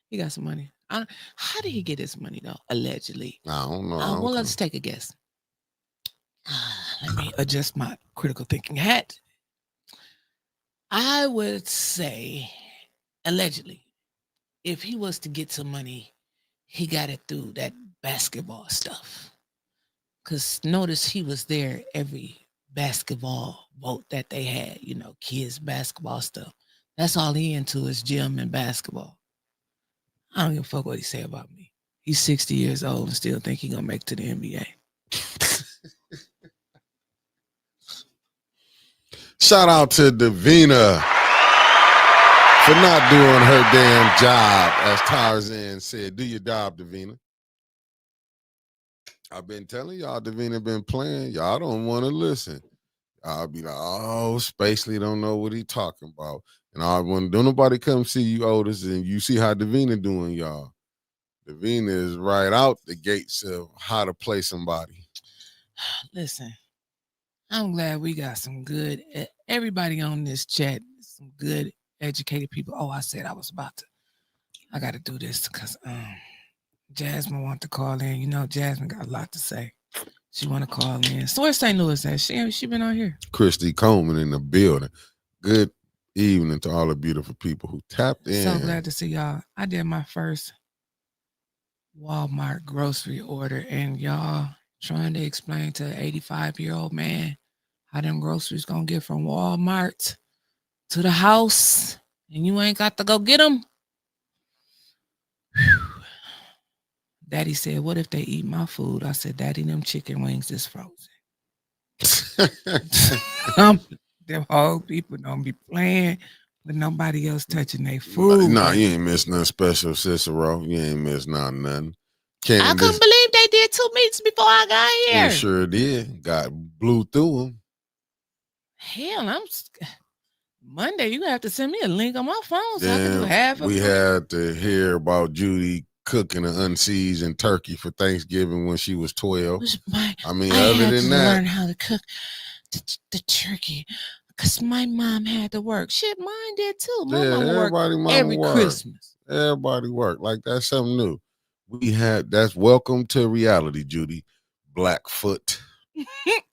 he got some money. How did he get his money though? Allegedly. I don't know. Well, let's take a guess. Let me adjust my critical thinking hat. I would say, allegedly, if he was to get some money, he got it through that basketball stuff. Because notice he was there every basketball vote that they had, kids basketball stuff. That's all he into is gym and basketball. I don't give a fuck what he say about me. He's 60 years old and still think he gonna make it to the NBA. Shout out to Davina for not doing her damn job, as Tarzan said. Do your job, Davina. I've been telling y'all, Davina been playing. Y'all don't want to listen. I'll be like, oh, Spacely don't know what he talking about. And don't nobody come see you, Otis, and you see how Davina doing, y'all. Davina is right out the gates of how to play somebody. Listen, I'm glad we got some good, everybody on this chat, some good educated people. Oh, I said I got to do this because Jasmine want to call in. Jasmine got a lot to say. She want to call in. So where's St. Louis at? She been on here. Christy Coleman in the building. Good evening to all the beautiful people who tapped in. So glad to see y'all. I did my first Walmart grocery order, and y'all trying to explain to an 85-year-old man how them groceries gonna get from Walmart to the house, and you ain't got to go get them. Whew. Daddy said, what if they eat my food? I said, Daddy, them chicken wings is frozen. Them whole people don't be playing with nobody else touching their food. No, you ain't missed nothing special, Cicero. You ain't missed nothing. I couldn't believe they did 2 meetings before I got here. You sure did. Blew through them. Hell, Monday, you have to send me a link on my phone so I can do half of it. We had to hear about Judy cooking an unseasoned turkey for Thanksgiving when she was 12. I other had than to that, learn how to cook the turkey because my mom had to work. Shit, mine did too. My mom worked every Christmas. Everybody worked. Like, that's something new. That's welcome to reality, Judy. Blackfoot. And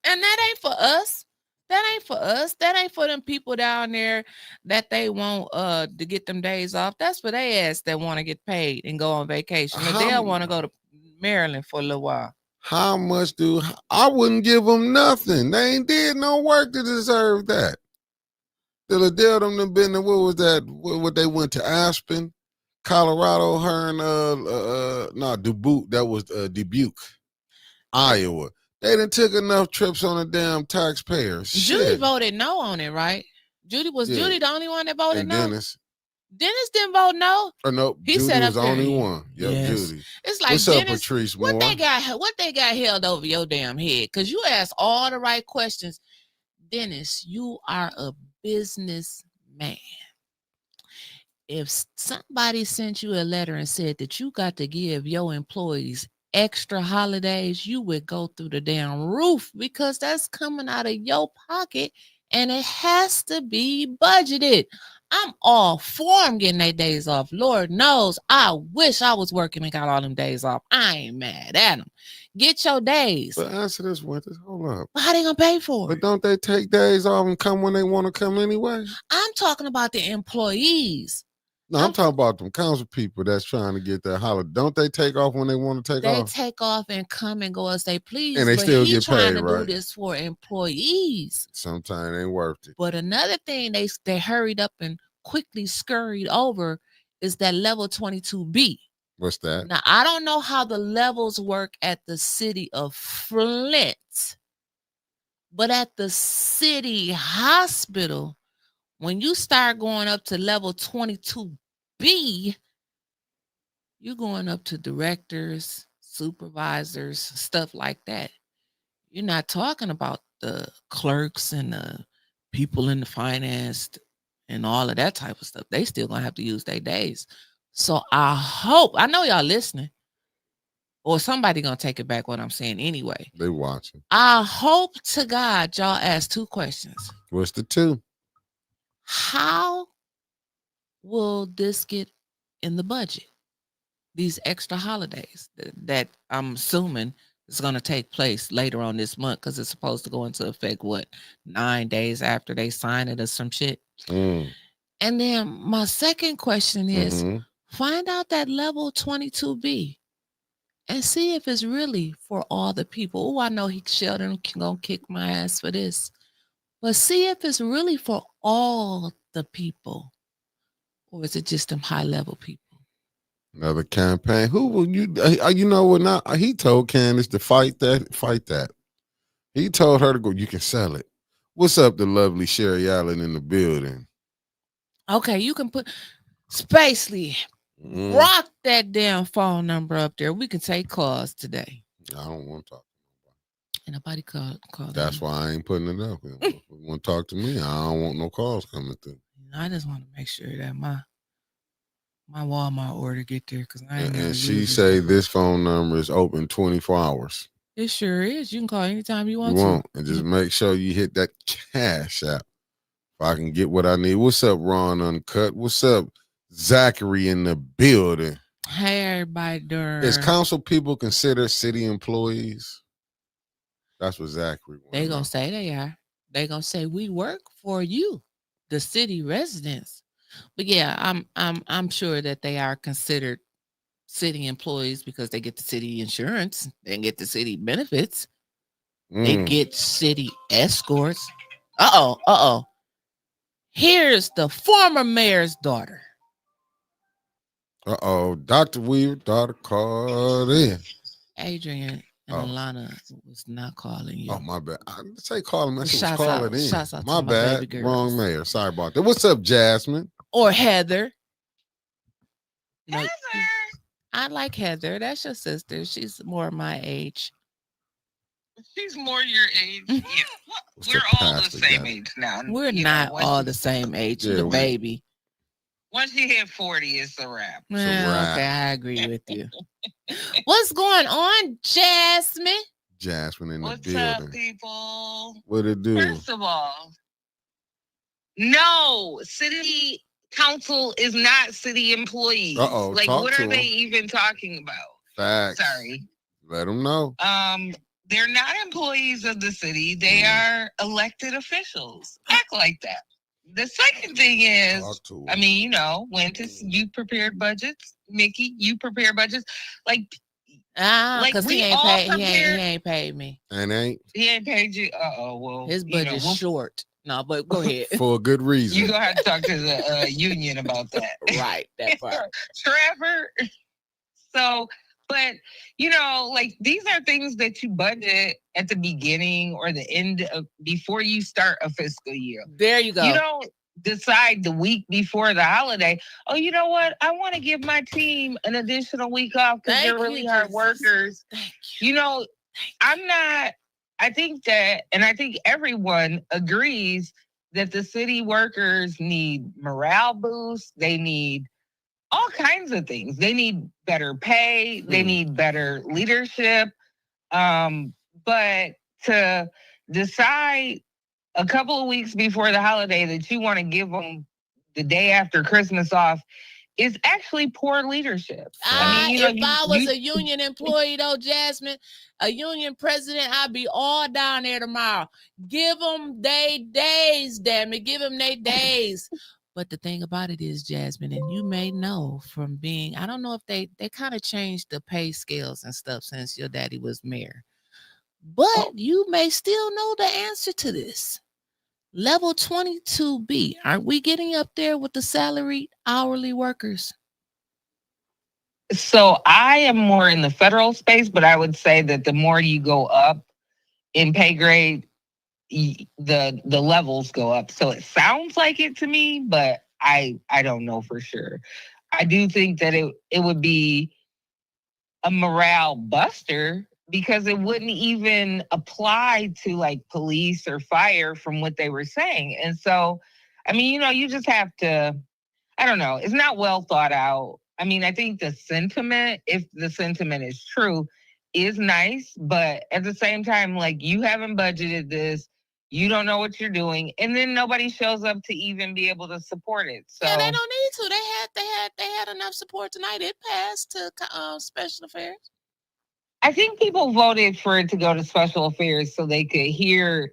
that ain't for us. That ain't for us. That ain't for them people down there that they want to get them days off. That's for they ass that want to get paid and go on vacation. Or they'll want to go to Maryland for a little while. How much do I wouldn't give them nothing? They ain't did no work to deserve that. The deal them done been, what was that? What they went to Aspen, Colorado, her and Dubuque. That was Dubuque, Iowa. They done took enough trips on the damn taxpayers. Judy Shit. voted no on it, right? Judy Yeah. the only one that voted And no? Dennis. Dennis didn't vote no. Or no, He Judy sat was up the there. only one. Yep, Yes. Judy. It's like What's up, Dennis, Patrice what Moore? they got held over your damn head? Because you asked all the right questions. Dennis, you are a businessman. If somebody sent you a letter and said that you got to give your employees extra holidays, you would go through the damn roof because that's coming out of your pocket and it has to be budgeted. I'm all for them getting their days off. Lord knows, I wish I was working and got all them days off. I ain't mad at them. Get your days. But answer this one. Hold up. How they gonna pay for it? But don't they take days off and come when they want to come anyway? I'm talking about the employees. No, I'm talking about them council people that's trying to get that holiday. Don't they take off when they want to take They off? take off and come and go as they please. And they but still he get trying paid, to right? do this for employees. Sometimes it ain't worth it. But another thing they hurried up and quickly scurried over is that level 22B. What's that? Now, I don't know how the levels work at the city of Flint, but at the city hospital, when you start going up to level 22B, you're going up to directors, supervisors, stuff like that. You're not talking about the clerks and the people in the finance and all of that type of stuff. They still gonna have to use their days. So I know y'all listening, or somebody gonna take it back what I'm saying anyway. They watching. I hope to God y'all ask two questions. What's the two? How will this get in the budget? These extra holidays that I'm assuming is going to take place later on this month because it's supposed to go into effect, 9 days after they sign it or some shit. Mm. And then my second question is Mhm. find out that level 22B and see if it's really for all the people. Oh, I know Sheldon can go kick my ass for this. But see if it's really for all the people. Or is it just them high level people? Another campaign. Who will you? You know what? Now he told Candace to fight that. Fight that. He told her to go. You can sell it. What's up, the lovely Sherry Allen in the building? Okay, you can put Spacely. Rock that damn phone number up there. We can take calls today. I don't want to talk. Ain't nobody call. That's why I ain't putting it up. If you want to talk to me, I don't want no calls coming through. I just want to make sure that my Walmart order get there because I ain't never And she used it. say this phone number is open 24 hours. It sure is. You can call anytime you You want won't. to. And just make sure you hit that cash app. If I can get what I need. What's up, Ron Uncut? What's up, Zachary in the building? Hey, everybody doing? Is council people considered city employees? That's what Zachary wants. They gonna say they are. They gonna say we work for you, the city residents. But yeah, I'm sure that they are considered city employees because they get the city insurance, they get the city benefits, they get city escorts. Uh-oh. Here's the former mayor's daughter. Dr. Weaver, daughter called in. Adrian and Alana was not calling you. Oh, my bad. I didn't say calling. I said Shouts was out- calling in. shouts out to My my bad. baby girls. Wrong mayor. Sorry about that. What's up, Jasmine? Or Heather. Heather. I like Heather. That's your sister. She's more my age. She's more your age. Yeah. We're all the same age now. We're You know, not once all you- the same age. You're Yeah, the we- baby. Once you hit 40, it's a wrap. Well, okay, I agree with you. What's going on, Jasmine? Jasmine in the What's building. up, people? What it do? First of all, no, city council is not city employees. Uh-oh, Like, talk what to are they 'em. even talking about? Facts. Sorry. Let them know. They're not employees of the city. They are elected officials. Act like that. The second thing is, I mean, you know, you prepared budgets. Mickey, you prepare budgets. Like Because we he ain't all paid. He prepare. ain't paid me. And ain't He ain't paid you. Well, His budget's short. No, but go ahead. for a good reason. You're going to have to talk to the union about that. Right, that part. Trevor. So, but, you know, like these are things that you budget at the beginning or the end of before you start a fiscal year. There you go. You don't decide the week before the holiday, oh, you know what? I want to give my team an additional week off because they're really hard workers. You know, I think that, and I think everyone agrees that the city workers need morale boosts. They need all kinds of things. They need better pay. They need better leadership. But to decide a couple of weeks before the holiday that you want to give them the day after Christmas off is actually poor leadership. I mean, If I was a union employee, though, Jasmine, a union president, I'd be all down there tomorrow. Give them their days, damn it. Give them their days. But the thing about it is, Jasmine, and you may know from being, I don't know if they kind of changed the pay scales and stuff since your daddy was mayor. But you may still know the answer to this. Level 22B, aren't we getting up there with the salaried hourly workers? So I am more in the federal space, but I would say that the more you go up in pay grade, the levels go up. So it sounds like it to me, but I don't know for sure. I do think that it would be a morale buster because it wouldn't even apply to like police or fire from what they were saying. And so, I mean, you know, you just have to, I don't know, it's not well thought out. I mean, I think the sentiment, if the sentiment is true, is nice, but at the same time, like you haven't budgeted this, you don't know what you're doing, and then nobody shows up to even be able to support it. So yeah, they don't need to. They had enough support tonight. It passed to special affairs. I think people voted for it to go to special affairs so they could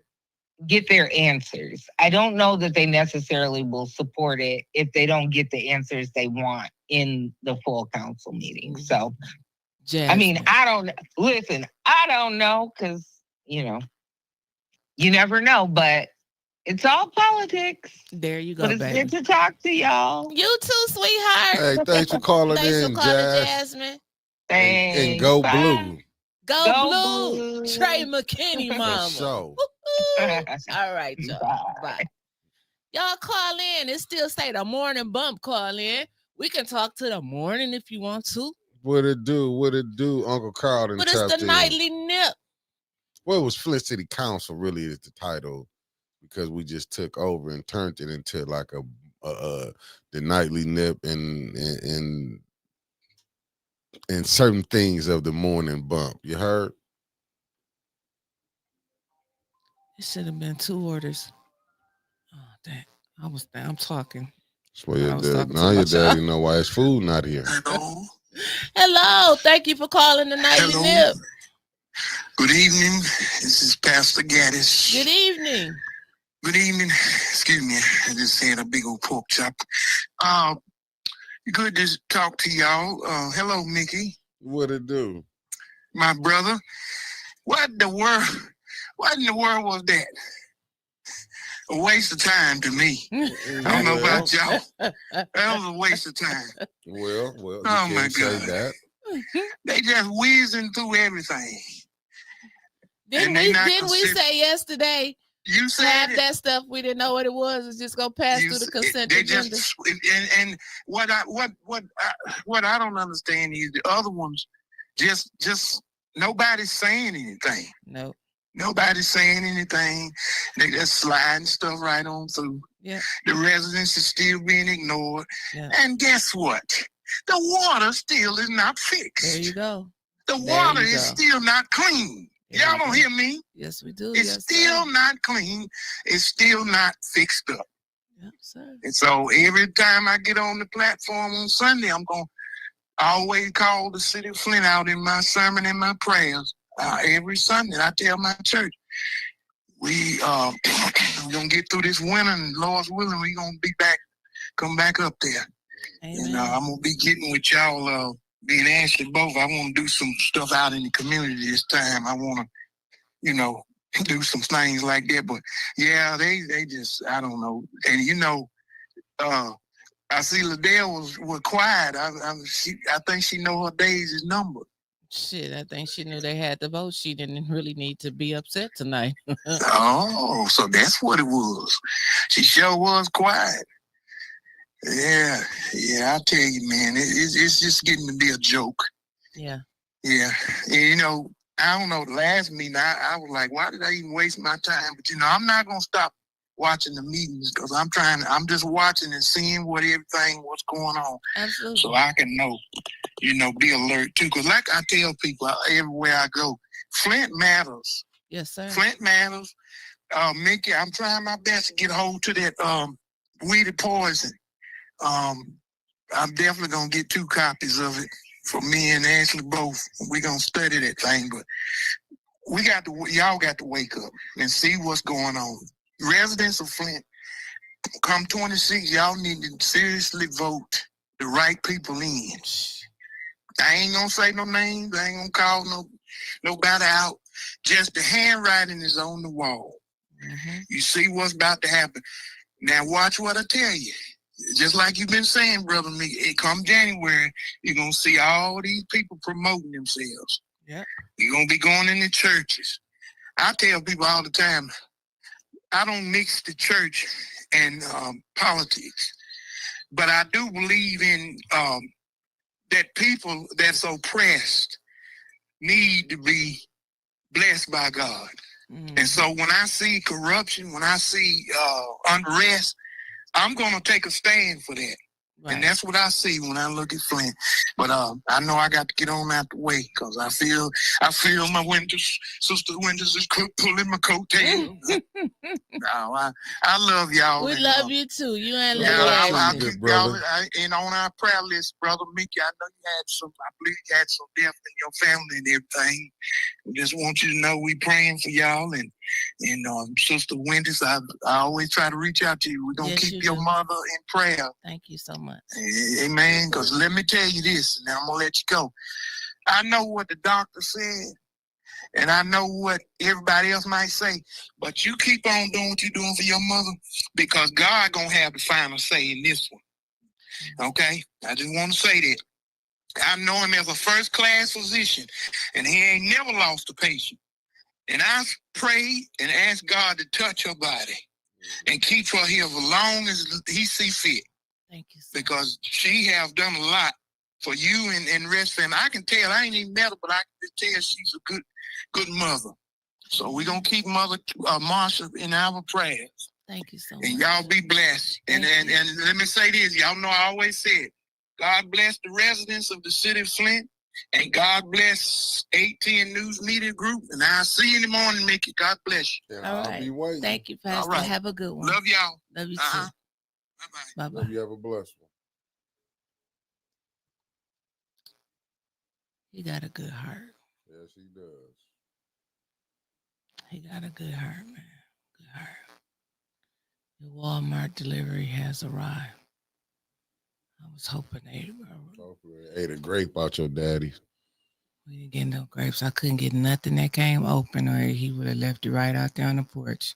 get their answers. I don't know that they necessarily will support it if they don't get the answers they want in the full council meeting. So, I mean, I don't know because, you know, you never know, but it's all politics. There you go, but it's baby. good to talk to y'all. You too, sweetheart. Hey, thanks for calling in, Jasmine. Thanks. And go Bye. blue. Go blue. Trey McKinney, mama. So. All right, y'all. Bye. Y'all call in. It still say the morning bump. Call in. We can talk to the morning if you want to. What it do, Uncle Carl? But it's the nightly nip. Well, it was Flint City Council really is the title because we just took over and turned it into like the nightly nip and certain things of the morning bump. You heard? It should have been 2 orders. Oh, dang. I'm talking. That's why now your daddy know why his food not here. Hello. Thank you for calling the nightly nip. Good evening. This is Pastor Gaddis. Good evening. Good evening. Excuse me. I just had a big old pork chop. Good to talk to y'all. Hello, Mickey. What it do? My brother. What in the world was that? A waste of time to me. I don't know about y'all. That was a waste of time. Well, oh my God. That. They just whizzing through everything. Didn't we say yesterday? You said half that stuff we didn't know what it was. It's just gonna pass through the consent agenda. And what I don't understand is the other ones just nobody's saying anything. No. Nobody's saying anything. They just sliding stuff right on through. Yeah. The residents are still being ignored. Yeah. And guess what? The water still is not fixed. There you go. The water is still not clean. Y'all don't hear me? Yes, we do. It's still not clean. It's still not fixed up. Yep, sir. And so every time I get on the platform on Sunday, I'm going to always call the city of Flint out in my sermon and my prayers. every Sunday. I tell my church, we gonna get through this winter, and Lord's willing, we gonna be back, come back up there. And I'm gonna be getting with y'all, me and Ashley both. I want to do some stuff out in the community this time. I want to, do some things like that. But yeah, they just, I don't know. And I see Liddell was quiet. I think she know her days is numbered. Shit, I think she knew they had the vote. She didn't really need to be upset tonight. Oh, so that's what it was. She sure was quiet. Yeah, I tell you, man, it's just getting to be a joke. Yeah. Yeah, and, I don't know. The last meeting, I was like, why did I even waste my time? But I'm not gonna stop watching the meetings because I'm just watching and seeing what's going on. Absolutely. So I can know, be alert too. Because like I tell people everywhere I go, Flint matters. Yes, sir. Flint matters. Mickey, I'm trying my best to get hold to that weedy poison. I'm definitely gonna get 2 copies of it for me and Ashley both. We're gonna study that thing, but y'all got to wake up and see what's going on. Residents of Flint, come 26, y'all need to seriously vote the right people in. I ain't gonna say no names, I ain't gonna call nobody out. Just the handwriting is on the wall. Mm-hmm. You see what's about to happen. Now watch what I tell you. Just like you've been saying, brother, come January, you're going to see all these people promoting themselves. Yeah. You're going to be going into churches. I tell people all the time, I don't mix the church and politics, but I do believe in that people that's oppressed need to be blessed by God. Mm-hmm. And so when I see corruption, when I see unrest, I'm going to take a stand for that. Right. And that's what I see when I look at Flint. But I know I got to get on out the way because I feel my sister Winters is pulling my coattail. No, I love y'all. We love you too. You ain't I'll keep y'all and on our prayer list, brother Mickey. I know I believe you had some death in your family and everything. We just want you to know we praying for y'all and Sister Winters, I always try to reach out to you. We're going to keep your mother in prayer. Thank you so much. Amen. Because let me tell you this, and I'm going to let you go. I know what the doctor said, and I know what everybody else might say, but you keep on doing what you're doing for your mother because God going to have the final say in this one. Okay? I just want to say that. I know him as a first-class physician, and he ain't never lost a patient. And I pray and ask God to touch her body and keep her here as long as he see fit. Thank you. Because she have done a lot for you and rest family. I can tell, I ain't even met her, but I can just tell she's a good mother. So we're going to keep Mother Marsha in our prayers. Thank you so much. And y'all be blessed. And let me say this, y'all know I always said, God bless the residents of the city of Flint. And God bless 810 News Media Group. And I'll see you in the morning, Mickey. God bless you. All right. I'll be waiting. Thank you, Pastor. All right. Have a good one. Love y'all. Love you too. Bye-bye. Bye-bye. You have a blessed one. He got a good heart. Yes, he does. He got a good heart, man. Good heart. The Walmart delivery has arrived. I was hoping they ate a grape out your daddy. We didn't get no grapes. I couldn't get nothing that came open, or he would have left it right out there on the porch.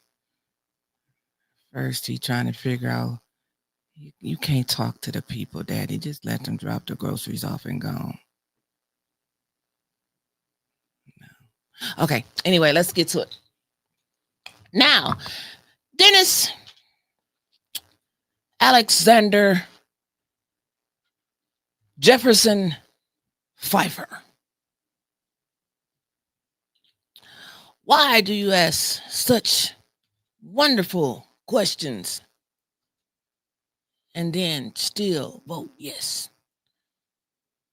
First, he trying to figure out, you can't talk to the people, Daddy. Just let them drop the groceries off and gone. No. Okay, anyway, let's get to it. Now, Dennis Alexander Jefferson Pfeiffer. Why do you ask such wonderful questions and then still vote yes?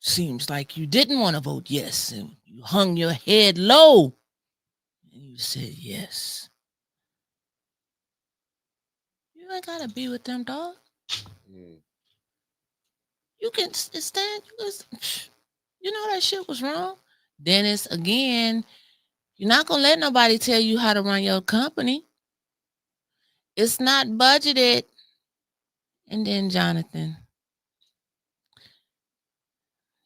Seems like you didn't want to vote yes, and you hung your head low and you said yes. You ain't gotta be with them, dog. You can stand. You know that shit was wrong. Dennis, again, You're not going to let nobody tell you how to run your company. It's not budgeted. And then Jonathan,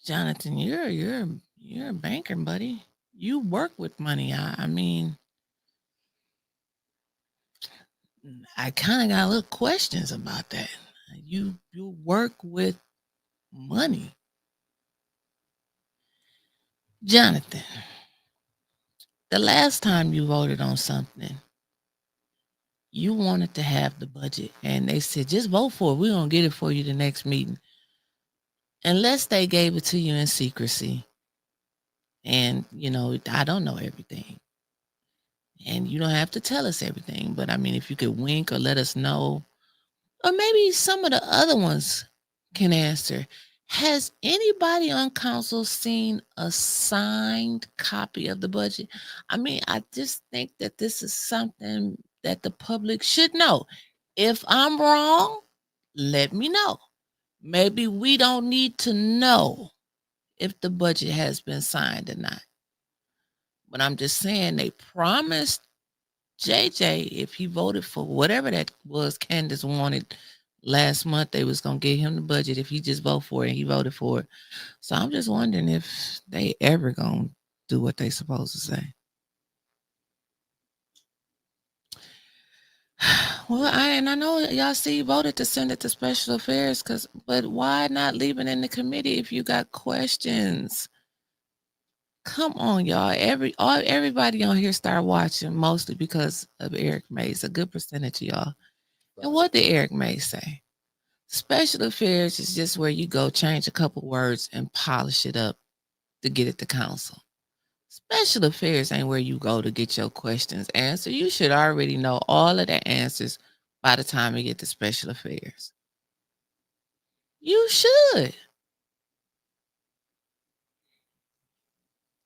you're a banker, buddy. You work with money. I mean, I kind of got a little questions about that. You work with money. Jonathan, the last time you voted on something, you wanted to have the budget, and they said, just vote for it. We're going to get it for you the next meeting. Unless they gave it to you in secrecy. And, I don't know everything. And you don't have to tell us everything. But, I mean, if you could wink or let us know, or maybe some of the other ones can answer. Has anybody on council seen a signed copy of the budget? I mean, I just think that this is something that the public should know. If I'm wrong, let me know. Maybe we don't need to know if the budget has been signed or not. But I'm just saying they promised JJ, if he voted for whatever that was Candace wanted last month, they was going to get him the budget if he just voted for it, and he voted for it. So I'm just wondering if they ever going to do what they supposed to say. Well, I know y'all see voted to send it to special affairs, but why not leave it in the committee if you got questions? Come on, y'all. Everybody on here start watching mostly because of Eric Mays, a good percentage of y'all. And what did Eric Mays say? Special affairs is just where you go change a couple words and polish it up to get it to council. Special affairs ain't where you go to get your questions answered. You should already know all of the answers by the time you get to special affairs. You should.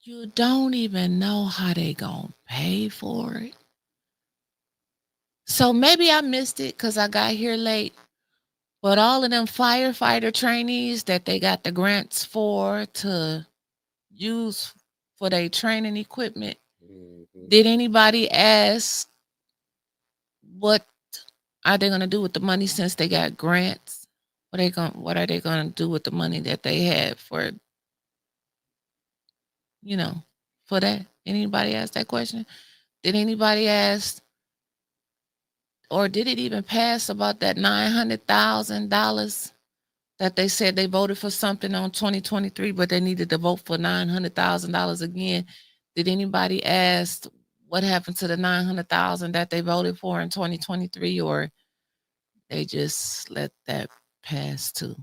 You don't even know how they gonna pay for it. So maybe I missed it because I got here late. But all of them firefighter trainees that they got the grants for to use for their training equipment, did anybody ask what are they gonna do with the money since they got grants? What are they gonna do with the money that they had for, for that? Anybody ask that question? Did anybody ask, or did it even pass about that $900,000 that they said they voted for something on 2023, but they needed to vote for $900,000 again? Did anybody ask what happened to the $900,000 that they voted for in 2023, or they just let that pass too?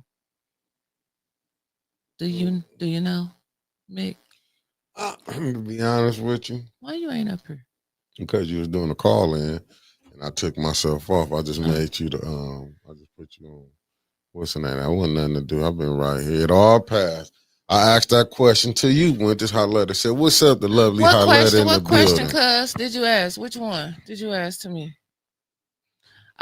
Do you know, Mick? To be honest with you, Why you ain't up here? because you was doing a call in, and I took myself off. I just made you I just put you on. What's the name? I wasn't nothing to do. I've been right here. It all passed. I asked that question to you when this Holletta said, "What's up, the lovely Holletta in the What question, building?" cuz, did you ask? Which one did you ask to me?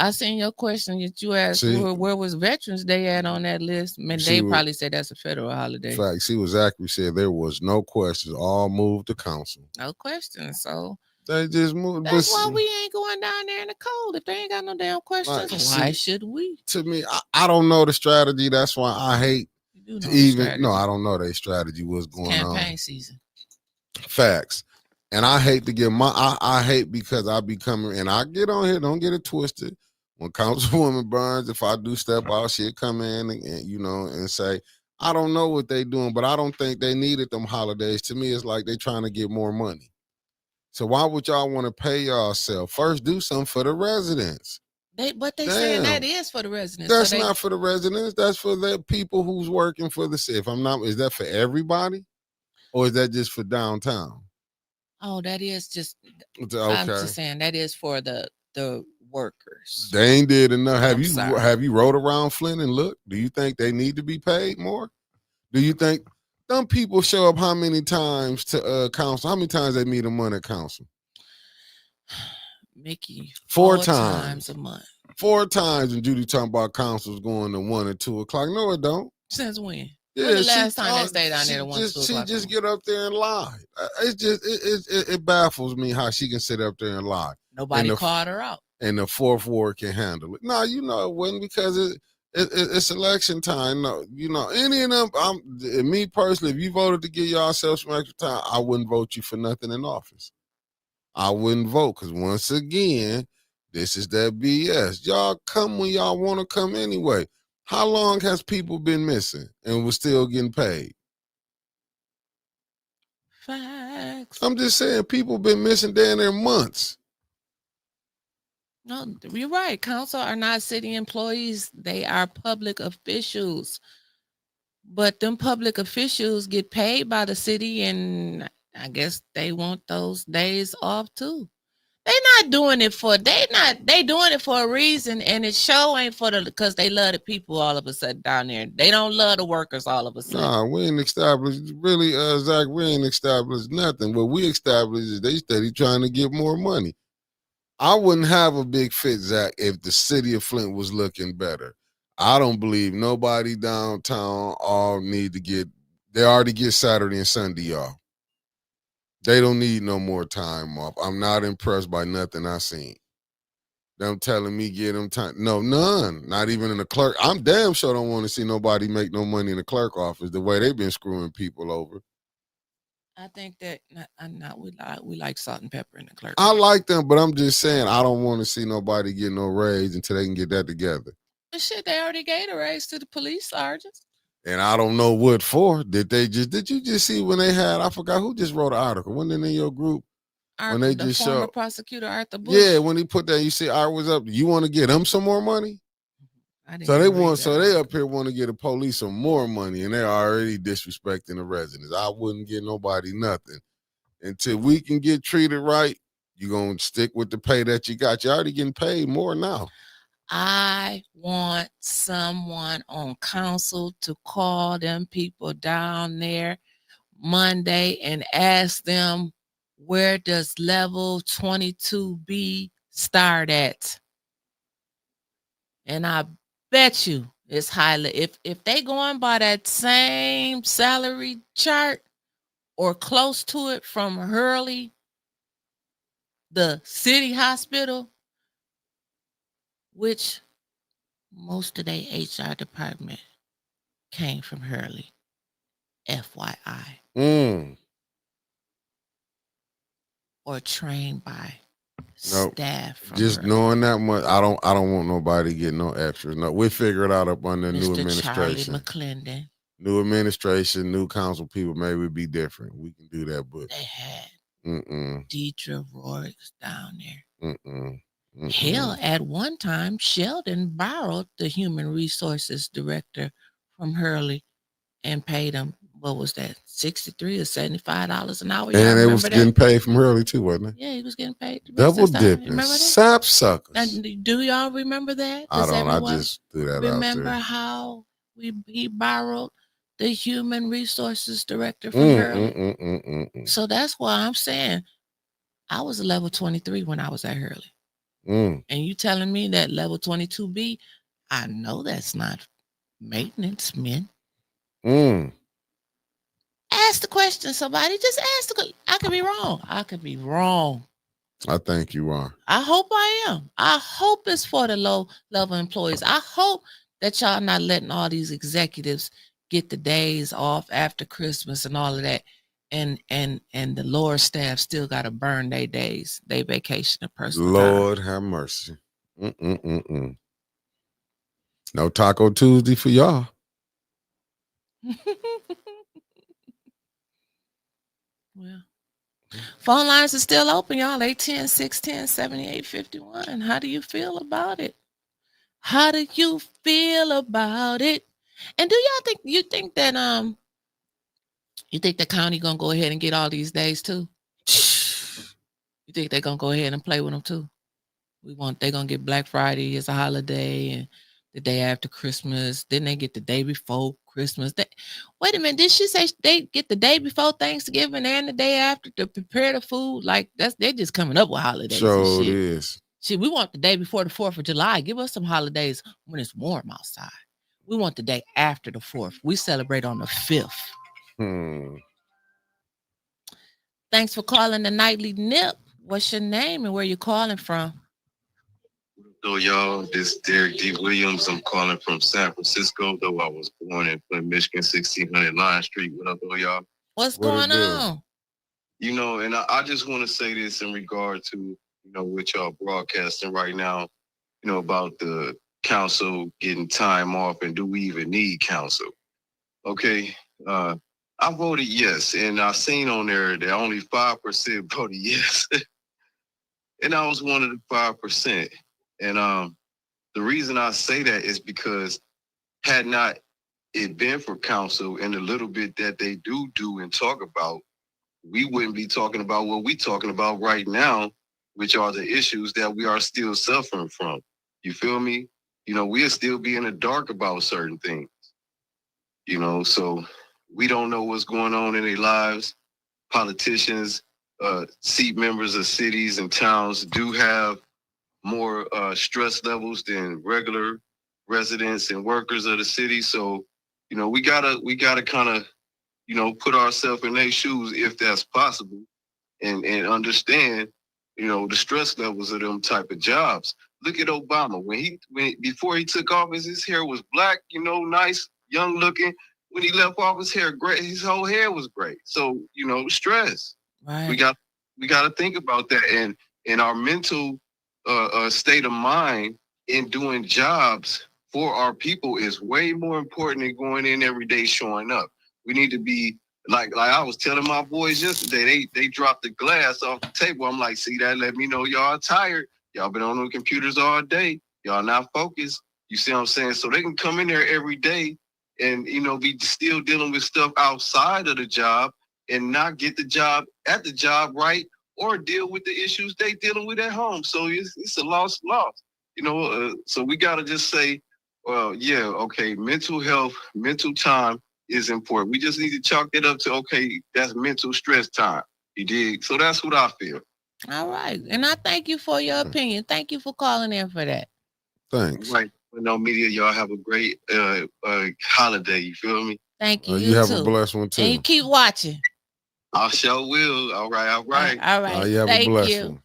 I seen your question that you asked, See? where was Veterans Day at on that list? Man, She they was- probably said that's a federal holiday. In fact, she was accurate. Said there was no questions. All moved to council. No questions. So They just moved. that's why we ain't going down there in the cold. If they ain't got no damn questions, why should we? To me, I don't know the strategy. That's why I hate do to know the even. strategy. No, I don't know their strategy. What's going Campaign on? season. Facts. And I hate to get I hate because I be coming and I get on here. Don't get it twisted. When Councilwoman Burns, if I do step out, she'll come in and and say, I don't know what they doing, but I don't think they needed them holidays. To me, it's like they trying to get more money. So why would y'all want to pay yourself? First, do something for the residents. But they saying that Damn. is for the residents. That's so they, not for the residents. That's for the people who's working for the city. If I'm not, is that for everybody? Or is that just for downtown? Oh, that is just. Okay. I'm just saying that is for the workers. They ain't did enough. I'm sorry. Have you rode around Flint and looked? Do you think they need to be paid more? Do you think some people show up how many times to council? How many times they meet them at council? Mickey, 4 times a month. 4 times, and Judy talking about councils going to 1 or 2 o'clock. No, it don't. Since when? When the she last time they talk- stayed down there she at 1, 2 just, she o'clock? just get up there and lie. It's just, it baffles me how she can sit up there and lie. Nobody And the- called her out. And the fourth ward can handle it. No, you know it wouldn't because it's election time. No, you know, any of them, me personally, if you voted to give yourself some extra time, I wouldn't vote you for nothing in office. I wouldn't vote because once again, this is that BS. Y'all come when y'all want to come anyway. How long has people been missing and we're still getting paid? Facts. I'm just saying, people been missing down there months. No, you're right. Council are not city employees. They are public officials. But them public officials get paid by the city, and I guess they want those days off too. They doing it for a reason, and it sure ain't for because they love the people all of a sudden down there. They don't love the workers all of a sudden. Nah, we ain't established, really, Zach, we ain't established nothing. What we established is they steady trying to get more money. I wouldn't have a big fit, Zach, if the city of Flint was looking better. I don't believe nobody downtown they already get Saturday and Sunday, y'all. They don't need no more time off. I'm not impressed by nothing I seen. Them telling me get them time. No, none. Not even in the clerk. I'm damn sure don't want to see nobody make no money in the clerk office the way they've been screwing people over. I think that we like salt and pepper in the clerk. I like them, but I'm just saying I don't want to see nobody get no raise until they can get that together. And shit, they already gave a raise to the police sergeants. And I don't know what for. Did you just see when they had, I forgot who just wrote an article. Wasn't it in your group? When they The just former showed. prosecutor Arthur Bush. Yeah, when he put that, you see, Art was up. You want to get them some more money? So they up here want to get the police some more money, and they're already disrespecting the residents. I wouldn't give nobody nothing. Until we can get treated right, you're going to stick with the pay that you got. You're already getting paid more now. I want someone on council to call them people down there Monday and ask them, where does level 22B start at? And I bet you it's highly, if they going by that same salary chart or close to it from Hurley, the city hospital, which most of their HR department came from Hurley, FYI. Or trained by staff from Just Hurley. knowing that much, I don't want nobody getting no extras. No, we figure it out up under new Mr. Charlie administration. McClendon. New administration, new council people, maybe be different. We can do that, but They had mm-mm, Deidre Rourke's down there. mm-mm, mm-mm. Hell, at one time, Sheldon borrowed the human resources director from Hurley and paid him, what was that, $63 or $75 an hour? Y'all And they was remember getting that? paid from early too, wasn't it? Yeah, he was getting paid. the rest Double of his time. dipping, Remember that? sap suckers. And do y'all remember that? I Does don't. I everyone just threw that remember out there. how he borrowed the human resources director from Hurley? So that's why I'm saying I was a level 23 when I was at Hurley. And you telling me that level 22B, I know that's not maintenance men. Ask the question, somebody. Just ask the question. I could be wrong. I could be wrong. I think you are. I hope I am. I hope it's for the low level employees. I hope that y'all not letting all these executives get the days off after Christmas and all of that. And the lower staff still got to burn their days, their vacation and personal time. Lord have mercy. No Taco Tuesday for y'all. Well, phone lines are still open, y'all. 810-610-7851. How do you feel about it? How do you feel about it? And do y'all think that you think the county gonna go ahead and get all these days too? You think they're gonna go ahead and play with them too? They're gonna get Black Friday as a holiday and the day after Christmas. Then they get the day before Christmas. Wait a minute, did she say they get the day before Thanksgiving and the day after to prepare the food? Like they're just coming up with holidays. So and it shit. is. Shit, we want the day before the 4th of July. Give us some holidays when it's warm outside. We want the day after the 4th. We celebrate on the 5th. Thanks for calling the Nightly Nip. What's your name and where you calling from? So y'all, this is Derek D. Williams. I'm calling from San Francisco, though I was born in Flint, Michigan, 1600 Line Street. What up, though, y'all? What's going on? You know, and I just want to say this in regard to, you know, what y'all broadcasting right now, you know, about the council getting time off and do we even need council? Okay, I voted yes, and I seen on there that only 5% voted yes. And I was one of the 5%. And the reason I say that is because had not it been for council and the little bit that they do and talk about, we wouldn't be talking about what we're talking about right now, which are the issues that we are still suffering from. You feel me? You know, we'll still be in the dark about certain things. You know, so we don't know what's going on in their lives. Politicians, seat members of cities and towns do have more stress levels than regular residents and workers of the city. So, you know, we gotta kind of, you know, put ourselves in their shoes if that's possible, and understand, you know, the stress levels of them type of jobs. Look at Obama. Before he took office, his hair was black, you know, nice, young looking. When he left office, hair gray, his whole hair was gray. So, you know, stress. Right. We got to think about that, and our mental state of mind in doing jobs for our people is way more important than going in every day showing up. We need to be like I was telling my boys yesterday, they dropped the glass off the table. I'm like, see that? Let me know y'all tired. Y'all been on the computers all day. Y'all not focused. You see what I'm saying? So they can come in there every day and, you know, be still dealing with stuff outside of the job and not get the job at the job right, or deal with the issues they dealing with at home. So it's a loss. You know, so we got to just say, well, yeah, okay, mental health, mental time is important. We just need to chalk it up to, okay, that's mental stress time. You dig? So that's what I feel. All right. And I thank you for your opinion. Thank you for calling in for that. Thanks. Right. No media, y'all have a great holiday. You feel me? Thank you. You have a blessed one too. And you keep watching. I sure will. All right. All right. You have Thank a blessed you. one.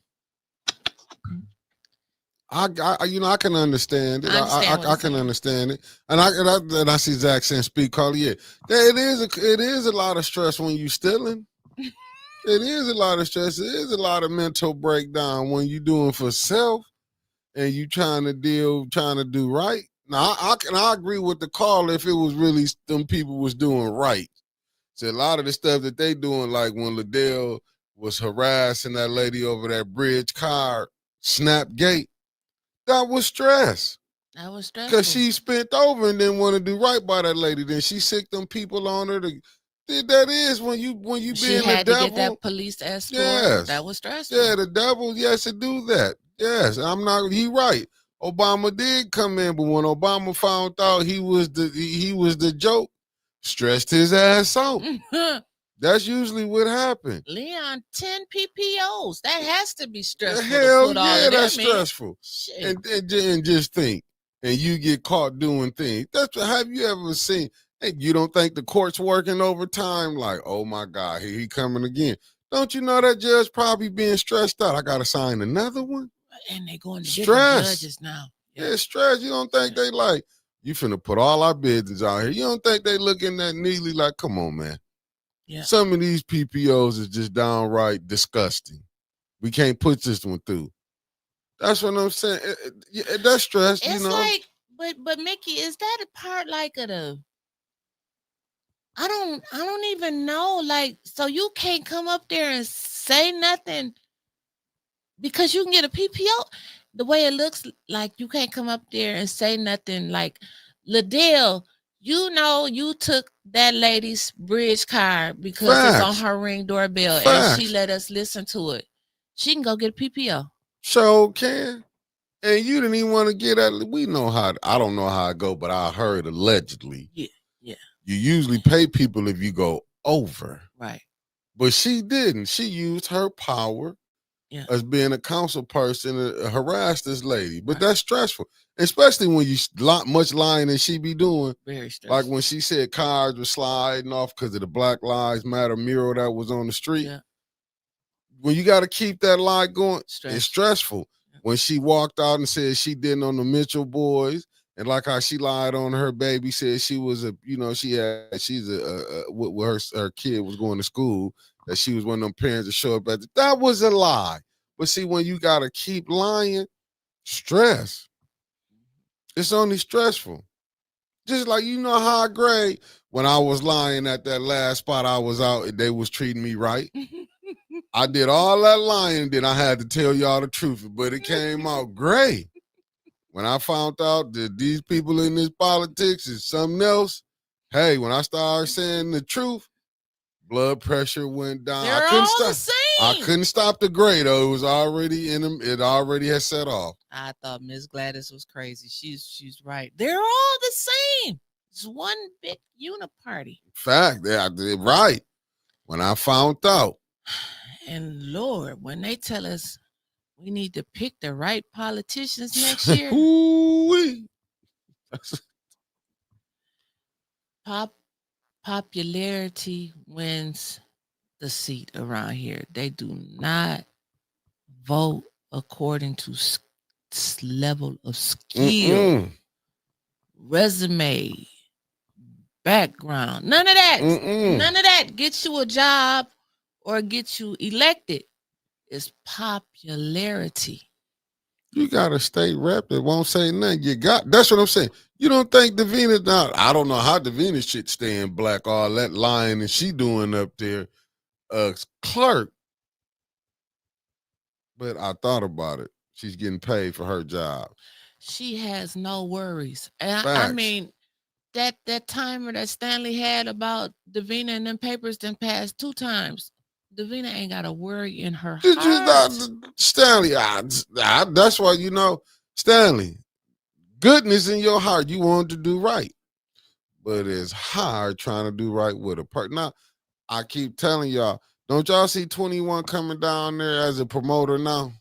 I can understand it. I can understand it, and I see Zach saying, "Speak, call yeah." It is a lot of stress when you stealing. It is a lot of stress. It is a lot of mental breakdown when you doing for self and you trying to do right. Now I agree with the call if it was really them people was doing right. So a lot of the stuff that they doing, like when Liddell was harassing that lady over that bridge car snap gate. That was stress. That was stressful. Because she spent over and didn't want to do right by that lady. Then she sicked them people on her. That is when you She being had the to devil. get that police escort. Yes. That was stressful. Yeah, the devil, yes, to do that. Yes, he right. Obama did come in, but when Obama found out he was the joke, stressed his ass out. That's usually what happened. Leon, 10 PPOs. That has to be stressful. Hell to put all yeah, of that's them in. stressful. And just think, and you get caught doing things. Have you ever seen? Hey, you don't think the court's working overtime? Like, oh my God, here he coming again. Don't you know that judge probably being stressed out? I got to sign another one. And they going to different judges now. Yeah, stress. You don't think they like, you finna put all our business out here. You don't think they looking at neatly like, come on, man. Yeah. Some of these PPOs is just downright disgusting. We can't put this one through. That's what I'm saying. That's stress, It's you know. like, but Mickey, is that a part like of the? I don't even know. Like, so you can't come up there and say nothing because you can get a PPO. The way it looks like, you can't come up there and say nothing. Like, Liddell, you know, you took that lady's bridge card because it's on her Ring doorbell, and she let us listen to it. She can go get a PPO. So can. And you didn't even want to get at it. We know how. I don't know how it go, but I heard allegedly. Yeah. You usually pay people if you go over. Right. But she didn't. She used her power Yeah. as being a council person harass this lady. But that's stressful, especially when you much lying than she be doing. Very stressful. Like when she said cars were sliding off because of the Black Lives Matter mural that was on the street. Yeah. When you got to keep that lie going, Stress. it's stressful. When she walked out and said she didn't on the Mitchell boys, and like how she lied on her baby, said she was she's her kid was going to school, that she was one of them parents to show up that was a lie. But see, when you got to keep lying, stress. It's only stressful. Just like high grade, when I was lying at that last spot I was out, they was treating me right. I did all that lying, then I had to tell y'all the truth, but it came out great. When I found out that these people in this politics is something else, hey, when I started saying the truth, blood pressure went down. They're all the same. I couldn't stop the grade, though. It was already in them. It already had set off. I thought Miss Gladys was crazy. She's right. They're all the same. It's one big uniparty. Fact, I did right. When I found out. And Lord, when they tell us we need to pick the right politicians next year, popularity wins the seat around here. They do not vote according to level of skill, resume, background. None of that. None of that gets you a job or get you elected. It's popularity. You got a state rep that won't say nothing. That's what I'm saying. You don't think Davina, now, I don't know how Davina shit staying black, all that lying and she doing up there, clerk. But I thought about it. She's getting paid for her job. She has no worries. And I mean, that timer that Stanley had about Davina and them papers then passed 2 times. Davina ain't got a worry in her heart. Stanley, that's why, Stanley, goodness in your heart, you want to do right. But it's hard trying to do right with a partner. Now, I keep telling y'all, don't y'all see 21 coming down there as a promoter now?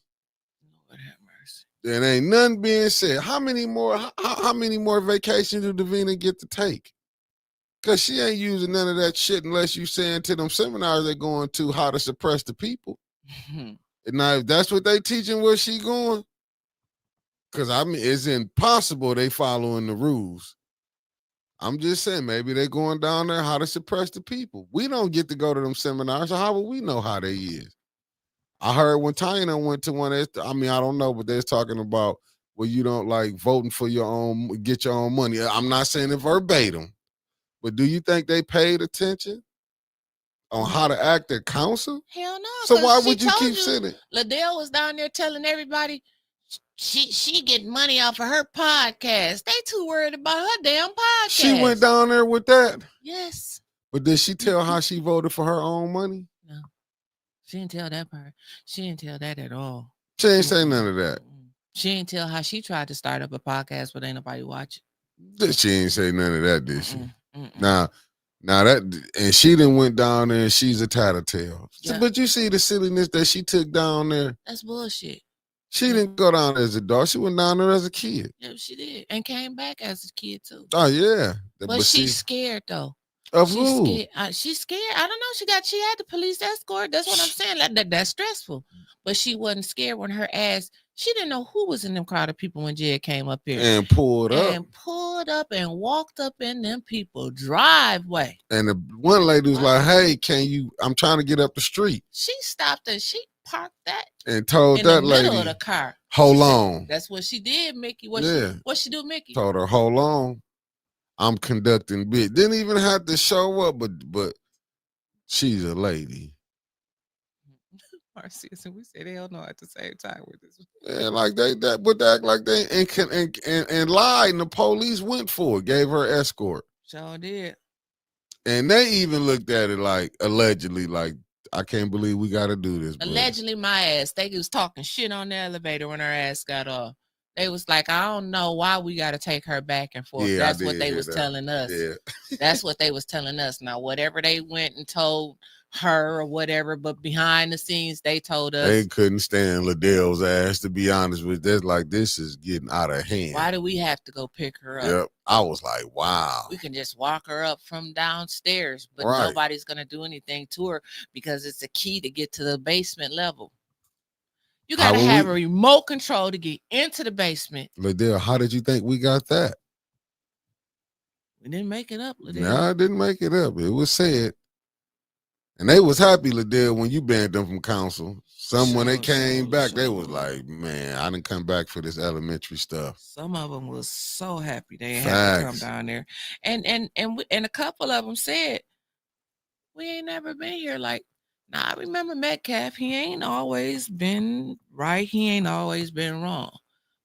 Lord have mercy. There ain't nothing being said. How many more vacations do Davina get to take? Because she ain't using none of that shit unless you saying to them seminars they're going to how to suppress the people. And now, if that's what they teaching where she going, because it's impossible they following the rules. I'm just saying, maybe they going down there how to suppress the people. We don't get to go to them seminars, so how will we know how they is? I heard when Tina went to one, I don't know, but they're talking about, well, you don't like voting for your own, get your own money. I'm not saying it verbatim, but do you think they paid attention on how to act at council? Hell no. So why would you keep sitting? Liddell was down there telling everybody she get money off of her podcast. They too worried about her damn podcast. She went down there with that? Yes. But did she tell how she voted for her own money? No. She didn't tell that part. She didn't tell that at all. She ain't say none of that. She didn't tell how she tried to start up a podcast, but ain't nobody watching. She ain't say none of that, did she? Now that, and she didn't went down there and she's a tattletale. Yeah. But you see the silliness that she took down there. That's bullshit. She didn't go down there as a dog. She went down there as a kid. Yeah, she did. And came back as a kid too. Oh, yeah. But she's scared though. Of she's who? Scared. She's scared. I don't know. She had the police escort. That's what I'm saying. That's stressful. But she wasn't scared when her ass, she didn't know who was in them crowd of people when Jed came up here. And pulled up. And pulled up and walked up in them people driveway. And the one lady was like, hey, I'm trying to get up the street. She stopped and she parked that. And told in that the lady, middle of the car. Hold She on. said, that's what she did, Mickey. What she do, Mickey? Told her, hold on. I'm conducting bid. Didn't even have to show up, but she's a lady. Marcius, and we said hell no at the same time with this. Yeah, like they act like they and lied, and the police went for it, gave her escort. Sure did. And they even looked at it like allegedly, like, I can't believe we got to do this. Allegedly, my ass. They was talking shit on the elevator when her ass got off. They was like, I don't know why we got to take her back and forth. Yeah, I That's what did they hear was that. telling us. Yeah. That's what they was telling us. Now, whatever they went and told her or whatever, but behind the scenes, they told us, They couldn't stand Liddell's ass, to be honest with you. Like, this is getting out of hand. why do we have to go pick her up? Yep. I was like, wow. We can just walk her up from downstairs, but Right. nobody's going to do anything to her because it's a key to get to the basement level. You got to have a remote control to get into the basement. Liddell, how did you think we got that? We didn't make it up, Liddell. No, I didn't make it up. It was said. And they was happy, Liddell, when you banned them from council. When they came back, they was like, man, I didn't come back for this elementary stuff. Some of them was so happy they had to come down there. And a couple of them said, we ain't never been here. Like, now I remember Metcalf, he ain't always been right. He ain't always been wrong.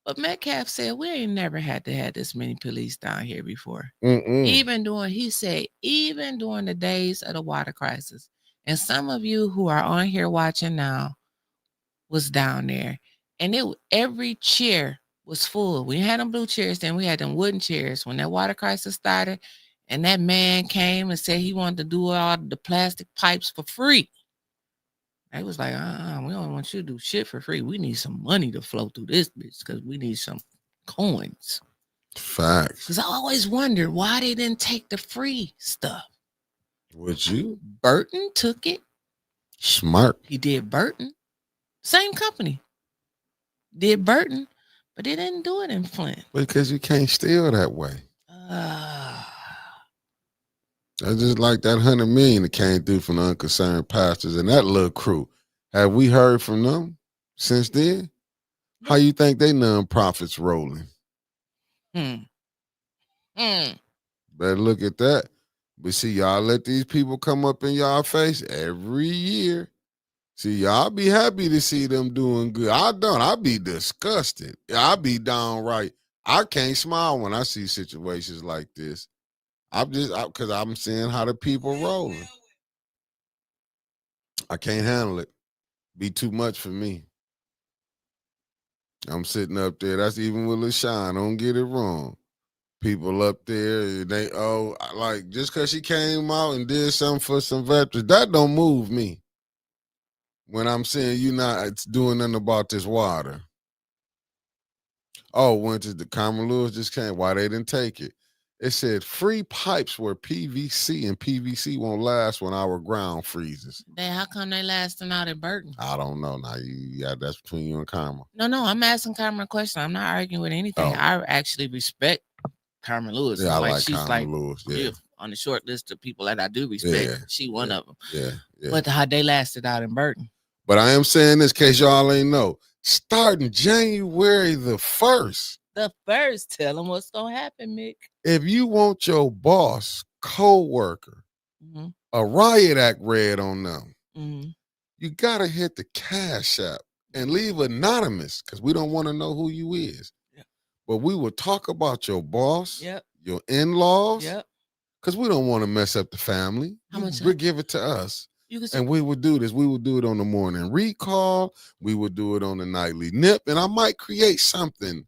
But Metcalf said, we ain't never had to have this many police down here before. Even during the days of the water crisis. And some of you who are on here watching now was down there. And every chair was full. We had them blue chairs, then we had them wooden chairs. When that water crisis started, and that man came and said he wanted to do all the plastic pipes for free. They was like, we don't want you to do shit for free. We need some money to flow through this bitch because we need some coins. Facts. Because I always wondered why they didn't take the free stuff. Would you? Burton took it. Smart. He did Burton. Same company. Did Burton, but they didn't do it in Flint. Because you can't steal that way. That's just like that $100 million that came through from the unconcerned pastors and that little crew. Have we heard from them since then? How you think they nonprofits rolling? Better look at that. But see, y'all let these people come up in y'all face every year. See, y'all be happy to see them doing good. I don't. I be disgusted. I be downright. I can't smile when I see situations like this. Because I'm seeing how the people rolling. I can't handle it. Be too much for me. I'm sitting up there. That's even with LaShawn. Don't get it wrong. People up there, they like just because she came out and did something for some veterans, that don't move me. When I'm saying you not doing nothing about this water. Oh, when the Carmen Lewis just came, why they didn't take it? It said free pipes were PVC and PVC won't last when our ground freezes. Then how come they lasting out at Burton? I don't know. Now, that's between you and Carmen. No, I'm asking Carmen a question. I'm not arguing with anything. I actually respect Carmen Lewis. Yeah, I like she's Carmen Lewis. Yeah. On the short list of people that I do respect. She one of them. Yeah. But how they lasted out in Burton. But I am saying this in case y'all ain't know. Starting January the 1st. The first, tell them what's going to happen, Mick. If you want your boss, co-worker, a riot act read on them, you got to hit the Cash App and leave anonymous because we don't want to know who you is. But we will talk about your boss, your in-laws, because we don't want to mess up the family. How much? We give it to us. And we would do this. We would do it on the morning recall. We would do it on the nightly nip. And I might create something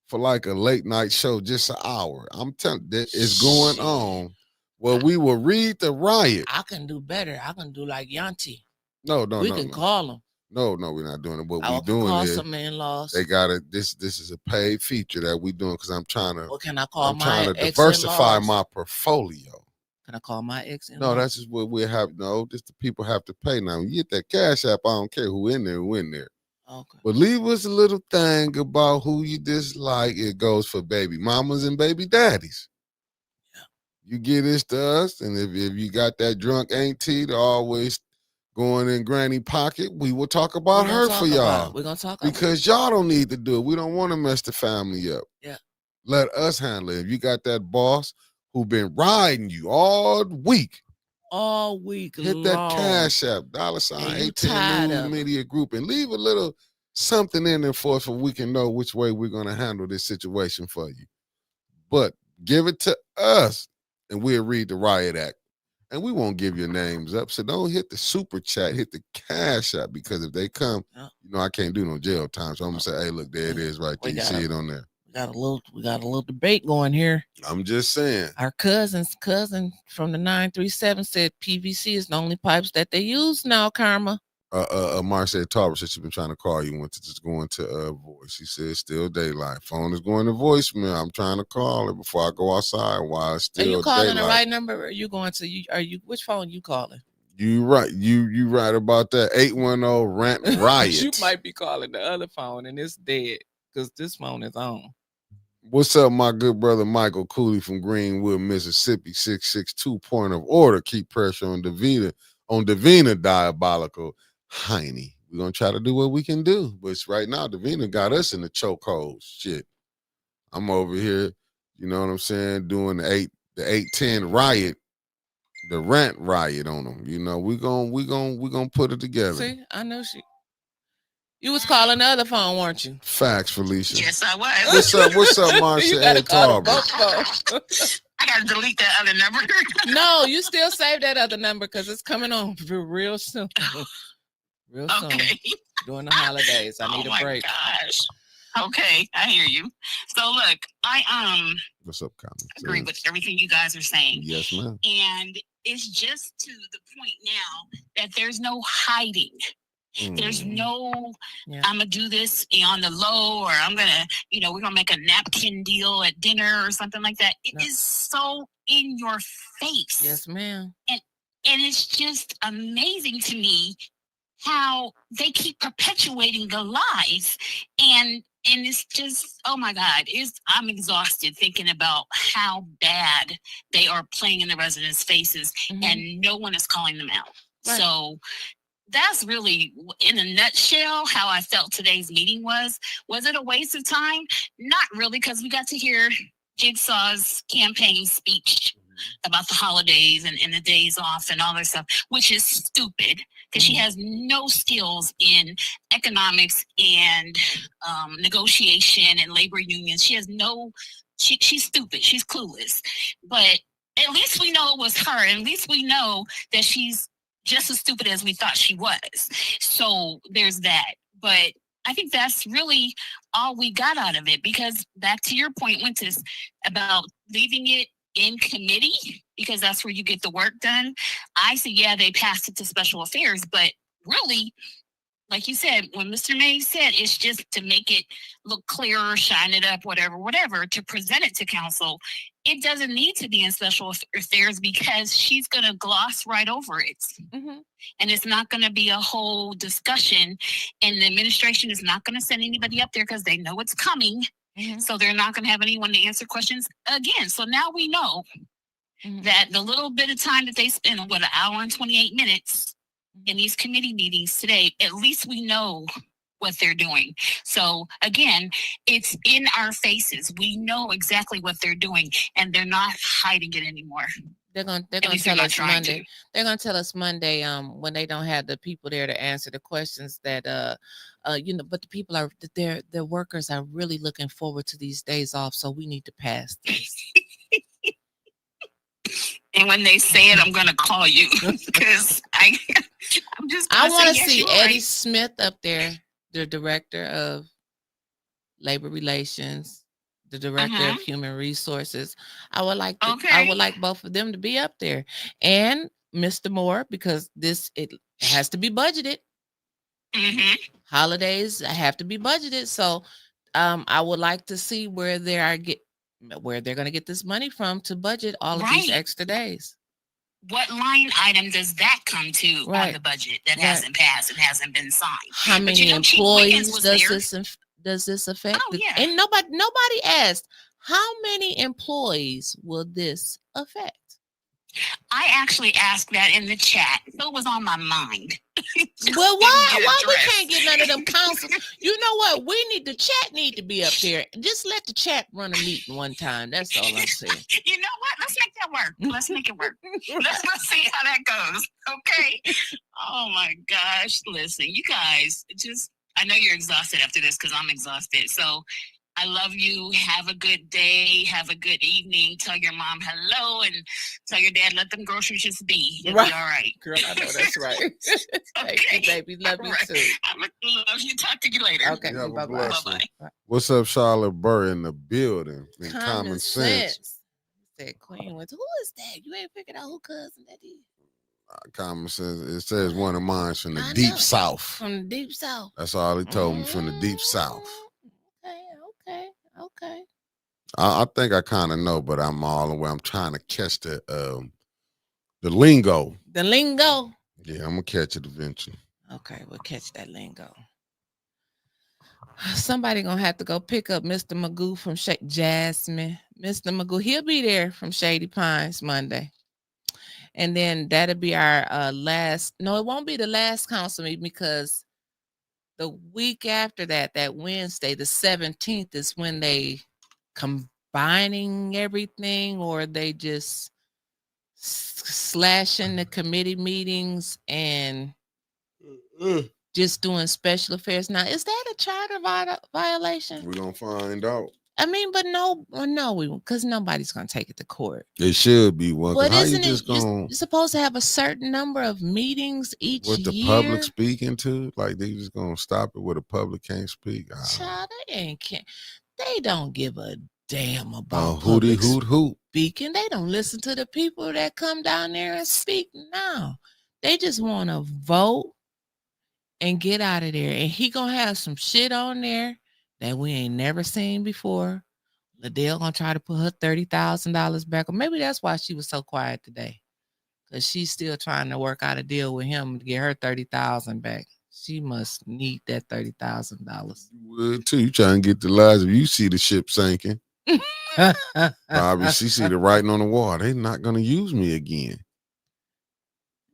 for like a late night show, just an hour. I'm telling you, that is going on. Well, we will read the riot. I can do better. I can do like Yanti. No. We can call them. No, we're not doing it. What I we're can doing call is some in-laws. they got it. This is a paid feature that we're doing because I'm trying to. What can I call I'm trying to my diversify ex-in-laws? my portfolio. Can I call my ex-in-laws? No, that's just what we have. No, just the people have to pay now. You get that Cash App. I don't care who in there. Okay. But leave us a little thing about who you dislike. It goes for baby mamas and baby daddies. You get this to us, and if you got that drunk auntie that always going in granny pocket, we will talk about her for y'all. We're going to talk about it. Because y'all don't need to do it. We don't want to mess the family up. Yeah. Let us handle it. If you got that boss who been riding you all week, hit that Cash App, $18 News Media Group, and leave a little something in there for us so we can know which way we're going to handle this situation for you. But give it to us, and we'll read the riot act And we won't give your names up. So don't hit the super chat, hit the cash app, because if they come, I can't do no jail time. So I'm gonna say, hey, look, there it is right there. You see it on there. We got a little debate going here. I'm just saying. Our cousin from the 937 said PVC is the only pipes that they use now, Karma. Marcia Tarver said she's been trying to call you, went to just go into voice. She said it's still daylight. Phone is going to voicemail. I'm trying to call her before I go outside while it's still Are you calling daylight. the right number? Or are you going to which phone you calling? You right. You right about that. 810 rant riot. You might be calling the other phone and it's dead because this phone is on. What's up, my good brother Michael Cooley from Greenwood, Mississippi? 662 point of order. Keep pressure on Davina diabolical. Heine. We're gonna try to do what we can do. But right now, Davina got us in the chokehold. Shit. I'm over here, you know what I'm saying, doing the 810 riot, the rant riot on them. You know, we gonna put it together. See, I know you was calling the other phone, weren't you? Facts, Felicia. Yes, I was. What's up, Marcia? You gotta call Tarver? I gotta delete that other number. No, you still save that other number because it's coming on real soon. Real soon. During the holidays. I need a break. Gosh. Okay, I hear you. So look, I What's up, Connie? agree with everything you guys are saying. Yes, ma'am. And it's just to the point now that there's no hiding. There's no, I'm going to do this on the low, or I'm going to, we're going to make a napkin deal at dinner or something like that. It is so in your face. Yes, ma'am. And it's just amazing to me how they keep perpetuating the lies. And it's just, oh my God, I'm exhausted thinking about how bad they are playing in the residents' faces, and no one is calling them out. Right. So that's really, in a nutshell, how I felt today's meeting was. Was it a waste of time? Not really, because we got to hear Jigsaw's campaign speech about the holidays and the days off and all that stuff, which is stupid because she has no skills in economics and negotiation and labor unions. She has she's stupid. She's clueless. But at least we know it was her. At least we know that she's just as stupid as we thought she was. So there's that. But I think that's really all we got out of it, because back to your point, Winters, about leaving it in committee, because that's where you get the work done. I say, yeah, they passed it to special affairs, but really, like you said, when Mr. May said it's just to make it look clearer, shine it up, whatever, to present it to council, it doesn't need to be in special affairs because she's going to gloss right over it. And it's not going to be a whole discussion, and the administration is not going to send anybody up there because they know it's coming. So they're not going to have anyone to answer questions again. So now we know that the little bit of time that they spend, an hour and 28 minutes in these committee meetings today, at least we know what they're doing. So again, it's in our faces. We know exactly what they're doing, and they're not hiding it anymore. They're gonna tell us Monday. They're gonna tell us Monday when they don't have the people there to answer the questions that but the people are their workers are really looking forward to these days off, so we need to pass this. And when they say it, I'm gonna call you because I'm just. I want to yes, see you're Eddie right. Smith up there, the director of labor relations, the director of human resources. I would like both of them to be up there, and Mr. Moore, because it has to be budgeted. Holidays have to be budgeted, so I would like to see where they're going to get this money from to budget all of these extra days. What line item does that come to on the budget that hasn't passed and hasn't been signed? How many employees does this affect? Oh, yeah. And nobody asked, how many employees will this affect? I actually asked that in the chat. So it was on my mind. Well, why we can't get none of them council? You know what? The chat need to be up there. Just let the chat run a meeting one time. That's all I'm saying. You know what? Let's make that work. Let's make it work. Let's see how that goes. Okay. Oh my gosh. Listen, you guys, I know you're exhausted after this because I'm exhausted. So I love you. Have a good day. Have a good evening. Tell your mom hello and tell your dad let them groceries just be. You'll be all right. Girl, I know that's right. Thank you, baby. Love you too. I love you. Talk to you later. Okay, You have a bye-bye. blessing. What's up, Charlotte Burr in the building? And Common sense. Said Queen went, who is that? You ain't figured out who cousin that is. Common sense. It says one of mine from the I deep know. south. From the deep south. That's all he told me, from the deep south. Okay. I think I kind of know, but I'm all the way. I'm trying to catch the lingo. The lingo. Yeah, I'm gonna catch it eventually. Okay, we'll catch that lingo. Somebody gonna have to go pick up Mr. Magoo from Jasmine. Mr. Magoo, he'll be there from Shady Pines Monday. And then that'll be our last. No, it won't be the last council meeting because the week after that, that Wednesday, the 17th, is when they combining everything, or they just slashing the committee meetings and just doing special affairs. Now, is that a charter violation? We're gonna find out. I mean, but no, because nobody's gonna take it to court. It should be one. But How isn't you just it gonna you're supposed to have a certain number of meetings each with the year? public speaking to? Like they just gonna stop it where the public can't speak? Child, they don't give a damn about hooty public hoot hoot. speaking. They don't listen to the people that come down there and speak. No, they just want to vote and get out of there. And he gonna have some shit on there that we ain't never seen before. Liddell gonna try to put her $30,000 back. Or maybe that's why she was so quiet today, because she's still trying to work out a deal with him to get her $30,000 back. She must need that $30,000. Would too. You trying to get the lies of you see the ship sinking. Bobby, she see the writing on the wall. They not gonna use me again.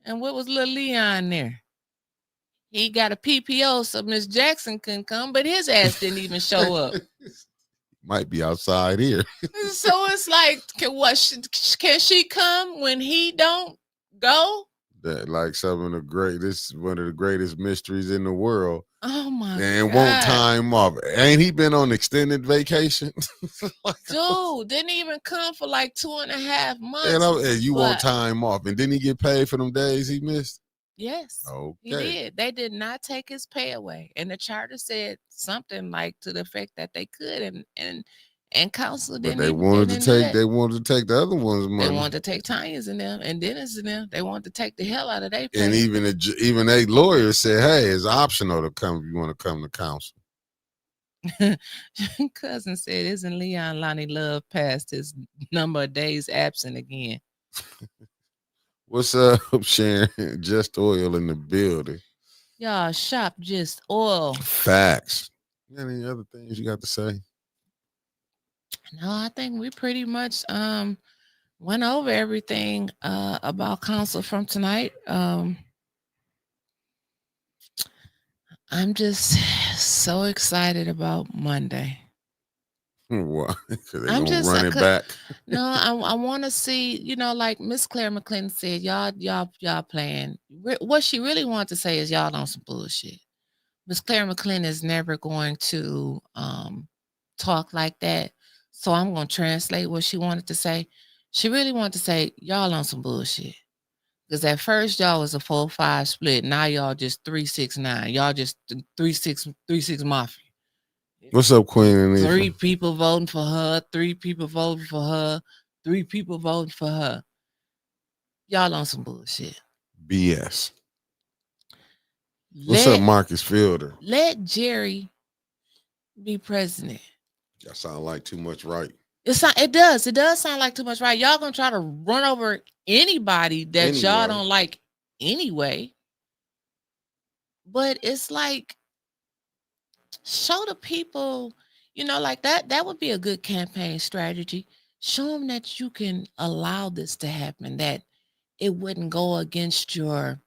And what was Lil Leon there? He got a PPO so Miss Jackson couldn't come, but his ass didn't even show up. Might be outside here. So it's like, can she come when he don't go? That like some of the greatest, one of the greatest mysteries in the world. Oh my and God. won't time off. Ain't he been on extended vacation? Dude, didn't even come for like 2.5 months. And you want time off. And didn't he get paid for them days he missed? Yes. Okay. He did. They did not take his pay away. And the charter said something like to the effect that they could, and council didn't. But they even, wanted didn't to do take that. they wanted to take the other one's money. They wanted to take Tanya's in them and Dennis in them. They wanted to take the hell out of their pay. And even a lawyer said, hey, it's optional to come if you want to come to council. Cousin said, isn't Leon Lonnie Love past his number of days absent again? What's up, Sharon? Just Oil in the building. Y'all shop Just Oil. Facts. Any other things you got to say? No, I think we pretty much went over everything about council from tonight. I'm just so excited about Monday. Why? Because they're I'm going to just run it back. No, I want to see, like Miss Claire McClinton said, y'all playing. What she really wants to say is y'all on some bullshit. Miss Claire McClinton is never going to talk like that. So I'm going to translate what she wanted to say. She really wanted to say, y'all on some bullshit. Because at first y'all was a 4-5 split. Now y'all just 3-6-9. Y'all just 3-6 mafia. What's up, Queen Anita? 3 people voting for her. 3 people voting for her. 3 people voting for her. Y'all on some bullshit. BS. What's up, Marcus Fielder? Let Jerry be president. That sound like too much right. It does sound like too much right. Y'all gonna try to run over anybody that y'all don't like anyway. But it's like, show the people, like that would be a good campaign strategy. Show them that you can allow this to happen, that it wouldn't go against your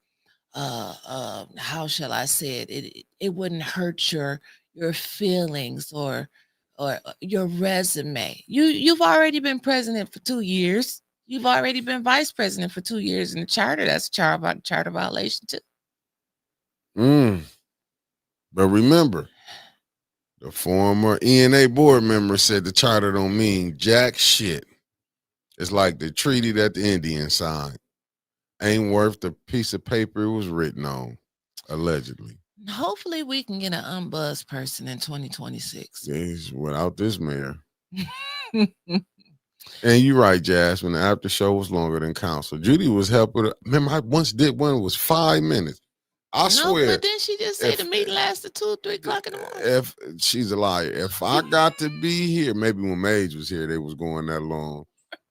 how shall I say it? It wouldn't hurt your feelings or your resume. You've already been president for 2 years. You've already been vice president for 2 years in the charter. That's a charter violation too. But remember, The former ENA board member said the charter don't mean jack shit. It's like the treaty that the Indians signed. Ain't worth the piece of paper it was written on, allegedly. Hopefully we can get an unbuzzed person in 2026. Yes, without this mayor. And you're right, Jasmine. The after show was longer than council. Judy was helping. Remember, I once did one. It was 5 minutes. I No, swear. but then she just said the meeting lasted 2 or 3 o'clock in the morning. If she's a liar, if I got to be here, maybe when Mage was here, they was going that long.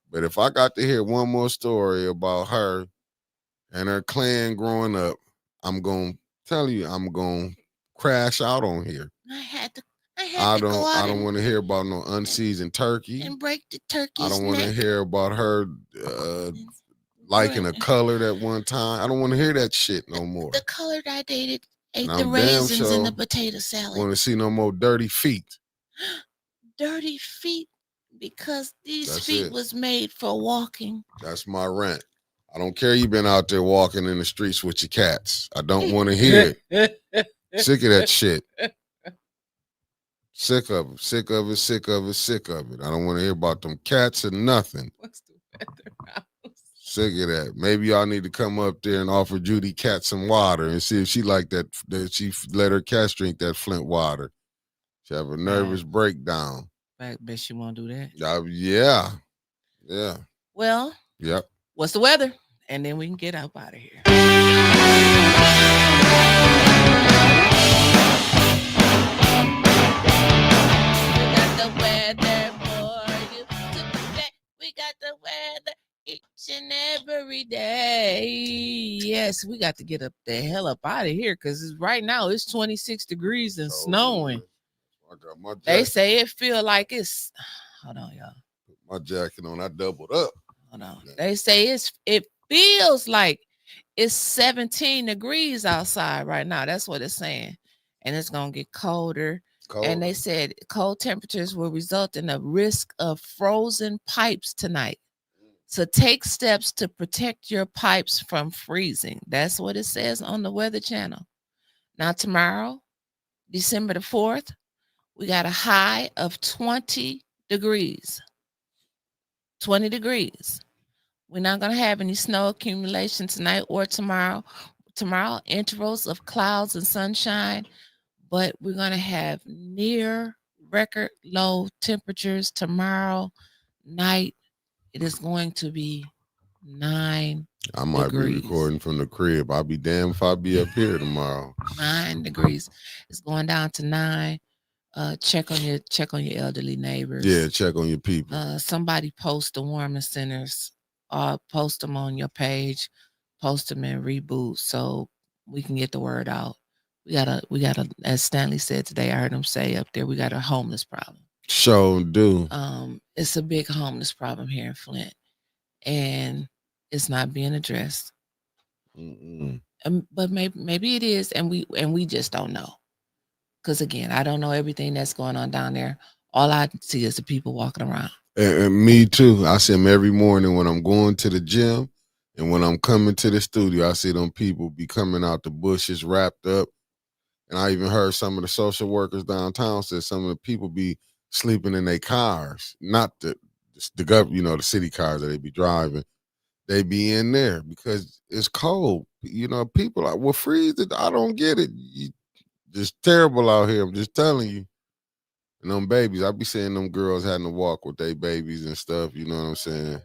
But if I got to hear one more story about her and her clan growing up, I'm gonna tell you, I'm gonna crash out on here. I don't want to hear about no unseasoned turkey. And break the turkey's I don't want to neck. hear about her liking a colored at one time. I don't want to hear that shit no more. The colored I dated ate And the I'm damn raisins in the sure potato salad. Want to see no more dirty feet. Dirty feet, because these That's feet it. was made for walking. That's my rant. I don't care you been out there walking in the streets with your cats. I don't want to hear it. Sick of that shit. Sick of it. Sick of it. Sick of it. Sick of it. I don't want to hear about them cats or nothing. What's the weather house? Sick of that. Maybe y'all need to come up there and offer Judy Cat some water and see if she like that she let her cats drink that Flint water. She have a nervous breakdown. I bet she won't do that. Yeah. Yeah. Well, Yep. what's the weather? And then we can get up out of here. We got the weather for you today. We got the weather each and every day. Yes, we got to get up the hell up out of here because right now it's 26 degrees and snowing. I got my They jacket. say it feel like it's. Hold on, y'all. My jacket on. I doubled up. Hold on. They say it feels like it's 17 degrees outside right now. That's what it's saying. And it's going to get colder. And they said cold temperatures will result in a risk of frozen pipes tonight. So take steps to protect your pipes from freezing. That's what it says on the Weather Channel. Now tomorrow, December the 4th, we got a high of 20 degrees. 20 degrees. We're not going to have any snow accumulation tonight or tomorrow. Tomorrow, intervals of clouds and sunshine, but we're going to have near record low temperatures tomorrow night. It is going to be 9 I might degrees. be recording from the crib. I'll be damned if I be up here tomorrow. 9 degrees. It's going down to 9. Check on your elderly neighbors. Yeah, check on your people. Somebody post the warming centers. Post them on your page. Post them in Reboot so we can get the word out. We got a, as Stanley said today, I heard him say up there, we got a homeless problem. Sure do. It's a big homeless problem here in Flint, and it's not being addressed. But maybe it is, and we just don't know. Because again, I don't know everything that's going on down there. All I see is the people walking around. And me too. I see them every morning when I'm going to the gym and when I'm coming to the studio. I see them people be coming out the bushes wrapped up. And I even heard some of the social workers downtown said some of the people be sleeping in their cars, not the government, the city cars that they be driving. They be in there because it's cold. People like, well, freeze it. I don't get it. Just terrible out here. I'm just telling you. And them babies, I be seeing them girls having to walk with their babies and stuff. You know what I'm saying?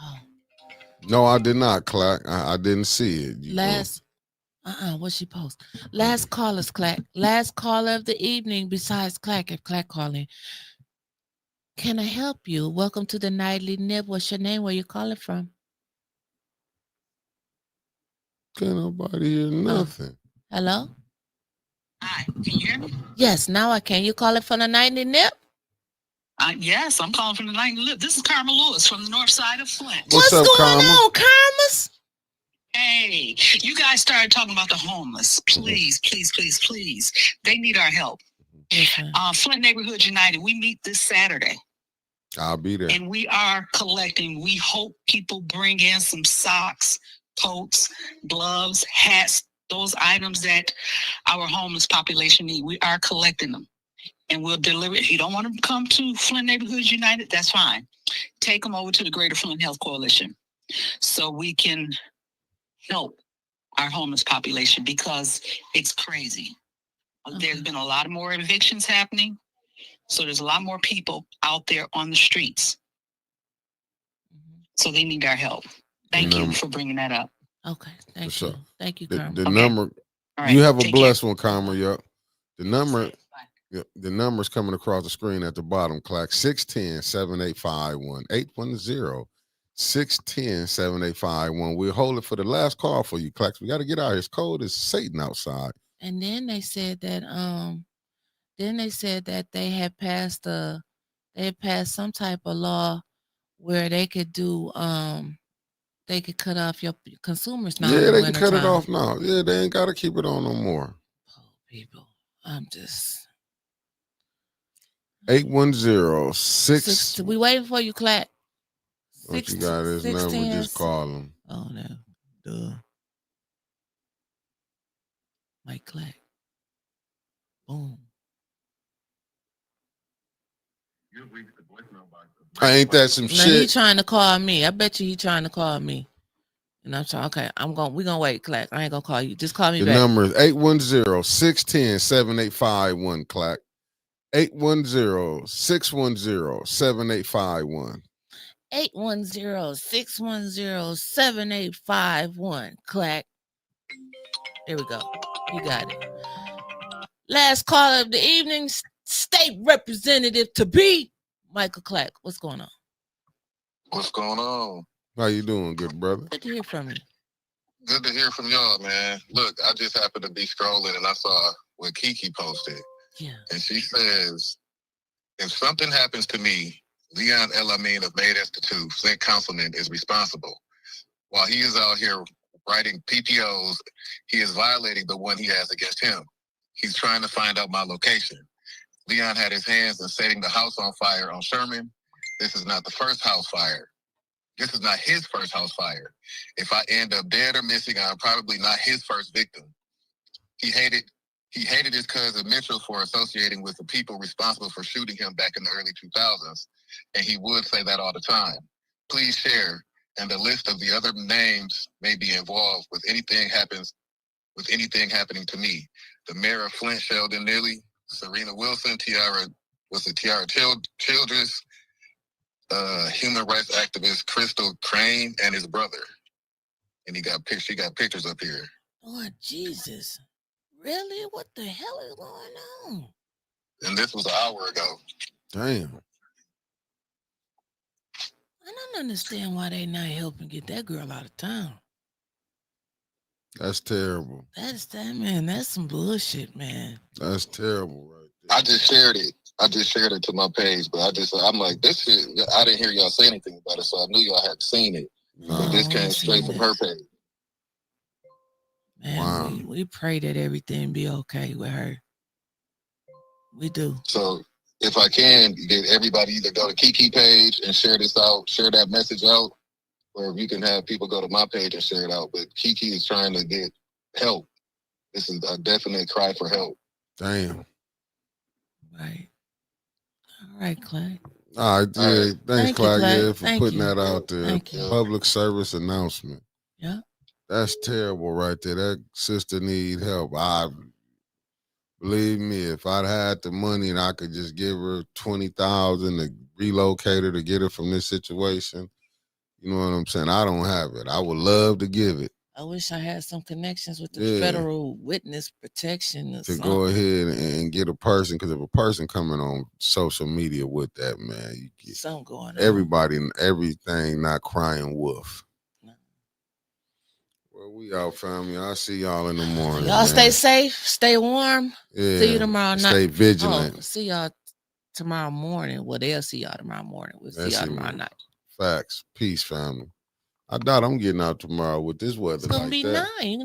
Oh. No, I did not, Clack. I didn't see it. What she post? Last callers, Clack. Last caller of the evening besides Clack, if Clack calling. Can I help you? Welcome to the Nightly Nib. What's your name? Where you calling from? Can't nobody hear nothing. Hello? Hi, can you hear me? Yes, now I can. You calling from the Nightly Nib? Yes, I'm calling from the Nightly Nib. This is Karma Lewis from the north side of Flint. What's up, going Karma? on, Karmas? Hey, you guys started talking about the homeless. Please, please, please, please. They need our help. Flint Neighborhood United, we meet this Saturday. I'll be there. And we are collecting. We hope people bring in some socks, coats, gloves, hats, those items that our homeless population need. We are collecting them and we'll deliver. If you don't want to come to Flint Neighborhoods United, that's fine. Take them over to the Greater Flint Health Coalition so we can help our homeless population because it's crazy. There's been a lot more evictions happening. So there's a lot more people out there on the streets. So they need our help. Thank you for bringing that up. Okay, thank you. Thank you, Carmen. The number, All right, you have a take blessed one, Carmen. Yep. The number, the number's coming across the screen at the bottom, Clack. 610-7851. 810-610-7851. We'll hold it for the last call for you, Clacks. We got to get out. His code is Satan outside. And then they said that they had passed some type of law where they could do they could cut off your consumers now. Yeah, they can cut it off now. Yeah, they ain't got to keep it on no more. People, I'm just 810-6. We waiting for you, Clack. Once you got his number, just call him. Oh no, duh. Mike Clack. Boom. Ain't that some Now shit? he trying to call me. I bet you he trying to call me. And I'm trying, okay, we're gonna wait, Clack. I ain't gonna call you. Just call me The back. number is 810-610-7851, Clack. 810-610-7851. 810-610-7851. Clack. There we go. You got it. Last call of the evening, state representative to be Michael Clack. What's going on? What's going on? How you doing, good brother? Good to hear from you. Good to hear from y'all, man. Look, I just happened to be scrolling and I saw what Kiki posted. Yeah. And she says, if something happens to me, Leon El-Amin of Maid Institute, Flint Councilman, is responsible. While he is out here writing PTOs, he is violating the one he has against him. He's trying to find out my location. Leon had his hands in setting the house on fire on Sherman. This is not the first house fire. This is not his first house fire. If I end up dead or missing, I'm probably not his first victim. He hated his cousin Mitchell for associating with the people responsible for shooting him back in the early 2000s, and he would say that all the time. Please share, and the list of the other names may be involved with anything happening to me. The mayor of Flint, Sheldon Neely, Serena Wilson, Tiara Childress, human rights activist Crystal Crane, and his brother. And she got pictures up here. Lord Jesus. Really? What the hell is going on? And this was an hour ago. Damn. I don't understand why they not helping get that girl out of town. That's terrible. That's some bullshit, man. That's terrible, right? I just shared it to my page, but I'm like, this shit, I didn't hear y'all say anything about it, so I knew y'all had seen it. But this came straight from her page. Man, wow. we pray that everything be okay with her. We do. So if I can, get everybody either go to Kiki page and share this out, share that message out, or if you can have people go to my page and share it out. But Kiki is trying to get help. This is a definite cry for help. Damn. Right. All right, Clay. All right, yeah. Thanks, Clyde, yeah, for Thank putting you. that out there. Thank you. Public service announcement. Yeah. That's terrible right there. That sister need help. Believe me, if I'd had the money and I could just give her $20,000 to relocate her to get her from this situation, you know what I'm saying? I don't have it. I would love to give it. I wish I had some connections with the federal witness protection or To something. go ahead and get a person, because if a person coming on social media with that, man, you get something going on. Everybody and everything not crying wolf. No. Well, we out, family. I'll see y'all in the morning. Y'all stay safe, stay warm. Yeah. See you tomorrow night. Stay vigilant. Oh, see y'all tomorrow morning. Well, they'll see y'all tomorrow morning. We'll see y'all tomorrow night. Facts. Peace, family. I doubt I'm getting out tomorrow with this weather. It's gonna like be that. 9.